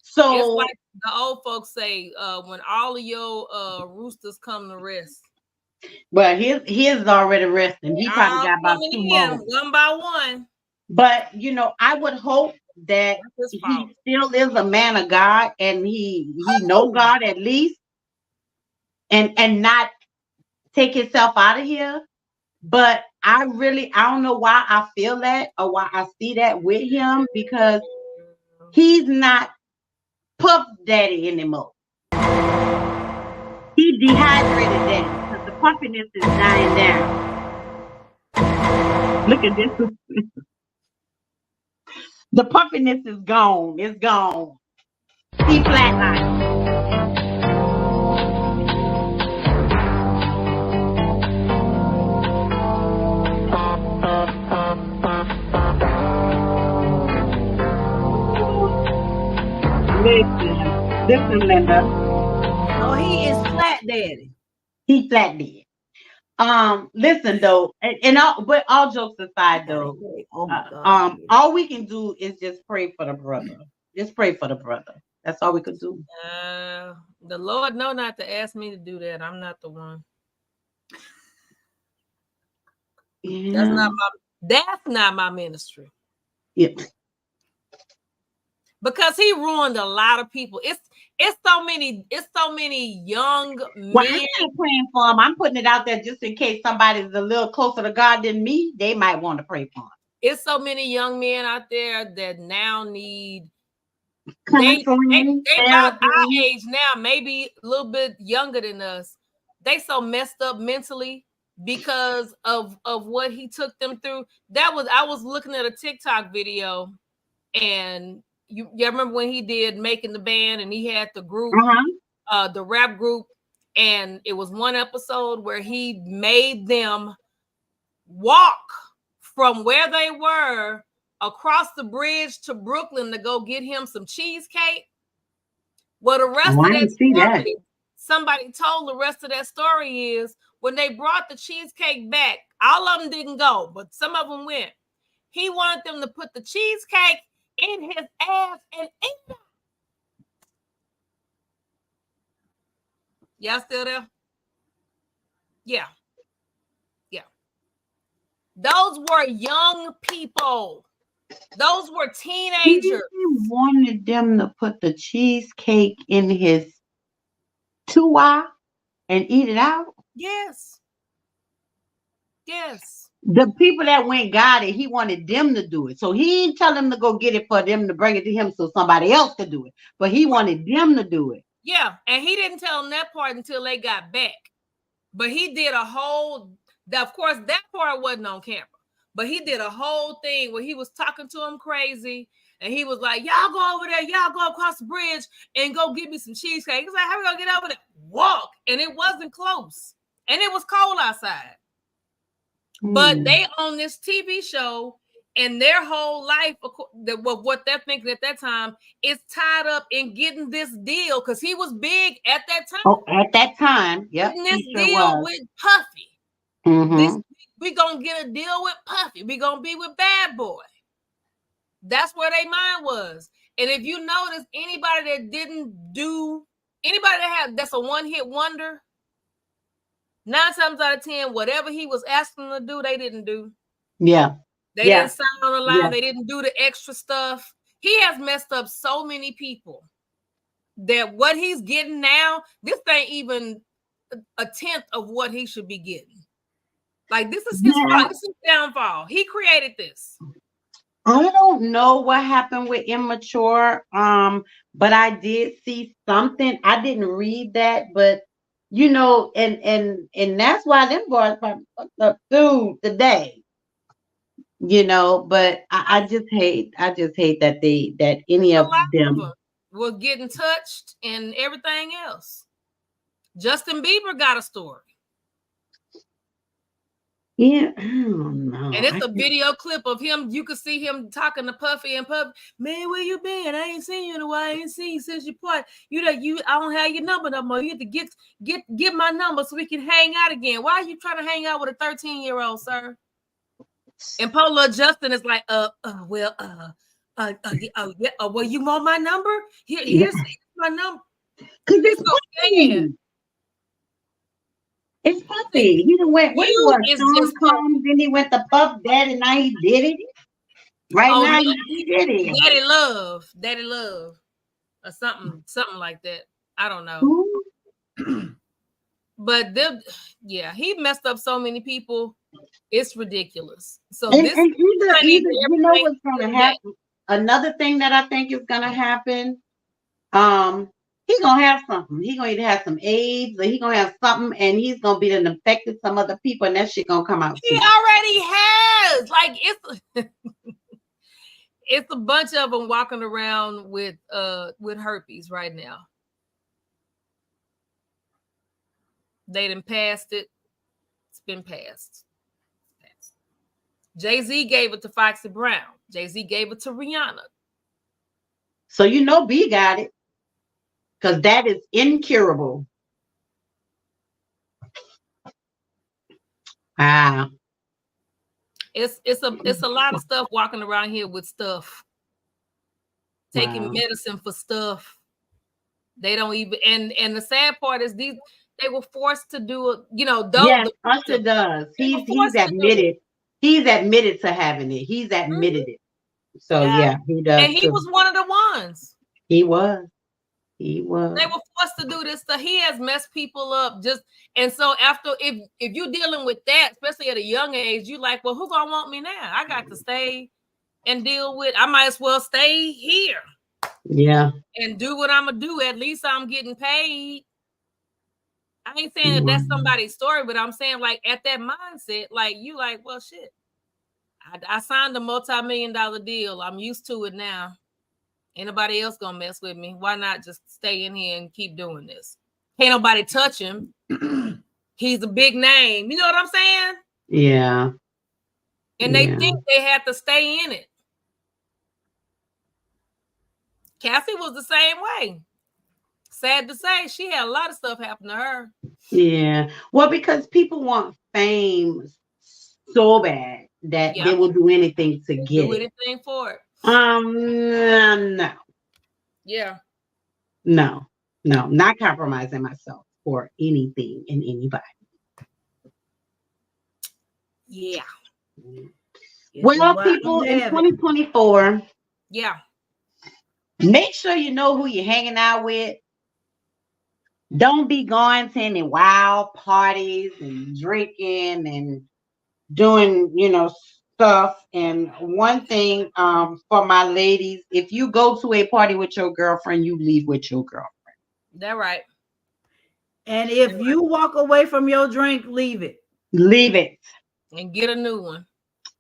So it's like the old folks say, when all of your roosters come to rest. Well, his is already resting. He probably got about 2 more. One by one. But I would hope that he still is a man of God, and he know God at least, and not take himself out of here. But I don't know why I feel that or why I see that with him, because he's not Puff Daddy anymore. He dehydrated daddy, because the puffiness is dying down. Look at this. The puffiness is gone. It's gone. He flatlined. Listen, Linda. Oh, he is flat daddy. He flat dead. Listen though, but all jokes aside though, all we can do is just pray for the brother. Just pray for the brother. That's all we could do. The Lord know not to ask me to do that. I'm not the one. Yeah. That's not my ministry. Yep. Because he ruined a lot of people. It's so many young men. Well, I ain't praying for him. I'm putting it out there just in case somebody's a little closer to God than me. They might want to pray for him. It's so many young men out there that now need. They about our age now, maybe a little bit younger than us. They so messed up mentally because of what he took them through. I was looking at a TikTok video, and you remember when he did Making the Band, and he had the group, the rap group, and it was one episode where he made them walk from where they were across the bridge to Brooklyn to go get him some cheesecake. Well, the rest of that story, somebody told the rest of that story is when they brought the cheesecake back, all of them didn't go, but some of them went. He wanted them to put the cheesecake in his ass and eat it. Y'all still there? Yeah. Those were young people. Those were teenagers. He wanted them to put the cheesecake in his tuwa and eat it out. Yes. The people that went got it, he wanted them to do it. So he didn't tell them to go get it for them to bring it to him so somebody else could do it. But he wanted them to do it. Yeah, and he didn't tell them that part until they got back. But he did of course, that part wasn't on camera. but he did a whole thing where he was talking to him crazy. And he was like, y'all go over there, y'all go across the bridge and go get me some cheesecake. He's like, how we gonna get over there? Walk. And it wasn't close. And it was cold outside. But they on this TV show, and their whole life, what they're thinking at that time, is tied up in getting this deal because he was big at that time. Oh, at that time, yeah. Getting this deal with Puffy. We gonna get a deal with Puffy. We gonna be with Bad Boy. That's where their mind was. And if you notice, anybody that didn't do, anybody that's a one-hit wonder, 9 times out of 10, whatever he was asking them to do, they didn't do. Yeah. They didn't sign on the line. Yeah. They didn't do the extra stuff. He has messed up so many people that what he's getting now, this ain't even a tenth of what he should be getting. Like, this is his downfall. He created this. I don't know what happened with Immature, but I did see something. I didn't read that, but you know, and that's why them boys up through today. You know, but I just hate that any of them were getting touched and everything else. Justin Bieber got a story. Yeah, I don't know. And it's a video clip of him. You could see him talking to Puffy and Puffy. Man, where you been? I ain't seen you in a while. I ain't seen you since your part. I don't have your number no more. You have to get my number so we can hang out again. Why are you trying to hang out with a 13-year-old, sir? And Polo Justin is like, well, you want my number? Here's my number. Cause it's okay. It's Puffy. He went. What was Combs? Then he went to Puff Daddy. Now he did it. Now he did it. Daddy Love, or something like that. I don't know. But he messed up so many people. It's ridiculous. So either you know what's going to happen. Another thing that I think is going to happen. He's gonna have something. He's gonna either have some AIDS or he's gonna have something, and he's gonna be infected some other people, and that shit gonna come out. He already has. Like it's a bunch of them walking around with herpes right now. They done passed it. It's been passed. Jay-Z gave it to Foxy Brown. Jay-Z gave it to Rihanna. So you know B got it. Because that is incurable. Wow. It's a lot of stuff walking around here with stuff. Taking medicine for stuff. They don't even and the sad part is they were forced to do it, yes, Usher does. He's admitted. He's admitted to having it. He's admitted it. So he does. And he was one of the ones. He was. He was. They were forced to do this stuff. He has messed people up. And so after, if you're dealing with that, especially at a young age, you like, well, who gonna want me now? I got to stay and deal with. I might as well stay here. Yeah. And do what I'm gonna do. At least I'm getting paid. I ain't saying that that's somebody's story, but I'm saying like at that mindset, like you like, well, shit. I signed a multi-million-dollar deal. I'm used to it now. Anybody else gonna mess with me? Why not just stay in here and keep doing this? Can't nobody touch him. He's a big name. You know what I'm saying? Yeah. And they think they have to stay in it. Cassie was the same way. Sad to say, she had a lot of stuff happen to her. Yeah. Well, because people want fame so bad that they will do anything to get it. Do anything for it. No. Yeah. No, not compromising myself for anything and anybody. Yeah. Well, people, in 2024. Yeah. Make sure you know who you're hanging out with. Don't be going to any wild parties and drinking and doing, stuff. And one thing for my ladies, if you go to a party with your girlfriend, you leave with your girlfriend. That's right. And if you walk away from your drink, leave it. Leave it. And get a new one.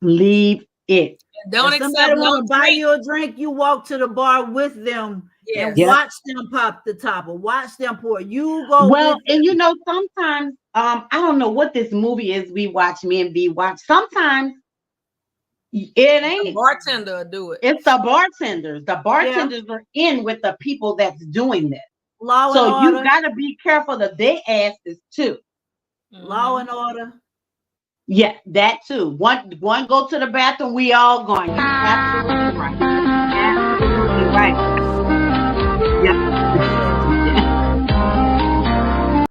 Leave it. Don't If accept somebody no want to buy drink. you a drink, you walk to the bar with them and Yes. watch them pop the top or watch them pour. You go Well, with and them. you know, sometimes I don't know what this movie is we watch, me and V watch. Sometimes it The ain't. bartender will do it. It's the bartenders. The Yeah. bartenders are in with the people that's doing this. Law and So you order. gotta be careful of their asses too. Law Mhm. and order. Yeah, that too. One go to the bathroom, we all going. You're absolutely right. Absolutely right. Yep.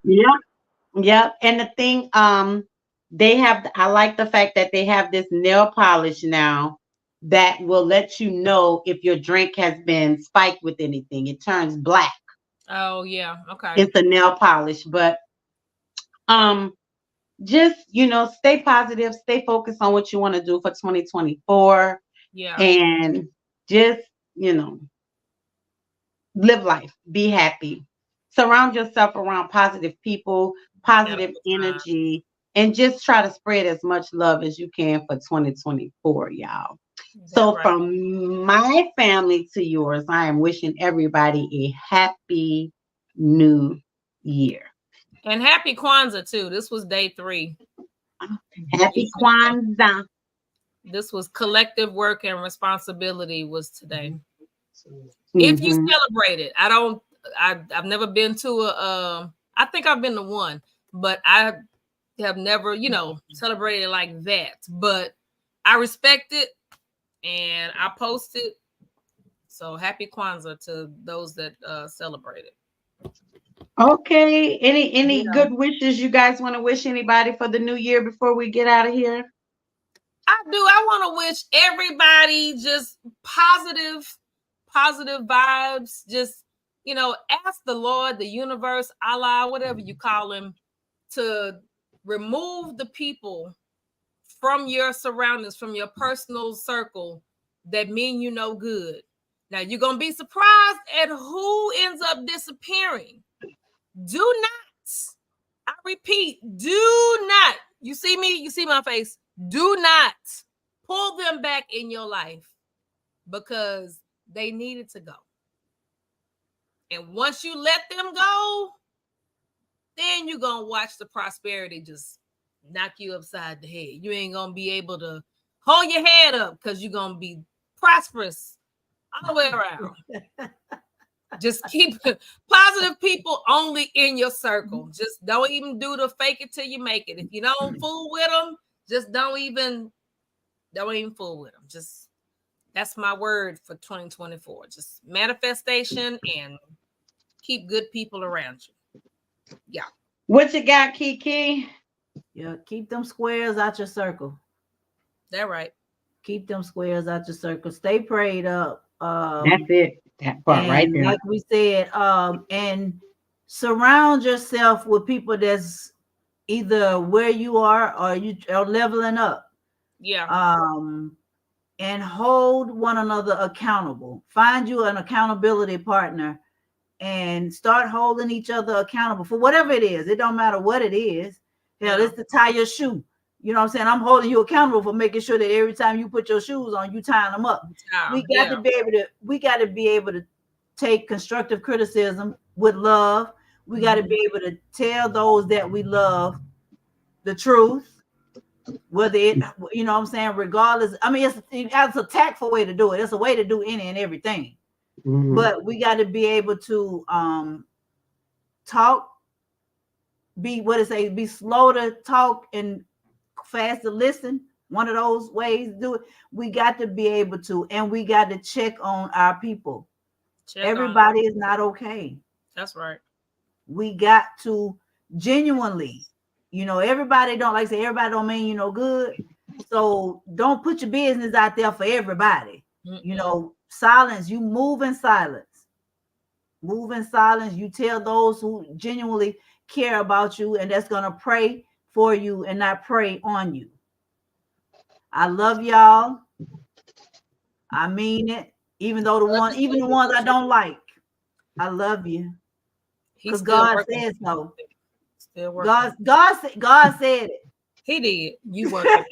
Yep. Yep. And the thing, they have, I like the fact that they have this nail polish now that will let you know if your drink has been spiked with anything. It turns black. Oh yeah. Okay. It's a nail polish, but um just stay positive, stay focused on what you want to do for 2024, Yeah. and just live life, be happy, surround yourself around positive people, positive energy, and just try to spread as much love as you can for 2024, y'all. So right. from my family to yours, I am wishing everybody a happy new year. And happy Kwanzaa too. This was day 3. Happy Kwanzaa. This was collective work and responsibility was today. If you celebrate it, I've never been to I think I've been to one, but I have never, celebrated like that. But I respect it and I post it. So happy Kwanzaa to those that celebrate it. Okay. Any good wishes you guys want to wish anybody for the new year before we get out of here? I do. I want to wish everybody just positive vibes. Just, ask the Lord, the universe, Allah, whatever you call him, to remove the people from your surroundings, from your personal circle that mean you no good. Now, you're going to be surprised at who ends up disappearing. Do not, I repeat, do not, you see me, you see my face, do not pull them back in your life because they needed to go. And once you let them go, then you're going to watch the prosperity just knock you upside the head. You ain't going to be able to hold your head up because you're going to be prosperous all the way around. Just keep positive people only in your circle. Just don't even do the fake it till you make it. If you don't fool with them, just don't even fool with them. Just that's my word for 2024. Just manifestation and keep good people around you. Yeah. What you got, Kiki? Yeah, keep them squares out your circle. That right. Keep them squares out your circle. Stay prayed up. That's it. That part right there. Like we said, and surround yourself with people that's either where you are or you are leveling up. Yeah. And hold one another accountable. Find you an accountability partner and start holding each other accountable for whatever it is. It don't matter what it is. Hell, it's to tie your shoe. You know what I'm saying? I'm holding you accountable for making sure that every time you put your shoes on, you tying them up. We got to be able to take constructive criticism with love. We got to be able to tell those that we love the truth, whether it, you know what I'm saying, regardless. I mean, it's a tactful way to do it. It's a way to do any and everything. But we got to be able to talk, be slow to talk and fast to listen. One of those ways to do it. We got to be able to, and we got to check on our people. Everybody is not okay. That's right. We got to genuinely, everybody don't like say everybody don't mean you no good. So don't put your business out there for everybody. Silence. You move in silence. Move in silence. You tell those who genuinely care about you and that's gonna pray for you and not prey on you. I love y'all. I mean it. Even the ones I don't like, I love you. Because God said so. God said it. He did. You working.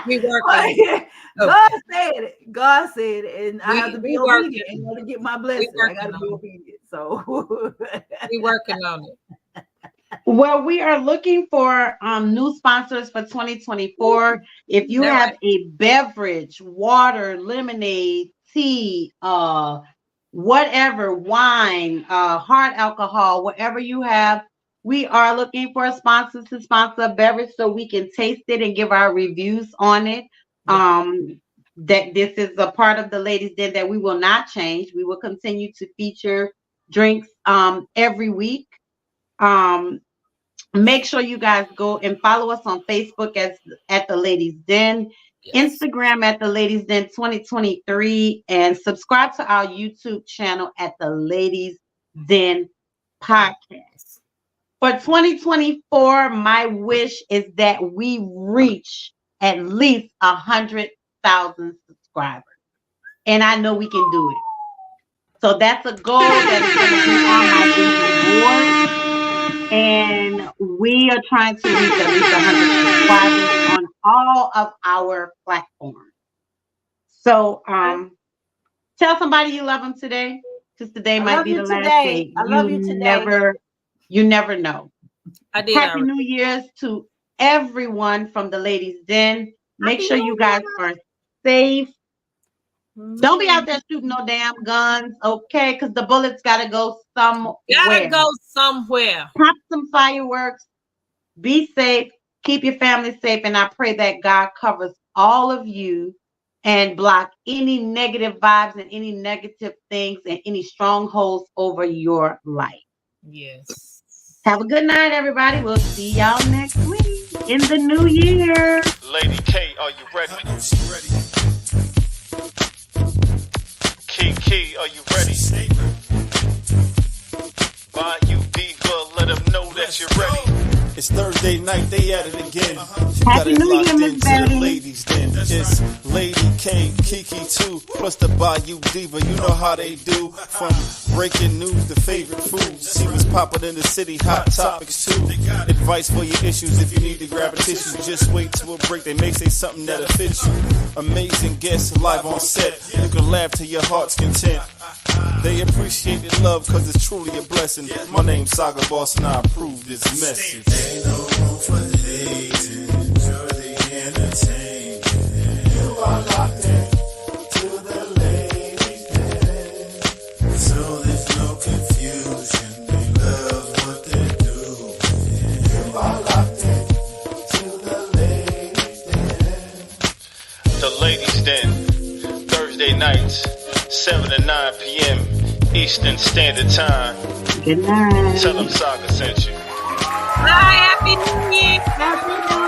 We working. God said it. God said it. And I have to be obedient working. in order to get my blessing. I got to be obedient. So we working on it. Well, we are looking for new sponsors for 2024. If you have a beverage, water, lemonade, tea, whatever, wine, hard alcohol, whatever you have, we are looking for sponsors to sponsor a beverage so we can taste it and give our reviews on it. That this is a part of the Ladies Den that we will not change. We will continue to feature drinks every week. Make sure you guys go and follow us on Facebook at the Ladies Den, Instagram at the Ladies Den 2023, and subscribe to our YouTube channel at the Ladies Den Podcast. For 2024, my wish is that we reach at least 100,000 subscribers. And I know we can do it. So that's a goal that is going to be on my vision board. And we are trying to reach at least 100 subscribers on all of our platforms. So tell somebody you love them today, because today might be the last day. I love you today. You never know. I did. Happy New Year's to everyone from the Ladies Den. Make sure you guys are safe. Don't be out there shooting no damn guns, okay? Because the bullets gotta go somewhere. Pop some fireworks. Be safe. Keep your family safe. And I pray that God covers all of you and block any negative vibes and any negative things and any strongholds over your life. Yes. Have a good night, everybody. We'll see y'all next week in the new year. Lady K, are you ready? I know she's ready. Kiki, are you ready? Bayou Diva, let them know that you're ready. It's Thursday night, they at it again. You got it locked into the Ladies Den. It's Lady K, Kiki too, plus the Bayou Diva. You know how they do. From breaking news to favorite foods. See what's popping in the city, hot topics too. Advice for your issues if you need to grab a tissue. Just wait till a break, they may say something that'll fit you. Amazing guests live on set. You can laugh to your heart's content. They appreciate the love because it's truly a blessing. My name's Saga Boss and I approve this message. Ain't no room for hating. Enjoy the entertainment. You are locked in to the Ladies Den. So there's no confusion. They love what they do. You are locked in to the Ladies Den. The Ladies Den. Thursday nights. 7 to 9 p.m. Eastern Standard Time. Good night. Tell them Saga sent you. Bye. Happy New Year. Happy New